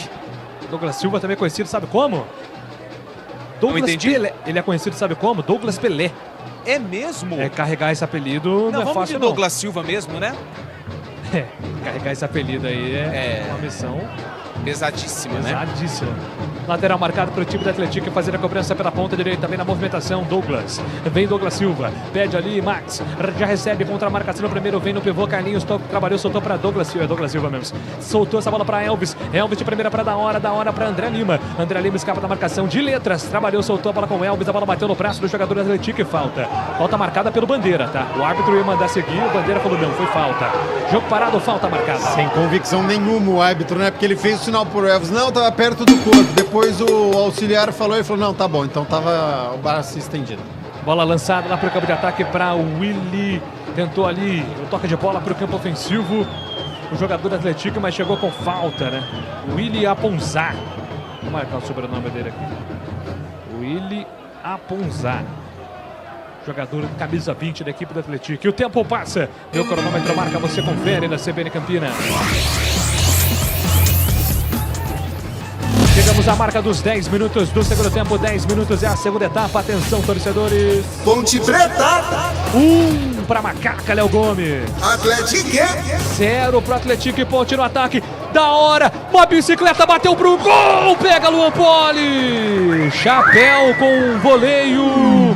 Douglas Silva também conhecido, sabe como? Douglas Pelé. Ele é conhecido, sabe como? Douglas Pelé. É mesmo? É, carregar esse apelido não é vamos fácil, de não. Douglas Silva mesmo, né? É, carregar esse apelido aí é uma missão pesadíssima, pesadíssima. Lateral marcado para o time do Atlético fazer a cobrança pela ponta direita, vem na movimentação Douglas, vem Douglas Silva, pede ali Max, já recebe contra a marcação no primeiro, vem no pivô, Carlinhos trabalhou, soltou para Douglas Silva, Douglas Silva mesmo, soltou essa bola para Elvis, Elvis de primeira para da hora para André Lima escapa da marcação de letras, trabalhou, soltou a bola com Elvis, a bola bateu no braço do jogador do Atlético e falta marcada pelo Bandeira, tá? O árbitro ia mandar seguir, o Bandeira falou não, foi falta, jogo parado, falta marcada. Sem convicção nenhuma o árbitro, né? Porque ele fez o sinal pro Elvis, não, tava perto do corpo, depois o auxiliar falou e falou, não, tá bom, então tava o braço estendido. Bola lançada lá pro campo de ataque para o Willy, tentou ali o toque de bola pro campo ofensivo, o jogador do Atlético, mas chegou com falta, né? Willy Aponzá, vou marcar o sobrenome dele aqui, Willy Aponzá, jogador camisa 20 da equipe do Atlético. E o tempo passa, meu cronômetro marca, você confere na CBN Campinas. Chegamos à marca dos 10 minutos do segundo tempo. 10 minutos é a segunda etapa. Atenção, torcedores. Ponte Preta. 1 para Macaca, Léo Gomes. Atlético. 0 para Atlético e Ponte no ataque. Da hora. Uma bicicleta bateu pro gol. Pega Luan Poli. Chapéu com voleio.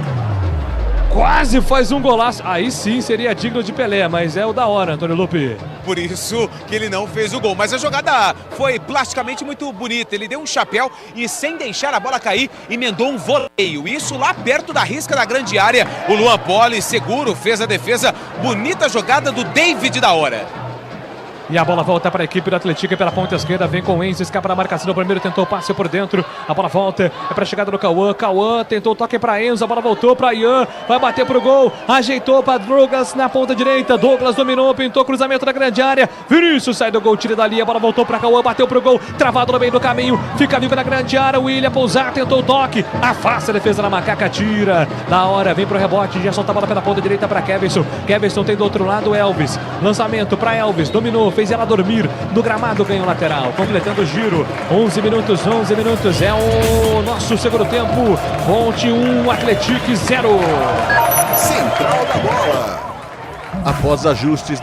Quase faz um golaço. Aí sim seria digno de Pelé, mas é o da hora, Antônio Lupe. Por isso que ele não fez o gol. Mas a jogada foi plasticamente muito bonita. Ele deu um chapéu e, sem deixar a bola cair, emendou um voleio. Isso lá perto da risca da grande área. O Luan Poli, seguro, fez a defesa. Bonita jogada do David da hora. E a bola volta para a equipe do Atlético pela ponta esquerda, vem com o Enzo, escapa da marcação no primeiro, tentou o passe por dentro, a bola volta, é para a chegada do Cauã, tentou o toque para Enzo, a bola voltou para Ian, vai bater pro gol, ajeitou para Douglas na ponta direita, Douglas dominou, pintou cruzamento na grande área, Vinícius sai do gol, tira dali, a bola voltou para Cauã, bateu pro gol, travado no meio do caminho, fica vivo na grande área, William Pousar tentou o toque, afasta a defesa da Macaca, tira, na hora, vem pro rebote, já solta a bola pela ponta direita para Keverson tem do outro lado Elvis, lançamento para Elvis, dominou, fez ela dormir no gramado, ganhou lateral, completando o giro, 11 minutos, é o nosso segundo tempo, Ponte 1, Atlético 0. Central da Bola. Após ajustes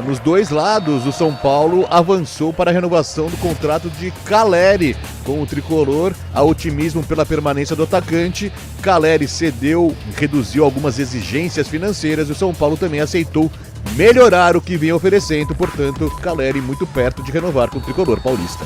nos dois lados, o São Paulo avançou para a renovação do contrato de Caleri. Com o tricolor, há otimismo pela permanência do atacante. Caleri reduziu algumas exigências financeiras e o São Paulo também aceitou melhorar o que vinha oferecendo. Portanto, Caleri muito perto de renovar com o tricolor paulista.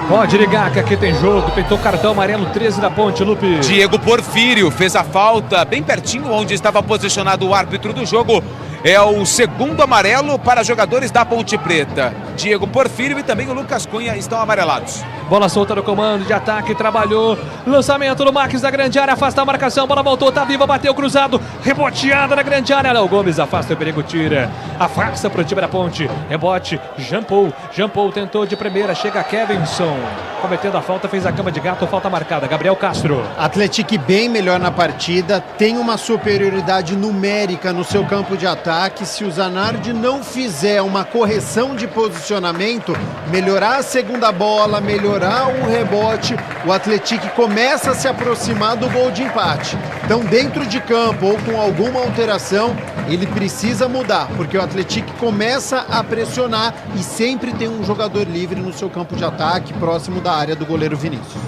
Pode ligar que aqui tem jogo. Pintou cartão amarelo 13 da Ponte, Lupe. Diego Porfírio fez a falta bem pertinho onde estava posicionado o árbitro do jogo. É o segundo amarelo para jogadores da Ponte Preta. Diego Porfírio e também o Lucas Cunha estão amarelados. Bola solta no comando de ataque, trabalhou. Lançamento do Max da grande área, afasta a marcação. Bola voltou, tá viva, bateu cruzado. Reboteada na grande área. Léo Gomes afasta o perigo, tira. Afasta pro time da Ponte. Rebote, Jean Paul tentou de primeira, chega Kevinson. Cometendo a falta, fez a cama de gato, falta marcada. Gabriel Castro. Atlético bem melhor na partida, tem uma superioridade numérica no seu campo de ataque. Se o Zanardi não fizer uma correção de posicionamento, melhorar a segunda bola, melhorar o rebote, o Atlético começa a se aproximar do gol de empate. Então, dentro de campo ou com alguma alteração, ele precisa mudar, porque o Atlético começa a pressionar e sempre tem um jogador livre no seu campo de ataque, próximo da área do goleiro Vinícius.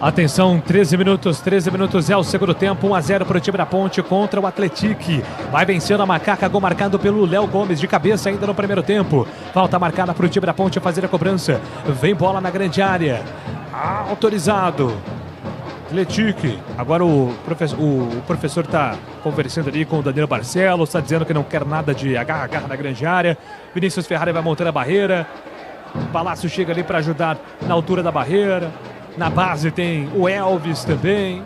Atenção, 13 minutos é o segundo tempo, 1-0 para o time da Ponte contra o Atlético. Vai vencendo a Macaca, gol marcado pelo Léo Gomes de cabeça ainda no primeiro tempo. Falta marcada para o time da Ponte fazer a cobrança. Vem bola na grande área. Autorizado. Atlético. Agora o professor está conversando ali com o Danilo Barcelos, está dizendo que não quer nada de agarra na grande área. Vinícius Ferrari vai montando a barreira. Palácio chega ali para ajudar na altura da barreira. Na base tem o Elvis também.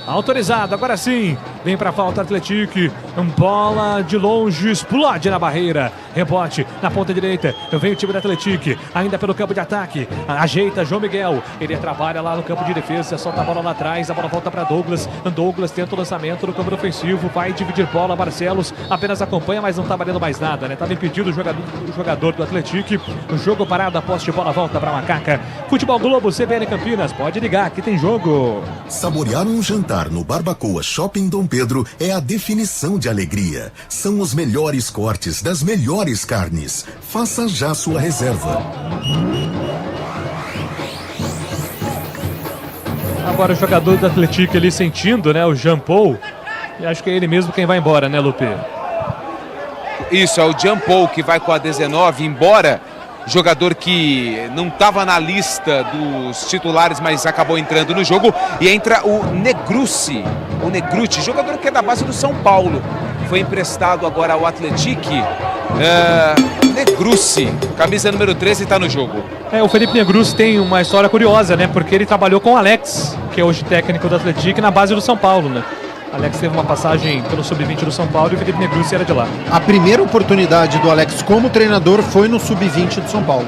Autorizado, agora sim. Vem pra falta Atlético. Bola de longe, explode na barreira. Rebote na ponta direita. Vem o time do Atlético. Ainda pelo campo de ataque. Ajeita João Miguel. Ele trabalha lá no campo de defesa. Solta a bola lá atrás. A bola volta para Douglas. Douglas tenta o lançamento no campo ofensivo. Vai dividir bola. Barcelos apenas acompanha, mas não tá valendo mais nada, né? Tava impedido o jogador do Atlético. O jogo parado, a posse de bola volta pra Macaca. Futebol Globo, CBN Campinas. Pode ligar, aqui tem jogo. Saborear um jantar no Barbacoa Shopping Dom Pedro é a definição de alegria. São os melhores cortes das melhores carnes. Faça já sua reserva. Agora o jogador do Atlético ali sentindo, né, o Jean Paul. E acho que é ele mesmo quem vai embora, né, Lupe? Isso, é o Jean Paul que vai com a 19 embora. Jogador que não estava na lista dos titulares, mas acabou entrando no jogo. E entra o Negrucci, jogador que é da base do São Paulo. Foi emprestado agora ao Atlético. Negrucci, camisa número 13, está no jogo. O Felipe Negrucci tem uma história curiosa, né? Porque ele trabalhou com o Alex, que é hoje técnico do Atlético, na base do São Paulo, né? Alex teve uma passagem pelo Sub-20 do São Paulo e o Felipe Negrucci era de lá. A primeira oportunidade do Alex como treinador foi no Sub-20 do São Paulo.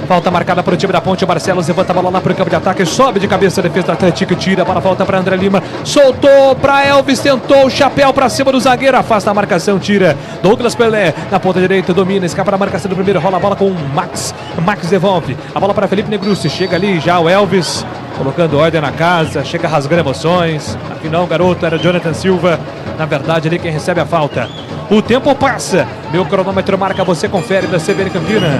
Falta marcada para o time da Ponte. O Barcelos levanta a bola lá para o campo de ataque. Sobe de cabeça a defesa do Atlético. Tira a bola, volta para André Lima. Soltou para Elvis. Tentou o chapéu para cima do zagueiro. Afasta a marcação, tira. Douglas Pelé na ponta direita. Domina, escapa da marcação do primeiro. Rola a bola com o Max. Max devolve. A bola para Felipe Negrucci. Chega ali já o Elvis. Colocando ordem na casa. Chega rasgando emoções. Afinal, o garoto era Jonathan Silva. Na verdade, ali quem recebe a falta. O tempo passa. Meu cronômetro marca. Você confere da CBN Campinas.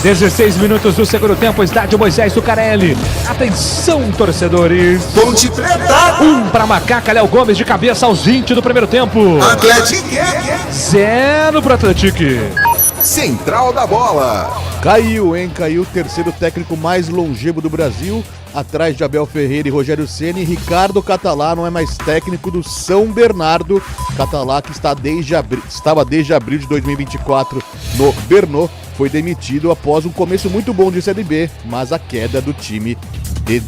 16 minutos do segundo tempo, estádio Moisés Lucarelli. Atenção, torcedores. Ponte Preta. 1 para Macaca, Léo Gomes de cabeça aos 20 do primeiro tempo. Atlético. 0 para o Atlético. Central da bola. Caiu o terceiro técnico mais longevo do Brasil, atrás de Abel Ferreira e Rogério Ceni. Ricardo Catalá não é mais técnico do São Bernardo. Catalá, que estava desde abril de 2024 no Brno, foi demitido após um começo muito bom de Série B, mas a queda do time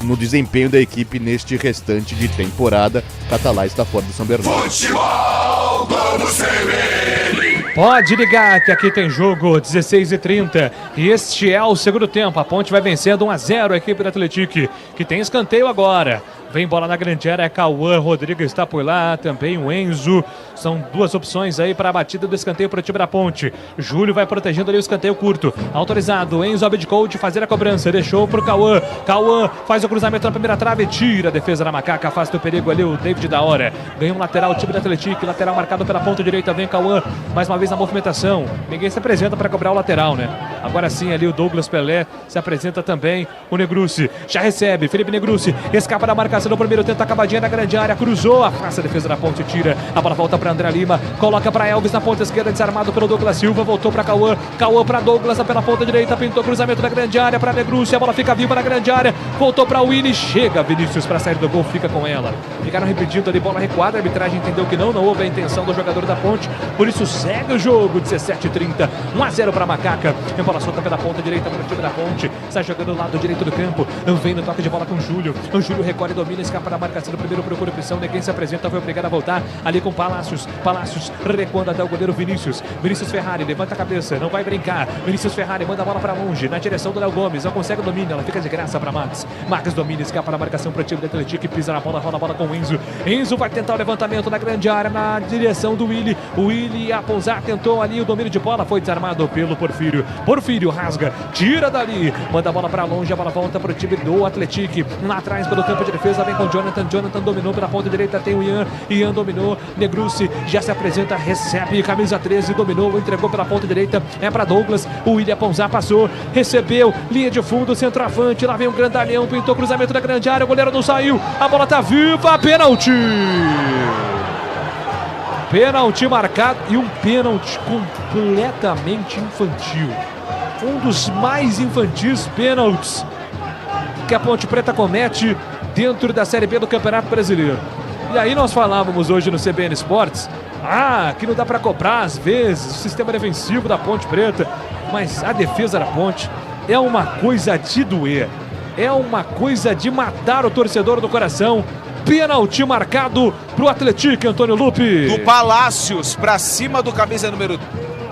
no desempenho da equipe neste restante de temporada. Catalá está fora do São Bernardo. Futebol Globo CBN. Pode ligar que aqui tem jogo, 16h30. E este é o segundo tempo. A Ponte vai vencendo 1-0 a equipe do Atlético, que tem escanteio agora. Vem bola na grande área, Cauã, Rodrigo está por lá, também o Enzo. São duas opções aí para a batida do escanteio para o time da Ponte. Júlio vai protegendo ali o escanteio curto. Autorizado, Enzo abdicou de fazer a cobrança, deixou para o Cauã. Cauã faz o cruzamento na primeira trave, tira a defesa da Macaca, afasta o perigo ali o David da hora. Ganha um lateral o time do Atlético, lateral marcado pela ponta direita, vem Cauã, mais uma vez na movimentação. Ninguém se apresenta para cobrar o lateral, né? Agora sim ali o Douglas Pelé se apresenta também, o Negrucci já recebe, Felipe Negrucci escapa da marcação no primeiro, tenta a acabadinha na grande área, cruzou, afasta a defesa da Ponte, tira, a bola volta para para André Lima, coloca para Elvis na ponta esquerda, desarmado pelo Douglas Silva, voltou para Cauã para Douglas pela ponta direita, pintou cruzamento da grande área para Negrucci, a bola fica viva na grande área, voltou para Willy, chega Vinícius para sair do gol, fica com ela. Ficaram repetindo ali, bola recuada, a arbitragem entendeu que não houve a intenção do jogador da Ponte, por isso segue o jogo, 17h30, 1-0 para Macaca, tem bola solta pela ponta direita para o time da Ponte, sai jogando do lado direito do campo, vem no toque de bola com o Júlio recorre, domina, escapa da marcação do primeiro, procura opção, ninguém se apresenta, foi obrigado a voltar ali com Palácios recuando até o goleiro Vinícius Ferrari, levanta a cabeça, não vai brincar, Vinícius Ferrari manda a bola para longe, na direção do Léo Gomes, não consegue o domínio, ela fica de graça para Max domina, escapa da marcação para o time do Atlético, pisa na bola, rola a bola com o Enzo vai tentar o levantamento na grande área, na direção do Willy a pousar, tentou ali o domínio de bola, foi desarmado pelo Porfírio rasga, tira dali, manda a bola para longe, a bola volta para o time do Atlético, lá atrás pelo campo de defesa, vem com o Jonathan dominou pela ponta direita, tem o Ian dominou, Negrucci já se apresenta, recebe, camisa 13, dominou, entregou pela ponta direita, é para Douglas, o William Ponzar passou, recebeu, linha de fundo, centroavante, lá vem um grandalhão, pintou cruzamento da grande área, o goleiro não saiu, a bola tá viva, pênalti marcado, e um pênalti completamente infantil, um dos mais infantis pênaltis que a Ponte Preta comete dentro da Série B do Campeonato Brasileiro. E aí nós falávamos hoje no CBN Esportes, que não dá para cobrar às vezes o sistema defensivo da Ponte Preta, mas a defesa da Ponte é uma coisa de doer, é uma coisa de matar o torcedor do coração. Pênalti marcado pro Atlético, Antônio Lupe. Do Palácios para cima do camisa número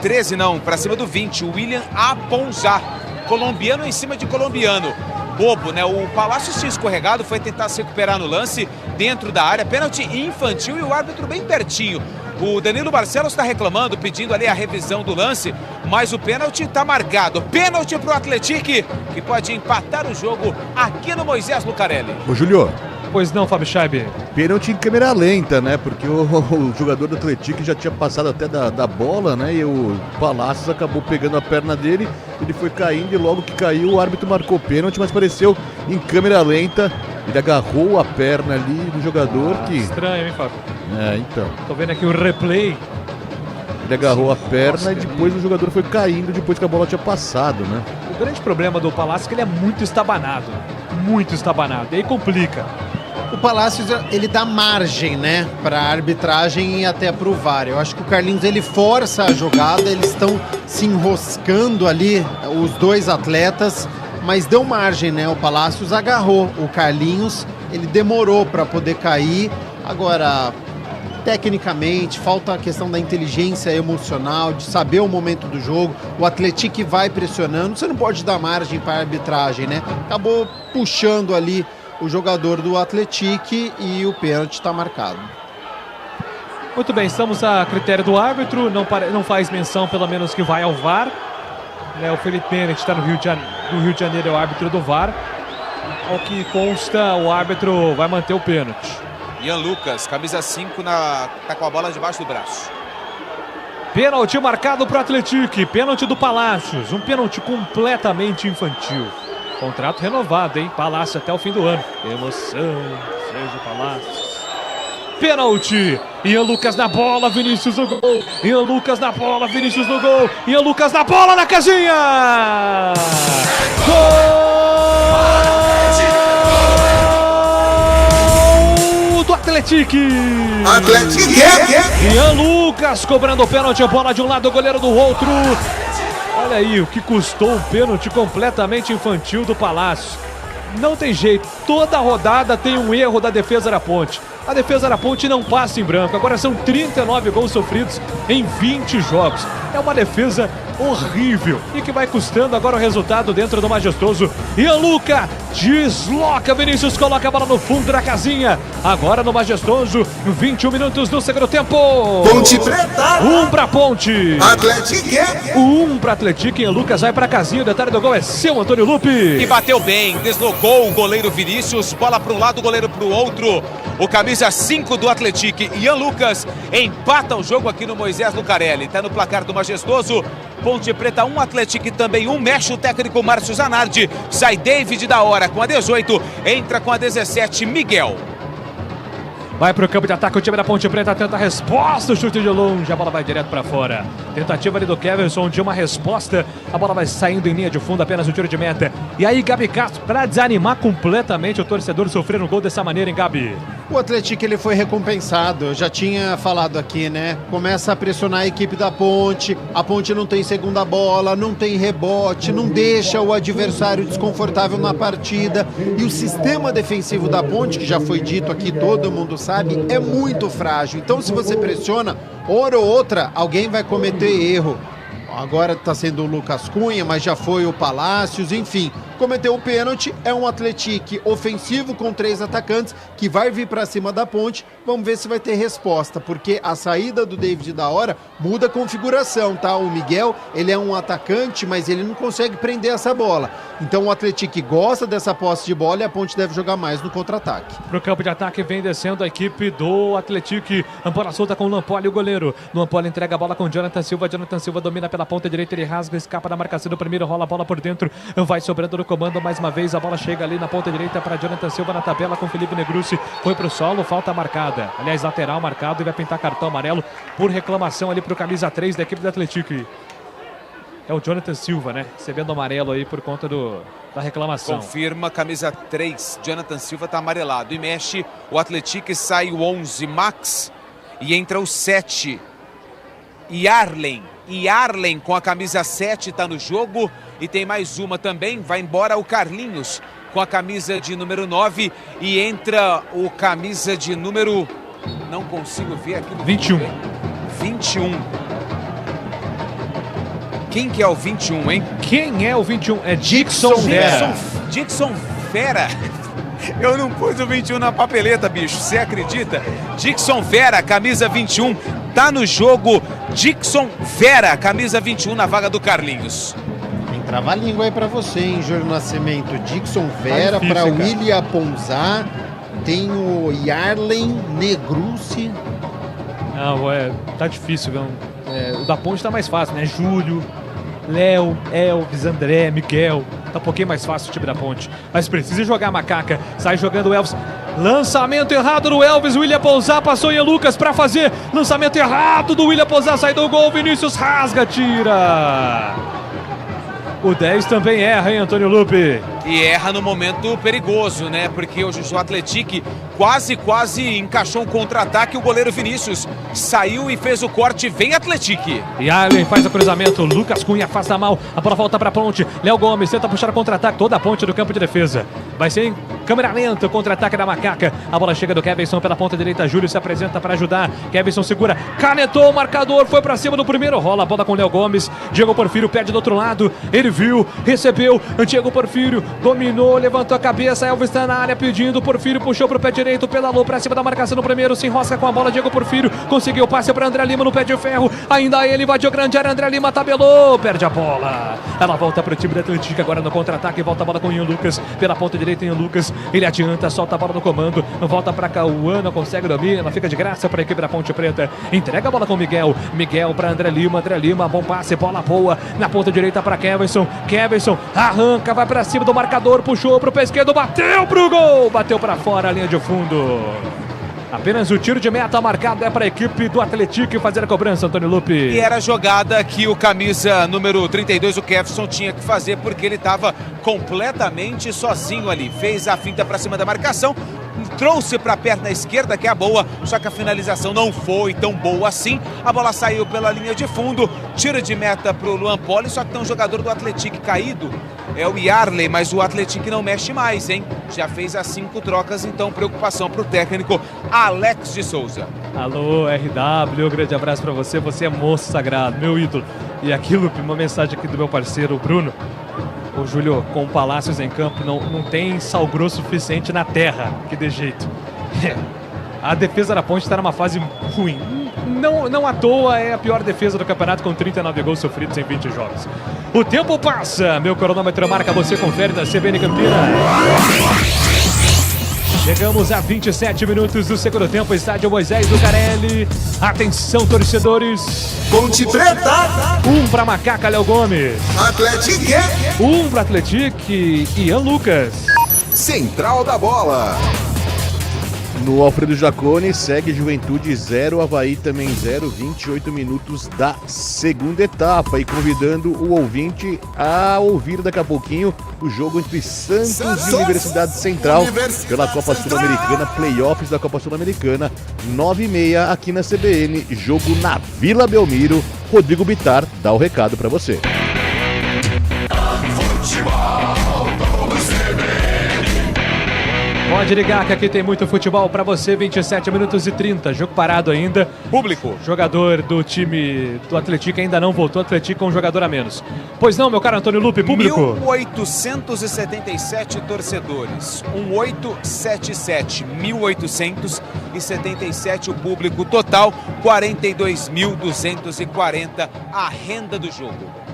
13, não, para cima do 20, o William Aponzar, colombiano em cima de colombiano. Bobo, né? O Palácios tinha escorregado, foi tentar se recuperar no lance dentro da área, pênalti infantil e o árbitro bem pertinho. O Danilo Barcelos está reclamando, pedindo ali a revisão do lance, mas o pênalti está marcado. Pênalti para o Atlético, que pode empatar o jogo aqui no Moisés Lucarelli. Ô, Júlio. Pois não, Fábio Scheibe. Pênalti em câmera lenta, né? Porque o jogador do Atlético já tinha passado até da bola, né? E o Palácios acabou pegando a perna dele, ele foi caindo e logo que caiu o árbitro marcou pênalti, mas pareceu em câmera lenta. Ele agarrou a perna ali do jogador que... Estranho, hein, Fábio? Então. Tô vendo aqui o replay. Ele agarrou a perna e depois o jogador foi caindo depois que a bola tinha passado, né? O grande problema do Palácio é que ele é muito estabanado. E aí complica. O Palácios, ele dá margem, né, para a arbitragem e até para o VAR. Eu acho que o Carlinhos, ele força a jogada, eles estão se enroscando ali, os dois atletas, mas deu margem, né? O Palácios agarrou o Carlinhos, ele demorou para poder cair. Agora, tecnicamente, falta a questão da inteligência emocional, de saber o momento do jogo. O Atlético vai pressionando, você não pode dar margem para a arbitragem, né? Acabou puxando ali o jogador do Atlético e o pênalti está marcado. Muito bem, estamos a critério do árbitro, não faz menção pelo menos que vai ao VAR. O Felipe Bennett está no Rio de Janeiro, é o árbitro do VAR. Ao que consta, o árbitro vai manter o pênalti. Ian Lucas, camisa 5, tá com a bola debaixo do braço. Pênalti marcado para o Atlético, pênalti do Palácios, um pênalti completamente infantil. Contrato renovado, hein? Palácio até o fim do ano. Emoção, seja Palácio. Pênalti. Ian Lucas na bola, Vinícius no gol. Ian Lucas na bola, Vinícius no gol. Ian Lucas na bola, na casinha. Gol do Atlético. Ian Lucas cobrando o pênalti, a bola de um lado, o goleiro do outro. Olha aí o que custou um pênalti completamente infantil do Palácio. Não tem jeito, toda rodada tem um erro da defesa da Ponte. A defesa da Ponte não passa em branco. Agora são 39 gols sofridos em 20 jogos. É uma defesa horrível e que vai custando agora o resultado dentro do Majestoso. Ian Luca desloca, Vinícius coloca a bola no fundo da casinha. Agora no Majestoso, 21 minutos do segundo tempo. Ponte Preta. 1 pra Ponte. Atlético. 1 pra Atlético. Ian Lucas vai pra casinha. O detalhe do gol é seu, Antônio Lupe. E bateu bem, deslocou o goleiro Vinícius. Bola para um lado, o goleiro para o outro. O camisa 5 do Atlético, Ian Lucas, empata o jogo aqui no Moisés Lucarelli. Está no placar do Majestoso. Ponte Preta 1, Atlético também 1. Mexe o técnico Márcio Zanardi. Sai David da hora com a 18. Entra com a 17, Miguel. Vai pro campo de ataque, o time da Ponte Preta tenta a resposta, o chute de longe, a bola vai direto pra fora. Tentativa ali do Keverson de uma resposta, a bola vai saindo em linha de fundo, apenas o tiro de meta. E aí, Gabi Castro, pra desanimar completamente o torcedor sofrer um gol dessa maneira, hein, Gabi? O Atlético, ele foi recompensado, eu já tinha falado aqui, né? Começa a pressionar a equipe da Ponte, a Ponte não tem segunda bola, não tem rebote, não deixa o adversário desconfortável na partida. E o sistema defensivo da Ponte, que já foi dito aqui, todo mundo sabe, é muito frágil. Então, se você pressiona, hora ou outra, alguém vai cometer erro. Agora está sendo o Lucas Cunha, mas já foi o Palácios, enfim. Cometeu um pênalti, é um Atlético ofensivo com 3 atacantes que vai vir para cima da Ponte. Vamos ver se vai ter resposta, porque a saída do David da hora muda a configuração, tá? O Miguel, ele é um atacante, mas ele não consegue prender essa bola. Então o Atlético gosta dessa posse de bola e a Ponte deve jogar mais no contra-ataque. Pro campo de ataque vem descendo a equipe do Atlético. Bola solta com o Lampoli, o goleiro. Lampoli entrega a bola com o Jonathan Silva. Jonathan Silva domina pela ponta direita, ele rasga, escapa da marcação do primeiro, rola a bola por dentro, vai sobrando no comando mais uma vez, a bola chega ali na ponta direita para Jonathan Silva na tabela com Felipe Negrucci, foi pro solo, falta marcada, aliás lateral marcado e vai pintar cartão amarelo por reclamação ali pro camisa 3 da equipe do Atlético. É o Jonathan Silva, né, recebendo amarelo aí por conta da reclamação. Confirma, camisa 3, Jonathan Silva tá amarelado e mexe o Atlético, sai o 11, Max, e entra o 7, Yarlen com a camisa 7 está no jogo e tem mais uma também, vai embora o Carlinhos com a camisa de número 9 e entra o camisa de número, não consigo ver aqui. 21. Quem que é o 21, hein? Quem é o 21? É Dixon Vera. Dixon Vera. Eu não pus o 21 na papeleta, bicho, você acredita? Dixon Vera, camisa 21, tá no jogo. Dixon Vera, camisa 21 na vaga do Carlinhos. Tem trava-língua aí pra você, hein, Júlio Nascimento. Dixon Vera para William Ponzá. Tem o Yarlen Negrucci. Não, tá difícil, não. O da Ponte tá mais fácil, né? Júlio, Léo, Elvis, André, Miguel. Tá um pouquinho mais fácil o time da Ponte. Mas precisa jogar, Macaca. Sai jogando o Elvis. Lançamento errado do Elvis. William Ponzá passou em Lucas pra fazer. Lançamento errado do William Ponzá. Sai do gol. Vinícius rasga, tira. O 10 também erra, hein, Antônio Lupe? E erra no momento perigoso, né? Porque hoje o Atlético quase encaixou um contra-ataque. O goleiro Vinícius saiu e fez o corte. Vem Atlético. E Allen faz o cruzamento. Lucas Cunha afasta mal. A bola volta para a Ponte. Léo Gomes tenta puxar o contra-ataque. Toda a Ponte do campo de defesa. Vai ser em câmera lenta o contra-ataque da Macaca. A bola chega do Keverson pela ponta direita. Júlio se apresenta para ajudar. Keverson segura. Canetou o marcador. Foi para cima do primeiro. Rola a bola com Léo Gomes. Diego Porfírio perde do outro lado. Ele viu, recebeu. Diego Porfírio dominou, levantou a cabeça. Elvis está na área pedindo. Porfírio puxou para o pé direito. Pedalou para cima da marcação no primeiro. Se enrosca com a bola. Diego Porfírio conseguiu o passe para André Lima no pé de ferro. Ainda ele invadiu grande área. André Lima tabelou. Perde a bola. Ela volta para o time da Atlético agora no contra-ataque. Volta a bola com o Ian Lucas. Pela ponta direita, Ian Lucas. Ele adianta, solta a bola no comando. Volta para Cauã, não consegue domina. Ela fica de graça para a equipe da Ponte Preta. Entrega a bola com o Miguel. Miguel para André Lima. André Lima, bom passe, bola boa. Na ponta direita para Keverson. Keverson arranca, vai para cima do marcador. Puxou para o pé esquerdo, bateu pro gol. Bateu para fora a linha de fundo. Apenas o tiro de meta marcado é para a equipe do Atlético fazer a cobrança, Antônio Lupe. E era a jogada que o camisa número 32, o Keverson, tinha que fazer porque ele estava completamente sozinho ali. Fez a finta para cima da marcação, trouxe para a perna esquerda, que é a boa, só que a finalização não foi tão boa assim. A bola saiu pela linha de fundo, tiro de meta para o Luan Poli, só que tem um jogador do Atlético caído, é o Yarley, mas o Atlético não mexe mais, hein? Já fez as 5 trocas, então preocupação para o técnico Alex de Souza. Alô, RW, grande abraço para você, você é moço sagrado, meu ídolo. E aqui, Lupe, uma mensagem aqui do meu parceiro, Bruno. Ô, Júlio, com o Palácios em campo, não tem sal grosso suficiente na terra, que dê jeito. A defesa da Ponte está numa fase ruim. Não à toa é a pior defesa do campeonato, com 39 gols sofridos em 20 jogos. O tempo passa, meu cronômetro marca, você confere na CBN Campinas. Chegamos a 27 minutos do segundo tempo, estádio Moisés Lucarelli. Atenção, torcedores. Ponte Preta. 1 para Macaca, Léo Gomes. Atlético. 1 para Atlético, Ian Lucas. Central da bola. No Alfredo Jaconi segue Juventude 0, Avaí também 0, 28 minutos da segunda etapa. E convidando o ouvinte a ouvir daqui a pouquinho o jogo entre Santos e Universidade Central pela Copa Sul-Americana, playoffs da Copa Sul-Americana, 9h30 aqui na CBN, jogo na Vila Belmiro. Rodrigo Bittar dá o recado para você. Pode ligar que aqui tem muito futebol pra você, 27 minutos e 30, jogo parado ainda. Público. Jogador do time do Atlético ainda não voltou, Atlético com um jogador a menos. Pois não, meu caro Antônio Lupe, público? 1877 torcedores, 1877 o público, total 42.240 a renda do jogo.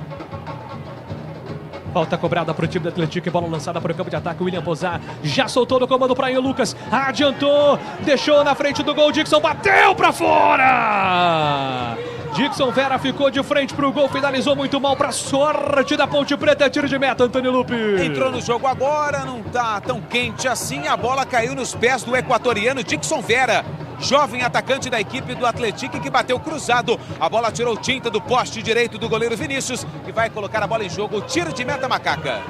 Falta cobrada para o time do Atlético e bola lançada para o campo de ataque. William Bozar já soltou no comando para o Lucas. Adiantou, deixou na frente do gol. Dixon bateu para fora. Dixon Vera ficou de frente para o gol, finalizou muito mal para sorte da Ponte Preta. Tiro de meta, Antônio Lupe. Entrou no jogo agora, não tá tão quente assim. A bola caiu nos pés do equatoriano Dixon Vera, jovem atacante da equipe do Atlético, que bateu cruzado. A bola tirou tinta do poste direito do goleiro Vinícius e vai colocar a bola em jogo. Tiro de meta, Macaca.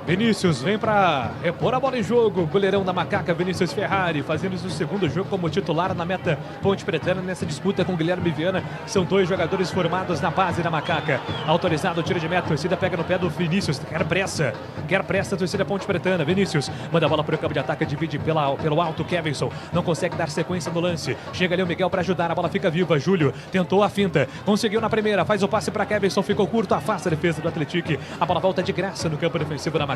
Vinícius vem para repor a bola em jogo. Goleirão da Macaca, Vinícius Ferrari, fazendo o segundo jogo como titular na meta Ponte Pretana nessa disputa com Guilherme Viana. São dois jogadores formados na base da Macaca. Autorizado o tiro de meta, a torcida pega no pé do Vinícius. Quer pressa a torcida Ponte Pretana. Vinícius manda a bola para o campo de ataque, divide pelo alto. Kevinson não consegue dar sequência no lance. Chega ali o Miguel para ajudar, a bola fica viva. Júlio tentou a finta, conseguiu na primeira, faz o passe para Kevinson, ficou curto, afasta a defesa do Atlético. A bola volta de graça no campo defensivo da Macaca.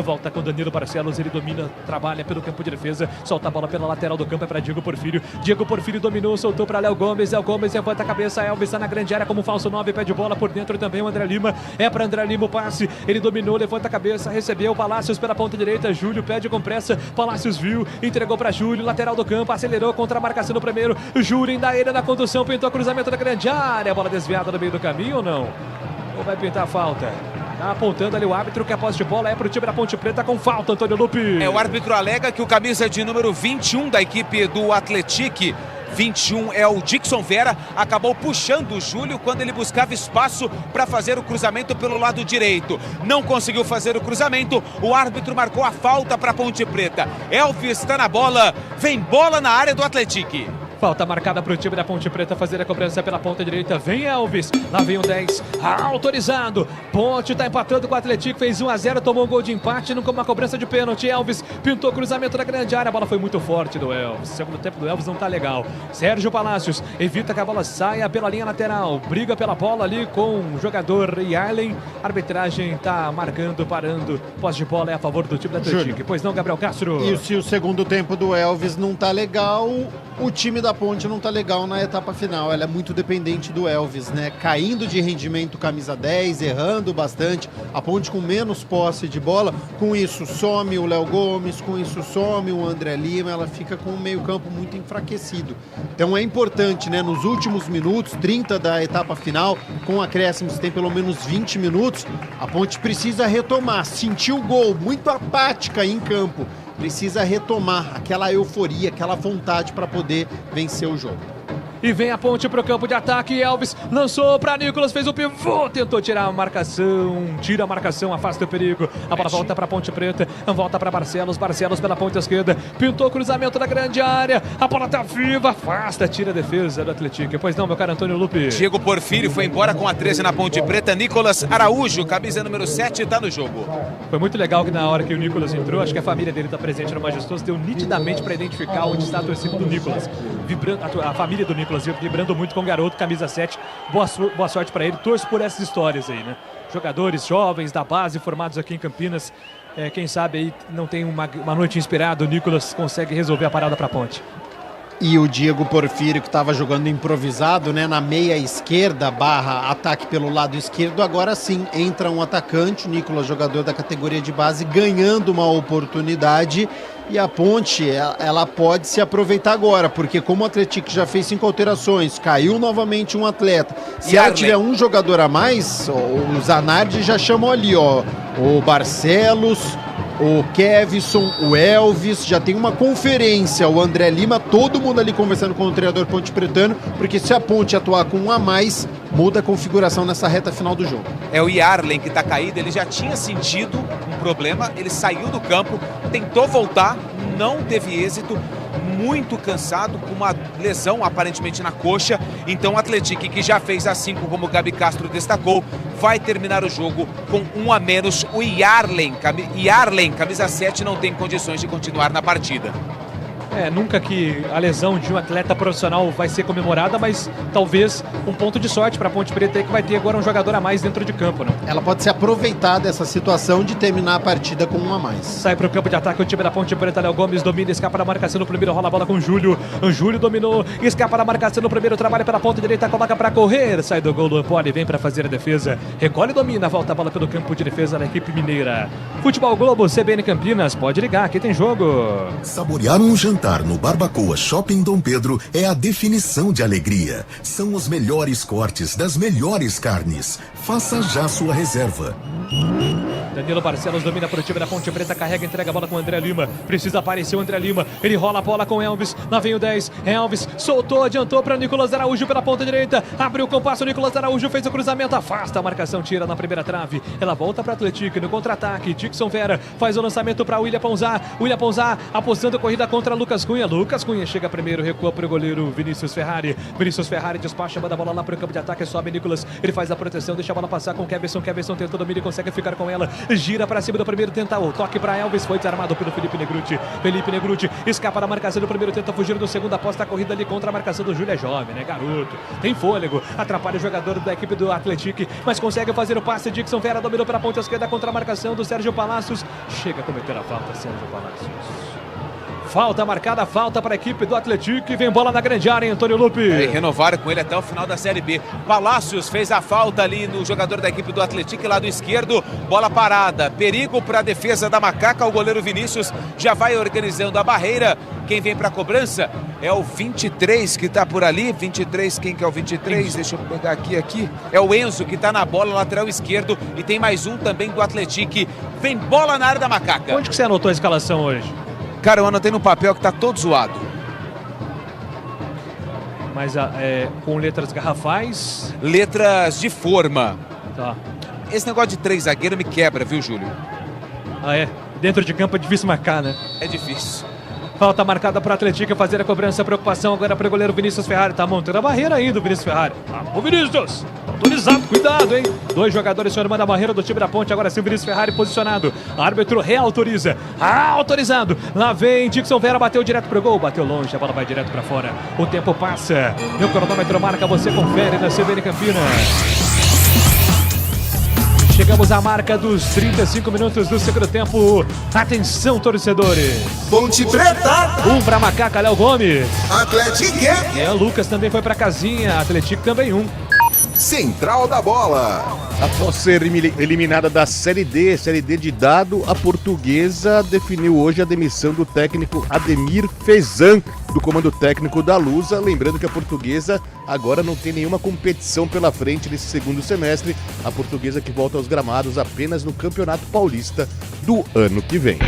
Volta com Danilo Barcelos, ele domina, trabalha pelo campo de defesa, solta a bola pela lateral do campo, é para Diego Porfírio. Diego Porfírio dominou, soltou para Léo Gomes. Léo Gomes levanta a cabeça, Elvis está na grande área como falso 9, pede bola por dentro também o André Lima. É para André Lima o passe, ele dominou, levanta a cabeça, recebeu Palácios pela ponta direita. Júlio pede com pressa, Palácios viu, entregou para Júlio, lateral do campo, acelerou contra a marcação no primeiro. Júlio ainda ele na condução, pintou cruzamento da grande área, bola desviada no meio do caminho ou não? Ou vai pintar a falta? Tá apontando ali o árbitro que a posse de bola é para o time da Ponte Preta com falta, Antônio Lupe. O árbitro alega que o camisa de número 21 da equipe do Atlético, 21 é o Dixon Vera, acabou puxando o Júlio quando ele buscava espaço para fazer o cruzamento pelo lado direito. Não conseguiu fazer o cruzamento, o árbitro marcou a falta para a Ponte Preta. Elvis está na bola, vem bola na área do Atlético. Falta marcada para o time da Ponte Preta fazer a cobrança pela ponta direita. Vem Elvis, lá vem o 10, autorizado. Ponte está empatando com o Atlético, fez 1-0, tomou um gol de empate, não com uma cobrança de pênalti. Elvis pintou cruzamento da grande área, a bola foi muito forte do Elvis. O segundo tempo do Elvis não tá legal. Sérgio Palácios evita que a bola saia pela linha lateral, briga pela bola ali com o jogador Yarlen. A arbitragem tá marcando, parando. Posse de bola é a favor do time do Atlético. Pois não, Gabriel Castro? E se o segundo tempo do Elvis não tá legal, o time da Ponte não tá legal na etapa final. Ela é muito dependente do Elvis, né? Caindo de rendimento camisa 10, errando bastante. A Ponte com menos posse de bola. Com isso some o Léo Gomes, com isso some o André Lima. Ela fica com o meio-campo muito enfraquecido. Então é importante, né? Nos últimos minutos, 30 da etapa final, com acréscimos, tem pelo menos 20 minutos. A Ponte precisa retomar. Sentiu o gol, muito apática em campo. Precisa retomar aquela euforia, aquela vontade para poder vencer o jogo. E vem a Ponte para o campo de ataque. Elvis lançou para Nicolas, fez o pivô, tentou tirar a marcação, tira a marcação, afasta o perigo. A bola volta para a Ponte Preta, volta para Barcelos pela ponta esquerda, pintou o cruzamento da grande área. A bola tá viva, afasta, tira a defesa do Atlético. Pois não, meu caro Antônio Lupe. Diego Porfírio foi embora com a 13 na Ponte Preta. Nicolas Araújo, camisa número 7, está no jogo. Foi muito legal que na hora que o Nicolas entrou, acho que a família dele está presente no Majestoso, deu nitidamente para identificar onde está a torcida do Nicolas. Vibrando, a família do Nicolas vibrando muito com o garoto, camisa 7. Boa sorte para ele. Torço por essas histórias aí, né? Jogadores jovens da base formados aqui em Campinas. Quem sabe aí não tem uma noite inspirada, o Nicolas consegue resolver a parada para a Ponte. E o Diego Porfírio, que estava jogando improvisado, né, na meia esquerda, ataque pelo lado esquerdo, agora sim entra um atacante, o Nicolas, jogador da categoria de base, ganhando uma oportunidade. E a Ponte, ela pode se aproveitar agora, porque como o Atlético já fez 5 alterações, caiu novamente um atleta. Se ela tiver um jogador a mais, o Zanardi já chamou ali, ó, o Barcelos, o Kevson, o Elvis, já tem uma conferência, o André Lima, todo mundo ali conversando com o treinador pontepretano, porque se a Ponte atuar com um a mais, muda a configuração nessa reta final do jogo. É o Yarlen que está caído, ele já tinha sentido um problema, ele saiu do campo, tentou voltar, não teve êxito, muito cansado, com uma lesão aparentemente na coxa. Então o Atlético, que já fez a 5, como o Gabi Castro destacou, vai terminar o jogo com um a menos. O Yarlen, camisa 7, não tem condições de continuar na partida. Nunca que a lesão de um atleta profissional vai ser comemorada, mas talvez um ponto de sorte para a Ponte Preta aí, que vai ter agora um jogador a mais dentro de campo, né? Ela pode ser aproveitada essa situação de terminar a partida com um a mais. Sai para o campo de ataque o time da Ponte Preta. Léo Gomes domina, escapa da marcação no primeiro, rola a bola com o Júlio. O Júlio dominou, escapa da marcação no primeiro, trabalha pela ponta direita, coloca para correr, sai do gol do Ampoli, vem para fazer a defesa, recolhe e domina, volta a bola pelo campo de defesa da equipe mineira. Futebol Globo, CBN Campinas, pode ligar, aqui tem jogo. Saborear um jantar no Barbacoa Shopping Dom Pedro é a definição de alegria. São os melhores cortes das melhores carnes. Faça já sua reserva. Danilo Barcelos domina para o time da Ponte Preta, carrega, entrega a bola com o André Lima, precisa aparecer o André Lima, ele rola a bola com Elvis, lá vem o 10, Elvis soltou, adiantou para Nicolas Araújo pela ponta direita, abriu o compasso, Nicolas Araújo fez o cruzamento, afasta a marcação, tira na primeira trave, ela volta para Atlético no contra-ataque, Dixon Vera faz o lançamento para William Ponzar, apostando a corrida contra Lucas Cunha chega primeiro, recua para o goleiro Vinícius Ferrari despacha, manda a bola lá para o campo de ataque, sobe Nicolas, ele faz a proteção, deixa a bola passar com Kevson tentou domínio e consegue ficar com ela, gira para cima do primeiro, tenta o toque para Elvis, foi desarmado pelo Felipe Negrutti, escapa da marcação do primeiro, tenta fugir do segundo, aposta a corrida ali contra a marcação do Júlio, é jovem, né, garoto, tem fôlego, atrapalha o jogador da equipe do Atlético, mas consegue fazer o passe, Dixon Vera dominou pela ponta esquerda contra a marcação do Sérgio Palácios, chega a cometer a falta, Sérgio Palácios. Falta marcada, falta para a equipe do Atlético e vem bola na grande área, hein, Antônio Lupe. E renovaram com ele até o final da Série B. Palácios fez a falta ali no jogador da equipe do Atlético, lado esquerdo, bola parada, perigo para a defesa da Macaca, o goleiro Vinícius já vai organizando a barreira. Quem vem para a cobrança é o 23 que está por ali, 23, quem que é o 23? Enzo. Deixa eu pegar aqui, é o Enzo que está na bola, lateral esquerdo, e tem mais um também do Atlético, vem bola na área da Macaca. Onde que você anotou a escalação hoje? Cara, eu anotei no papel que tá todo zoado. Mas com letras garrafais? Letras de forma. Tá. Esse negócio de 3 zagueiros me quebra, viu, Júlio? Dentro de campo é difícil marcar, né? É difícil. Falta marcada para o Atlético fazer a cobrança, preocupação agora para o goleiro Vinícius Ferrari, tá montando a barreira ainda o Vinícius Ferrari. O Vinícius, autorizado, cuidado, hein? 2 jogadores formando a barreira do time da Ponte, agora sim o Vinícius Ferrari posicionado, árbitro reautoriza, autorizado, lá vem Dixon Vera, bateu direto pro gol, bateu longe, a bola vai direto para fora, o tempo passa, meu cronômetro marca, você confere na CBN Campinas. Chegamos à marca dos 35 minutos do segundo tempo. Atenção, torcedores. Ponte Preta. 1 para Macaca, Léo Gomes. Atlético. O Lucas também foi para casinha. Atlético também 1. Central da Bola. Após ser eliminada da Série D de dado, a Portuguesa definiu hoje a demissão do técnico Ademir Fezan, do comando técnico da Lusa. Lembrando que a Portuguesa agora não tem nenhuma competição pela frente nesse segundo semestre. A Portuguesa que volta aos gramados apenas no Campeonato Paulista do ano que vem.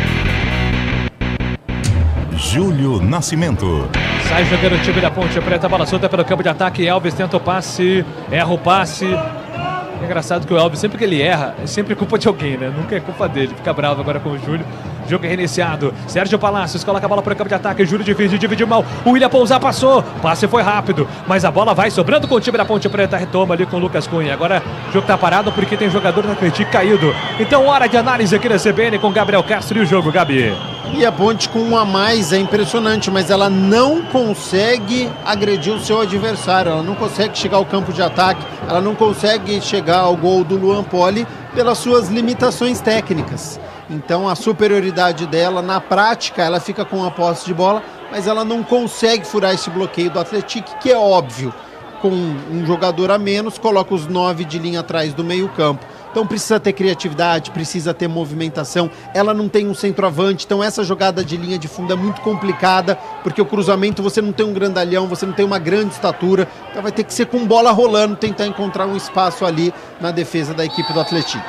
Júlio Nascimento. Sai jogando o time da Ponte Preta, bola solta pelo campo de ataque, Elvis tenta o passe, erra o passe. É engraçado que o Elvis, sempre que ele erra, é sempre culpa de alguém, né? Nunca é culpa dele, fica bravo agora com o Júlio. Jogo é reiniciado, Sérgio Palácios coloca a bola para o campo de ataque, Júlio divide mal, o William Ponzar passou, passe foi rápido, mas a bola vai sobrando com o time da Ponte Preta, retoma ali com o Lucas Cunha. Agora o jogo tá parado porque tem jogador do Atlético caído. Então hora de análise aqui na CBN com Gabriel Castro e o jogo, Gabi. E a Ponte com 1 a mais é impressionante, mas ela não consegue agredir o seu adversário, ela não consegue chegar ao campo de ataque, ela não consegue chegar ao gol do Luan Poli pelas suas limitações técnicas. Então a superioridade dela, na prática, ela fica com a posse de bola, mas ela não consegue furar esse bloqueio do Atlético, que é óbvio, com um jogador a menos, coloca os 9 de linha atrás do meio campo. Então precisa ter criatividade, precisa ter movimentação, ela não tem um centroavante, então essa jogada de linha de fundo é muito complicada, porque o cruzamento você não tem um grandalhão, você não tem uma grande estatura, então vai ter que ser com bola rolando, tentar encontrar um espaço ali na defesa da equipe do Atlético.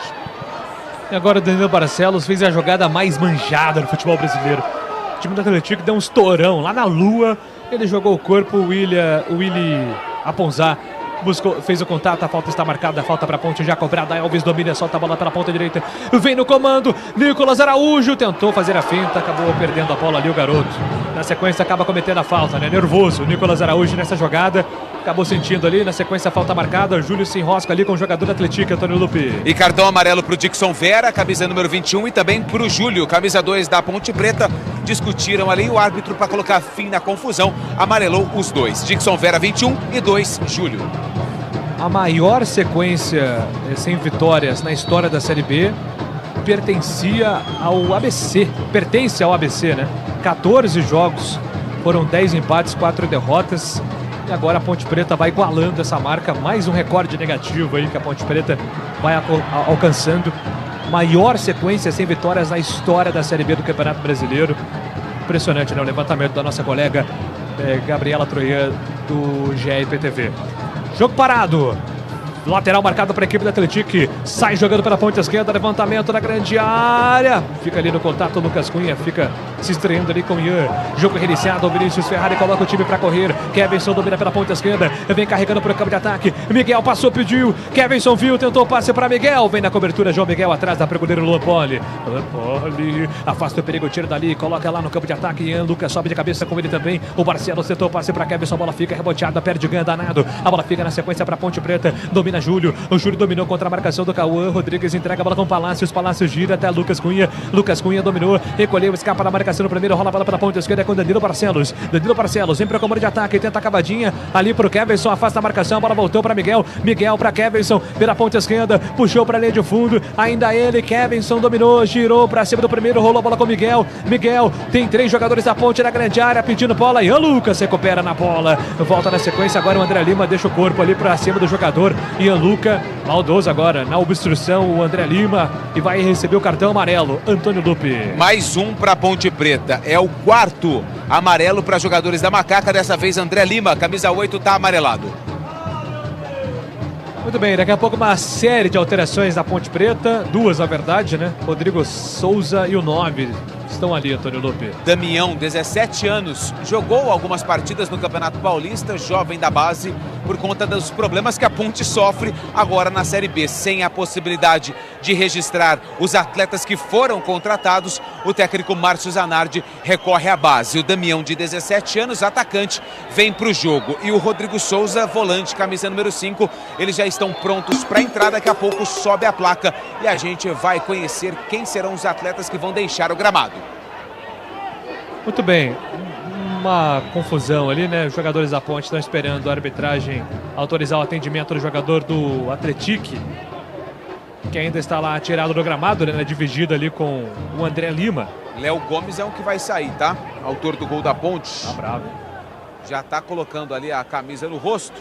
E agora o Danilo Barcelos fez a jogada mais manjada no futebol brasileiro. O time do Atlético deu um estourão lá na lua. Ele jogou o corpo, o Willy Aponzá fez o contato, a falta está marcada, a falta para a ponte já cobrada. Elvis domina, solta a bola pela ponta direita, vem no comando, Nicolas Araújo tentou fazer a finta, acabou perdendo a bola ali o garoto. Na sequência acaba cometendo a falta, né? Nervoso, Nicolas Araújo nessa jogada, acabou sentindo ali, na sequência a falta marcada, Júlio se enrosca ali com o jogador do Atlético, Antônio Lupi. E cartão amarelo para o Dixon Vera, camisa número 21, e também para o Júlio, camisa 2 da Ponte Preta. Discutiram ali o árbitro para colocar fim na confusão, amarelou os dois, Dixon Vera 21 e 2 Júlio. A maior sequência sem vitórias na história da Série B pertence ao ABC, né? 14 jogos, foram 10 empates, 4 derrotas. E agora a Ponte Preta vai igualando essa marca, mais um recorde negativo aí que a Ponte Preta vai alcançando. Maior sequência sem vitórias na história da Série B do Campeonato Brasileiro. Impressionante, né? O levantamento da nossa colega Gabriela Troian do GEPTV. Jogo parado. Lateral marcado para a equipe do Atlético. Sai jogando pela ponta esquerda. Levantamento na grande área. Fica ali no contato. Lucas Cunha fica se estreando ali com o Ian. Jogo reiniciado. O Vinícius Ferrari coloca o time para correr. Kevinson domina pela ponta esquerda. Vem carregando para o campo de ataque. Miguel passou, pediu. Kevinson viu, tentou passe para Miguel. Vem na cobertura. João Miguel atrás da goleiro Luan Poli. Afasta o perigo, tira dali. Coloca lá no campo de ataque. Ian Lucas sobe de cabeça com ele também. O Barcelos tentou passe para Kevinson. A bola fica reboteada. Perde ganha danado. A bola fica na sequência para a Ponte Preta. Domina Júlio. O Júlio dominou contra a marcação do Cauã. Rodrigues entrega a bola com Palácios. Palácios gira até Lucas Cunha. Lucas Cunha dominou. Recolheu, escapa da marcação no primeiro. Rola a bola pela ponta esquerda com Danilo Barcelos. Danilo Barcelos vem para o comando de ataque. Tenta a cavadinha ali para o Kevinson. Afasta a marcação. A bola voltou para Miguel. Miguel para Kevinson. Pela ponta esquerda. Puxou para a linha de fundo. Ainda ele. Kevinson dominou. Girou para cima do primeiro. Rolou a bola com Miguel. Miguel tem 3 jogadores da ponte na grande área. Pedindo bola. Ian Lucas recupera na bola. Volta na sequência. Agora o André Lima deixa o corpo ali para cima do jogador. Ian Lucas. Maldoso agora na obstrução, o André Lima, e vai receber o cartão amarelo, Antônio Lupi. Mais um para Ponte Preta, é o 4º amarelo para jogadores da Macaca, dessa vez André Lima, camisa 8, tá amarelado. Muito bem, daqui a pouco uma série de alterações da Ponte Preta, 2 na verdade, né? Rodrigo Souza e o 9 estão ali, Antônio Lupi. Damião, 17 anos, jogou algumas partidas no Campeonato Paulista, jovem da base, por conta dos problemas que a Ponte sofre agora na Série B. Sem a possibilidade de registrar os atletas que foram contratados, o técnico Márcio Zanardi recorre à base. O Damião, de 17 anos, atacante, vem para o jogo. E o Rodrigo Souza, volante, camisa número 5, eles já estão prontos para entrar. Daqui a pouco sobe a placa e a gente vai conhecer quem serão os atletas que vão deixar o gramado. Muito bem, uma confusão ali, né? Os jogadores da Ponte estão esperando a arbitragem autorizar o atendimento do jogador do Atlético, que ainda está lá tirado do gramado, né? Dividido ali com o André Lima. Léo Gomes é um que vai sair, tá? Autor do gol da Ponte. Tá bravo. Já tá colocando ali a camisa no rosto.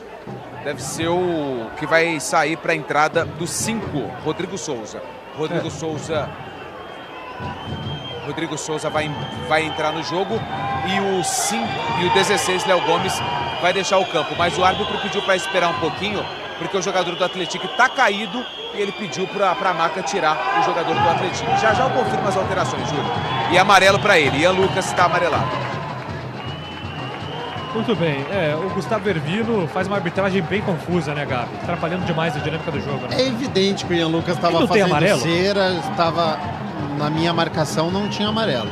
Deve ser o que vai sair para a entrada do 5, Rodrigo Souza. Rodrigo Souza vai entrar no jogo e o 5 e o 16, Léo Gomes, vai deixar o campo. Mas o árbitro pediu para esperar um pouquinho, porque o jogador do Atlético está caído e ele pediu para a Maca tirar o jogador do Atlético. Já eu confirmo as alterações, Júlio. E amarelo para ele. Ian Lucas está amarelado. Muito bem, o Gustavo Ervino faz uma arbitragem bem confusa, né, Gabi? Atrapalhando demais a dinâmica do jogo, né? É evidente que o Ian Lucas estava fazendo cera, estava na minha marcação, não tinha amarelo.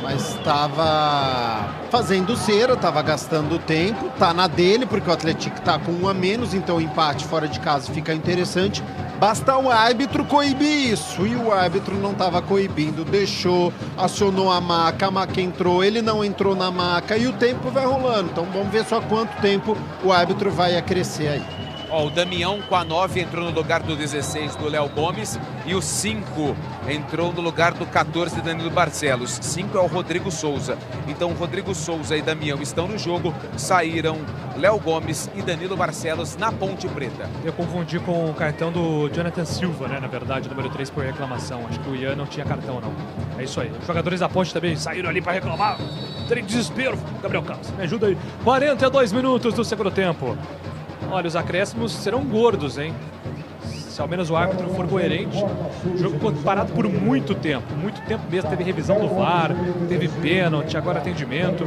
Mas estava fazendo cera, estava gastando tempo, tá na dele, porque o Atlético tá com 1 a menos, então o empate fora de casa fica interessante. Basta o árbitro coibir isso, e o árbitro não estava coibindo, deixou, acionou a maca entrou, ele não entrou na maca e o tempo vai rolando. Então vamos ver só quanto tempo o árbitro vai acrescer aí. O Damião com a 9 entrou no lugar do 16 do Léo Gomes e o 5 entrou no lugar do 14 Danilo Barcelos. 5 é o Rodrigo Souza. Então Rodrigo Souza e Damião estão no jogo. Saíram Léo Gomes e Danilo Barcelos na Ponte Preta. Eu confundi com o cartão do Jonathan Silva, né? Na verdade, número 3 por reclamação. Acho que o Ian não tinha cartão, não. É isso aí. Os jogadores da Ponte também saíram ali para reclamar. Tem desespero. Gabriel Carlos, me ajuda aí. 42 minutos do segundo tempo. Olha, os acréscimos serão gordos, hein? se ao menos o árbitro for coerente. O jogo ficou parado por muito tempo mesmo. Teve revisão do VAR, teve pênalti, agora atendimento.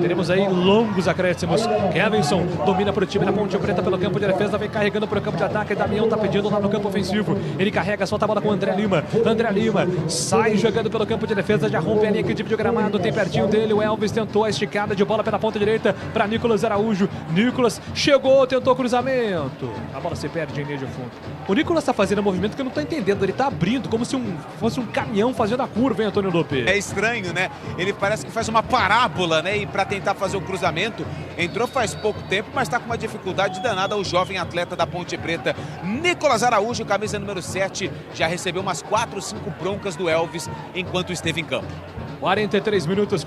Teremos aí longos acréscimos. Kevinson domina para o time da Ponte Preta pelo campo de defesa, vem carregando para o campo de ataque. Damião tá pedindo lá no campo ofensivo. Ele carrega, solta a bola com o André Lima. André Lima sai jogando pelo campo de defesa, já rompe a linha que divide o gramado. Tem pertinho dele, o Elvis tentou a esticada de bola pela ponta direita para Nicolas Araújo. Nicolas chegou, tentou cruzamento. A bola se perde em linha de fundo. O Nicolas tá fazendo um movimento que eu não tô entendendo. Ele tá abrindo como se fosse um caminhão fazendo a curva, hein, Antônio Lopes? É estranho, né? Ele parece que faz uma parábola, né? E para tentar fazer o cruzamento, entrou faz pouco tempo, mas está com uma dificuldade danada o jovem atleta da Ponte Preta. Nicolas Araújo, camisa número 7, já recebeu umas 4 ou 5 broncas do Elvis enquanto esteve em campo. 43 minutos,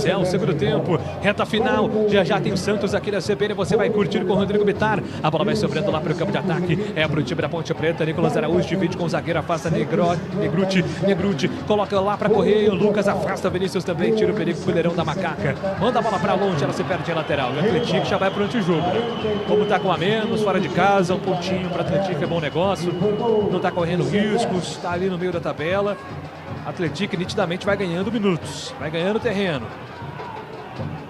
é o segundo tempo, reta final, já tem o Santos aqui na CBN, você vai curtir com o Rodrigo Bittar, a bola vai sobrando lá para o campo de ataque, é para o time da Ponte Preta, Nicolas Araújo divide com o zagueiro, afasta Negruti, coloca lá para correr, o Lucas afasta, Vinícius também, tira o perigo, goleirão da Macaca, manda a bola para longe, ela se perde em lateral, o Atlético já vai para o antijogo, como tá com a menos, fora de casa, um pontinho para o Atlético é bom negócio, não tá correndo riscos, está ali no meio da tabela. Atlético nitidamente vai ganhando minutos, vai ganhando terreno.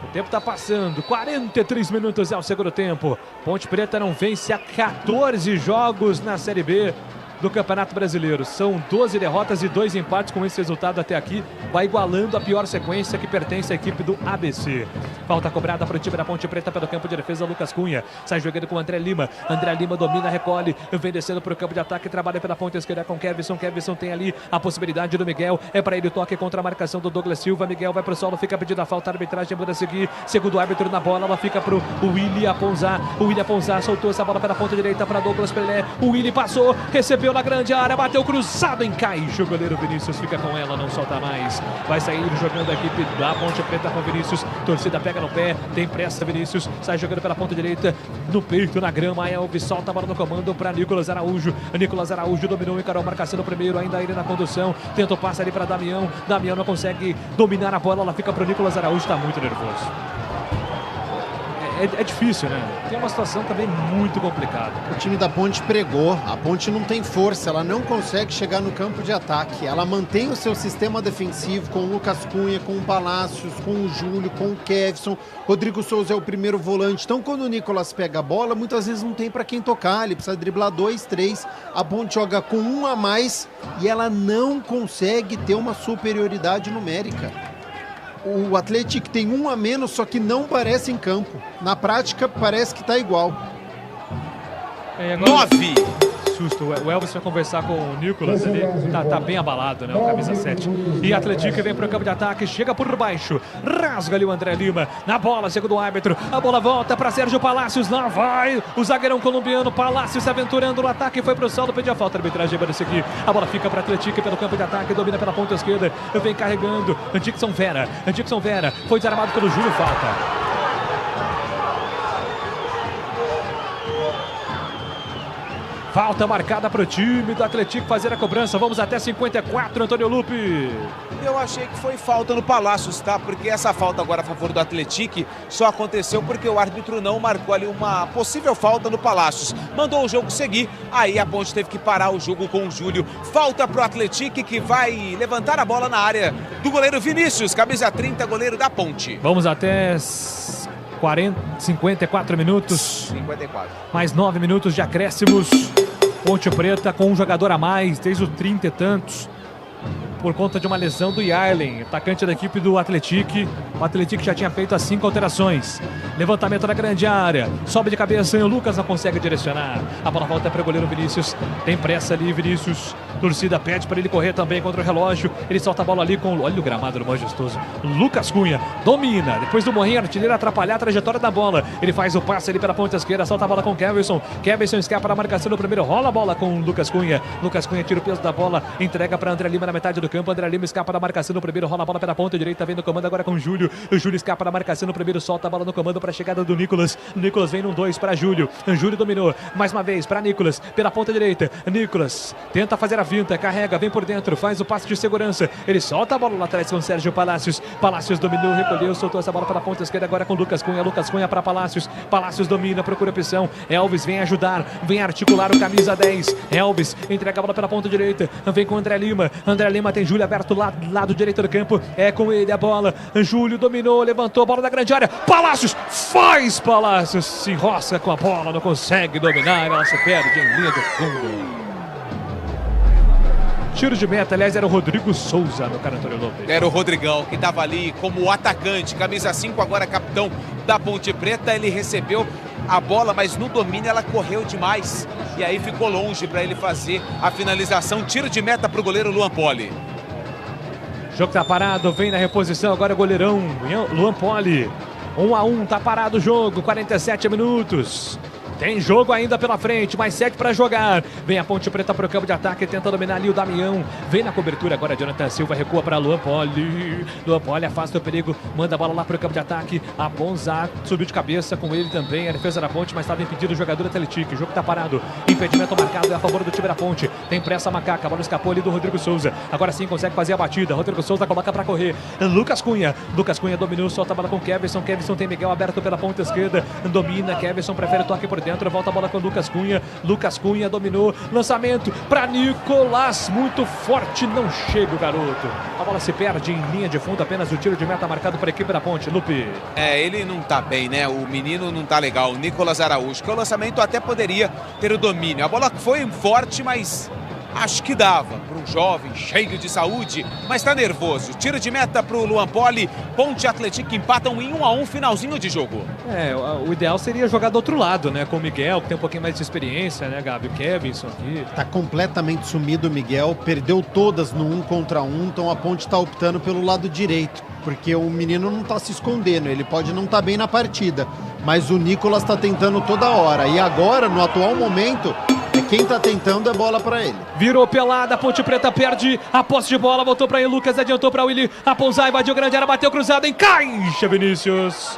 O tempo está passando, 43 minutos é o segundo tempo. Ponte Preta não vence há 14 jogos na Série B do Campeonato Brasileiro. São 12 derrotas e 2 empates. Com esse resultado até aqui, vai igualando a pior sequência que pertence à equipe do ABC. Falta cobrada para o time da Ponte Preta pelo campo de defesa. Lucas Cunha sai jogando com o André Lima. André Lima domina, recolhe, vem descendo para o campo de ataque, trabalha pela ponta esquerda com Kevinson. Kevinson tem ali a possibilidade do Miguel. É para ele o toque contra a marcação do Douglas Silva. Miguel vai para o solo, fica pedindo a falta. A arbitragem manda seguir. Segundo o árbitro na bola, ela fica para o William Ponzar. O William Ponzar soltou essa bola pela ponta direita para Douglas Pelé. O William passou, recebeu na grande área, bateu cruzado, encaixa. O goleiro Vinícius fica com ela, não solta mais. Vai sair jogando a equipe da Ponte Preta com Vinícius. Torcida pega no pé, tem pressa. Vinícius sai jogando pela ponta direita, no peito, na grama. Elvis solta a bola no comando para Nicolas Araújo. Nicolas Araújo dominou, encarou, marcação no primeiro, ainda ele na condução. Tenta o passe ali para Damião. Damião não consegue dominar a bola, ela fica para o Nicolas Araújo, está muito nervoso. É difícil, né? Tem uma situação também muito complicada. O time da Ponte pregou. A Ponte não tem força, ela não consegue chegar no campo de ataque. Ela mantém o seu sistema defensivo com o Lucas Cunha, com o Palácios, com o Júlio, com o Kevinson. Rodrigo Souza é o primeiro volante. Então, quando o Nicolas pega a bola, muitas vezes não tem para quem tocar. Ele precisa driblar 2, 3. A Ponte joga com um a mais e ela não consegue ter uma superioridade numérica. O Atlético tem um a menos, só que não parece em campo. Na prática, parece que está igual. 9! Susto. O Elvis vai conversar com o Nicolas. Ele tá bem abalado, né? O camisa 7. E Atlético vem para o campo de ataque. Chega por baixo. Rasga ali o André Lima. Na bola, segundo o árbitro. A bola volta para Sérgio Palácios. Lá vai o zagueirão colombiano. Palácios se aventurando no ataque. Foi para o solo. Pediu a falta. A arbitragem vai seguir. A bola fica para Atlético pelo campo de ataque. Domina pela ponta esquerda. Vem carregando. Dixon Vera. Foi desarmado pelo Júlio. Falta. Falta marcada para o time do Atlético fazer a cobrança. Vamos até 54, Antônio Lupe. Eu achei que foi falta no Palácios, tá? Porque essa falta agora a favor do Atlético só aconteceu porque o árbitro não marcou ali uma possível falta no Palácios. Mandou o jogo seguir, aí a Ponte teve que parar o jogo com o Júlio. Falta pro Atlético que vai levantar a bola na área do goleiro Vinícius, camisa 30, goleiro da Ponte. Vamos até 54 minutos. 54. Mais 9 minutos de acréscimos. Ponte Preta com um jogador a mais, desde os 30 e tantos. Por conta de uma lesão do Yarlen, atacante da equipe do Atlético. O Atlético já tinha feito as 5 alterações. Levantamento na grande área. Sobe de cabeça e o Lucas não consegue direcionar. A bola volta para o goleiro Vinícius. Tem pressa ali, Vinícius. Torcida pede para ele correr também contra o relógio. Ele solta a bola ali com... Olha o gramado do majestoso. Lucas Cunha domina. Depois do Morrinho, artilheiro atrapalhar a trajetória da bola. Ele faz o passe ali pela ponta esquerda. Solta a bola com Kevinson. Kevinson escapa da marcação do primeiro. Rola a bola com o Lucas Cunha. Lucas Cunha tira o peso da bola. Entrega para André Lima na metade do campo. André Lima escapa da marcação no primeiro, rola a bola pela ponta direita, vem no comando agora com o Júlio. O Júlio escapa da marcação no primeiro, solta a bola no comando para a chegada do Nicolas. Nicolas vem no 2 para Júlio. Júlio dominou mais uma vez para Nicolas pela ponta direita. Nicolas tenta fazer a finta, carrega, vem por dentro, faz o passe de segurança. Ele solta a bola lá atrás com Sérgio Palácios. Palácios dominou, recolheu, soltou essa bola para a ponta esquerda agora com Lucas Cunha. Lucas Cunha para Palácios. Palácios domina, procura opção. Elvis vem ajudar, vem articular o camisa 10. Elvis entrega a bola pela ponta direita. Vem com André Lima. André Lima tem Júlio aberto lá do lado direito do campo. É com ele a bola. Júlio dominou, levantou a bola da grande área. Palácios faz Palácios. Se enrosca com a bola, não consegue dominar. Ela se perde em linha de fundo. Tiro de meta, aliás, era o Rodrigo Souza no cara Antônio Lopes. Era o Rodrigão, que estava ali como atacante, camisa 5, agora capitão da Ponte Preta. Ele recebeu a bola, mas no domínio ela correu demais. E aí ficou longe para ele fazer a finalização. Tiro de meta para o goleiro Luan Poli. O jogo tá parado, vem na reposição, agora goleirão Luan Poli. 1-1, tá parado o jogo, 47 minutos. Tem jogo ainda pela frente, mais 7 para jogar. Vem a Ponte Preta para o campo de ataque, tenta dominar ali o Damião. Vem na cobertura agora, Jonathan Silva recua para Luan Poli. Luan Poli afasta o perigo, manda a bola lá para o campo de ataque. A Bonzá subiu de cabeça com ele também. A defesa da Ponte, mas estava impedido o jogador Atletique. O jogo está parado, impedimento marcado é a favor do time da Ponte. Tem pressa Macaca, a bola escapou ali do Rodrigo Souza. Agora sim consegue fazer a batida. Rodrigo Souza coloca para correr. Lucas Cunha dominou, solta a bola com Keverson. Keverson tem Miguel aberto pela ponta esquerda. Domina, Keverson prefere o toque por dentro, volta a bola com Lucas Cunha. Lucas Cunha dominou, lançamento para Nicolas, muito forte, não chega o garoto. A bola se perde em linha de fundo, apenas o tiro de meta marcado para a equipe da Ponte. Lupe. Ele não tá bem, né? O menino não tá legal, o Nicolas Araújo, que o lançamento até poderia ter o domínio. A bola foi forte, mas acho que dava para um jovem cheio de saúde, mas tá nervoso. Tiro de meta para o Luan Poli. Ponte e Atletique empatam em 1-1, finalzinho de jogo. O ideal seria jogar do outro lado, né? Com o Miguel, que tem um pouquinho mais de experiência, né, Gabi? O Kevinson aqui. Tá completamente sumido o Miguel, perdeu todas no 1 contra 1, então a Ponte tá optando pelo lado direito, porque o menino não tá se escondendo, ele pode não tá bem na partida, mas o Nicolas tá tentando toda hora, e agora, no atual momento, quem tá tentando é bola pra ele. Virou pelada, a Ponte Preta perde a posse de bola, voltou pra ele, Lucas adiantou pra Willi, a Ponzai invadiu grande área, bateu cruzado, encaixa Vinícius.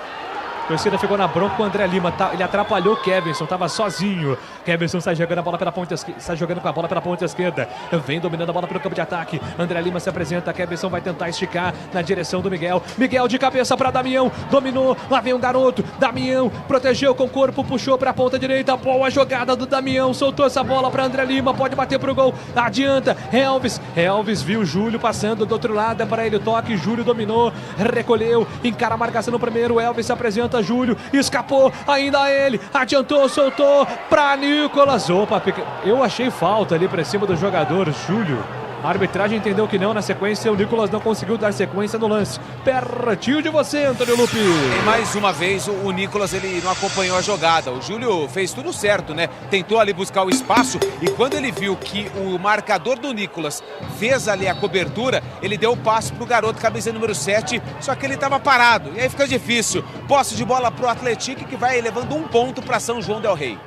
A torcida ficou na bronca com o André Lima, ele atrapalhou o Kevinson, estava sozinho. Kevinson sai jogando a bola pela ponta esquerda, sai jogando com a bola pela ponta esquerda. Vem dominando a bola pelo campo de ataque. André Lima se apresenta, Kevinson vai tentar esticar na direção do Miguel. Miguel de cabeça para Damião, dominou, lá vem um garoto. Damião protegeu com o corpo, puxou para a ponta direita. Boa jogada do Damião, soltou essa bola para André Lima, pode bater pro gol. Adianta, Elvis viu Júlio passando do outro lado, é para ele o toque. Júlio dominou, recolheu, encara a marcação no primeiro. Elvis se apresenta, Júlio, escapou, ainda ele, adiantou, soltou para Nicolas. Opa, eu achei falta ali para cima do jogador Júlio. A arbitragem entendeu que não, na sequência o Nicolas não conseguiu dar sequência no lance. Pertinho de você, Antônio Lupe. E mais uma vez o Nicolas, ele não acompanhou a jogada. O Júlio fez tudo certo, né? Tentou ali buscar o espaço e quando ele viu que o marcador do Nicolas fez ali a cobertura, ele deu o passe pro garoto, camisa número 7, só que ele estava parado. E aí fica difícil. Posse de bola pro Atletique, que vai levando 1 ponto para São João del Rei.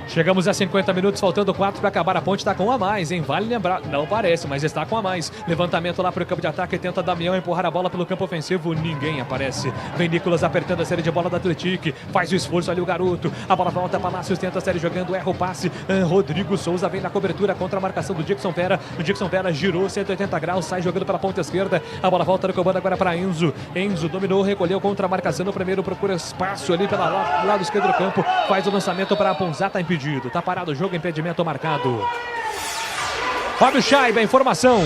Chegamos a 50 minutos, faltando 4 para acabar. A Ponte está com 1 a mais, hein? Vale lembrar, não parece, mas está com 1 a mais. Levantamento lá para o campo de ataque, tenta Damião empurrar a bola pelo campo ofensivo, ninguém aparece. Vem Nicolas apertando a série de bola da Atletique, faz o esforço ali o garoto. A bola volta, Palácios tenta a série jogando, erra o passe. Rodrigo Souza vem na cobertura contra a marcação do Dixon Vera. O Dixon Vera girou 180 graus, sai jogando pela ponta esquerda. A bola volta no comando agora para Enzo. Enzo dominou, recolheu contra a marcação no primeiro, procura espaço ali pelo lado esquerdo do campo. Faz o lançamento para a Ponzá, tá impedido. Tá parado o jogo, impedimento marcado. Fábio Scheibe, a informação.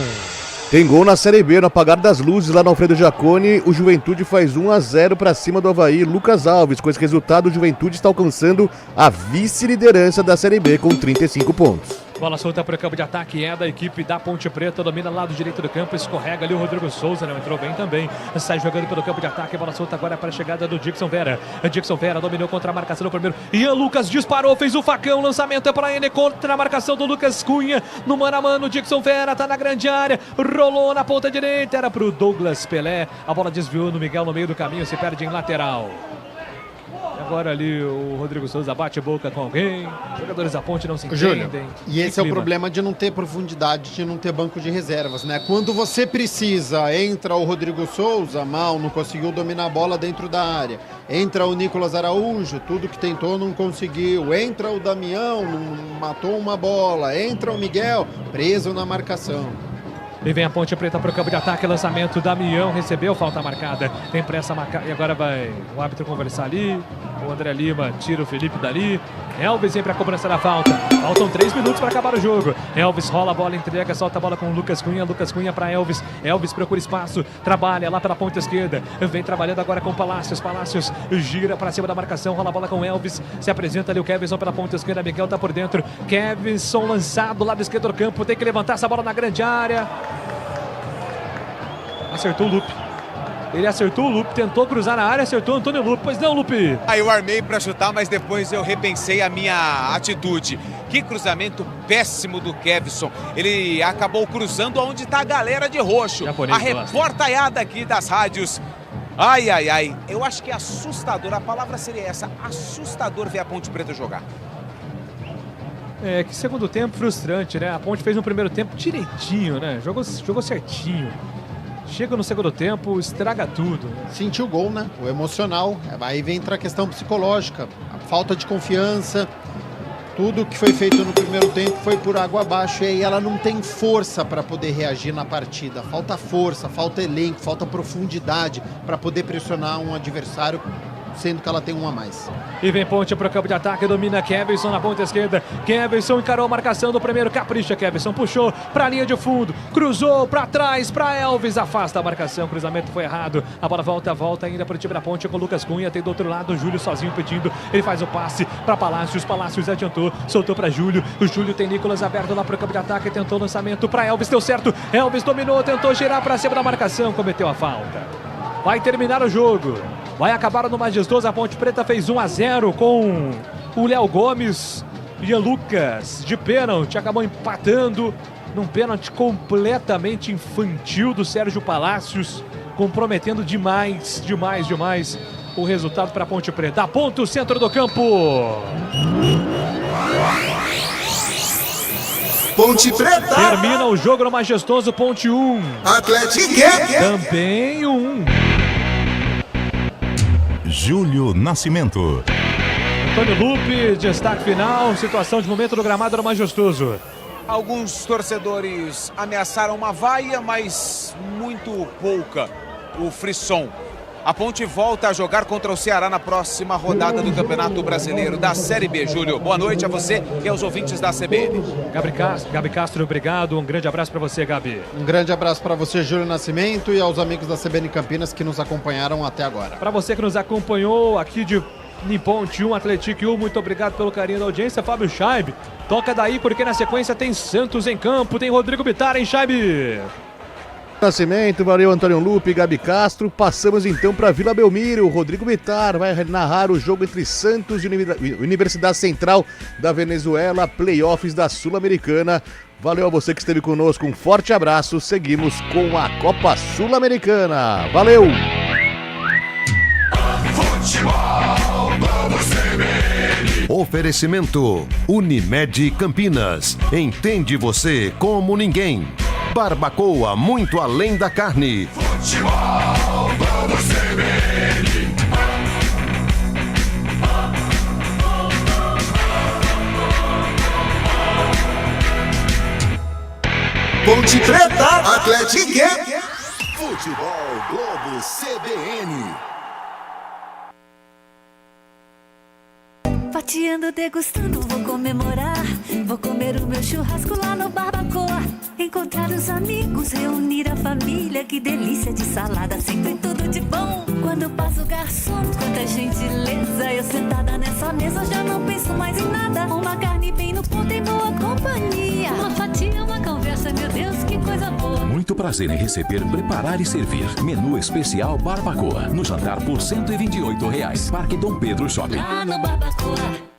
Tem gol na Série B, no apagar das luzes lá no Alfredo Jaconi. O Juventude faz 1-0 para cima do Avaí. Lucas Alves, com esse resultado, o Juventude está alcançando a vice-liderança da Série B com 35 pontos. Bola solta para o campo de ataque, é da equipe da Ponte Preta, domina do lado direito do campo, escorrega ali o Rodrigo Souza, não entrou bem também, sai jogando pelo campo de ataque, bola solta agora para a chegada do Dixon Vera. Dixon Vera dominou contra a marcação do primeiro, Ian Lucas disparou, fez o facão, lançamento é para ele contra a marcação do Lucas Cunha, no mano a mano, Dixon Vera tá na grande área, rolou na ponta direita, era para o Douglas Pelé, a bola desviou no Miguel no meio do caminho, se perde em lateral. Agora ali o Rodrigo Souza bate boca com alguém, jogadores da Ponte não se entendem. Júlio, e esse é o problema de não ter profundidade, de não ter banco de reservas, né? Quando você precisa, entra o Rodrigo Souza, mal, não conseguiu dominar a bola dentro da área. Entra o Nicolas Araújo, tudo que tentou não conseguiu. Entra o Damião, não matou uma bola. Entra o Miguel, preso na marcação. E vem a Ponte Preta para o campo de ataque, lançamento, Damião recebeu, falta marcada, tem pressa marcada, e agora vai o árbitro conversar ali, o André Lima tira o Felipe dali, Elvis vem para a cobrança da falta, faltam 3 minutos para acabar o jogo, Elvis rola a bola, entrega, solta a bola com o Lucas Cunha para Elvis, Elvis procura espaço, trabalha lá pela ponta esquerda, vem trabalhando agora com Palácios gira para cima da marcação, rola a bola com Elvis, se apresenta ali o Kevinson pela ponta esquerda, Miguel tá por dentro, Kevinson lançado, lado esquerdo do campo, tem que levantar essa bola na grande área. Acertou o Lupe. Ele acertou o Lupe, tentou cruzar na área, acertou o Antônio Lupe. Pois não, Lupe? Aí eu armei para chutar, mas depois eu repensei a minha atitude. Que cruzamento péssimo do Kevinson. Ele acabou cruzando onde está a galera de roxo. A reportaiada aqui das rádios. Ai, ai, ai. Eu acho que é assustador. A palavra seria essa. Assustador ver a Ponte Preta jogar. É, que segundo tempo frustrante, né? A Ponte fez no primeiro tempo direitinho, né? Jogou certinho. Chega no segundo tempo, estraga tudo. Sentiu o gol, né? O emocional. Aí entra a questão psicológica, a falta de confiança. Tudo que foi feito no primeiro tempo foi por água abaixo e aí ela não tem força para poder reagir na partida. Falta força, falta elenco, falta profundidade para poder pressionar um adversário, sendo que ela tem um a mais. E vem Ponte para o campo de ataque, domina Kevinson na ponta esquerda. Kevinson encarou a marcação do primeiro, capricha Kevinson, puxou para a linha de fundo, cruzou para trás, para Elvis, afasta a marcação, cruzamento foi errado, a bola volta ainda para o time da Ponte com o Lucas Cunha, tem do outro lado o Júlio sozinho pedindo, ele faz o passe para Palácios adiantou, soltou para Júlio, o Júlio tem Nicolas aberto lá para o campo de ataque, tentou o lançamento para Elvis, deu certo, Elvis dominou, tentou girar para cima da marcação, cometeu a falta. Vai terminar o jogo. Vai acabar no Majestoso. A Ponte Preta fez 1-0 com o Léo Gomes. Ian Lucas de pênalti acabou empatando num pênalti completamente infantil do Sérgio Palácios, comprometendo demais o resultado para a Ponte Preta. Aponta o centro do campo. Ponte Preta. Termina o jogo no Majestoso. Ponte 1. Atlético também 1. Júlio Nascimento. Antônio Lupe, destaque final, situação de momento do gramado do Majestoso. Alguns torcedores ameaçaram uma vaia, mas muito pouca. O frisson. A Ponte volta a jogar contra o Ceará na próxima rodada do Campeonato Brasileiro da Série B. Júlio, boa noite a você e aos ouvintes da CBN. Gabi Castro, obrigado. Um grande abraço para você, Gabi. Um grande abraço para você, Júlio Nascimento, e aos amigos da CBN Campinas que nos acompanharam até agora. Para você que nos acompanhou aqui de Ponte 1, Atlético 1, muito obrigado pelo carinho da audiência. Fábio Chaib, toca daí porque na sequência tem Santos em campo, tem Rodrigo Bittar, hein, Chaib? Nascimento, valeu Antônio Lupe, Gabi Castro. Passamos então para Vila Belmiro. O Rodrigo Bittar vai narrar o jogo entre Santos e Universidade Central da Venezuela, playoffs da Sul-Americana. Valeu a você que esteve conosco, um forte abraço. Seguimos com a Copa Sul-Americana. Valeu! Oferecimento Unimed Campinas. Entende você como ninguém. Barbacoa, muito além da carne. Futebol, vamos CBN. Ponte Preta, Atlético. Futebol Globo CBN. Fatiando, degustando, vou comemorar. Vou comer o meu churrasco lá no Barbacoa. Encontrar os amigos, reunir a família. Que delícia de salada, sempre tudo de bom. Quando passa o garçom, quanta gentileza. Eu sentada nessa mesa já não penso mais em nada. Uma carne bem no ponto em boa companhia. Uma fatia, uma conversa, meu Deus, que coisa boa. Muito prazer em receber, preparar e servir. Menu especial Barbacoa. No jantar por R$ 128. Parque Dom Pedro Shopping. Lá no Barbacoa.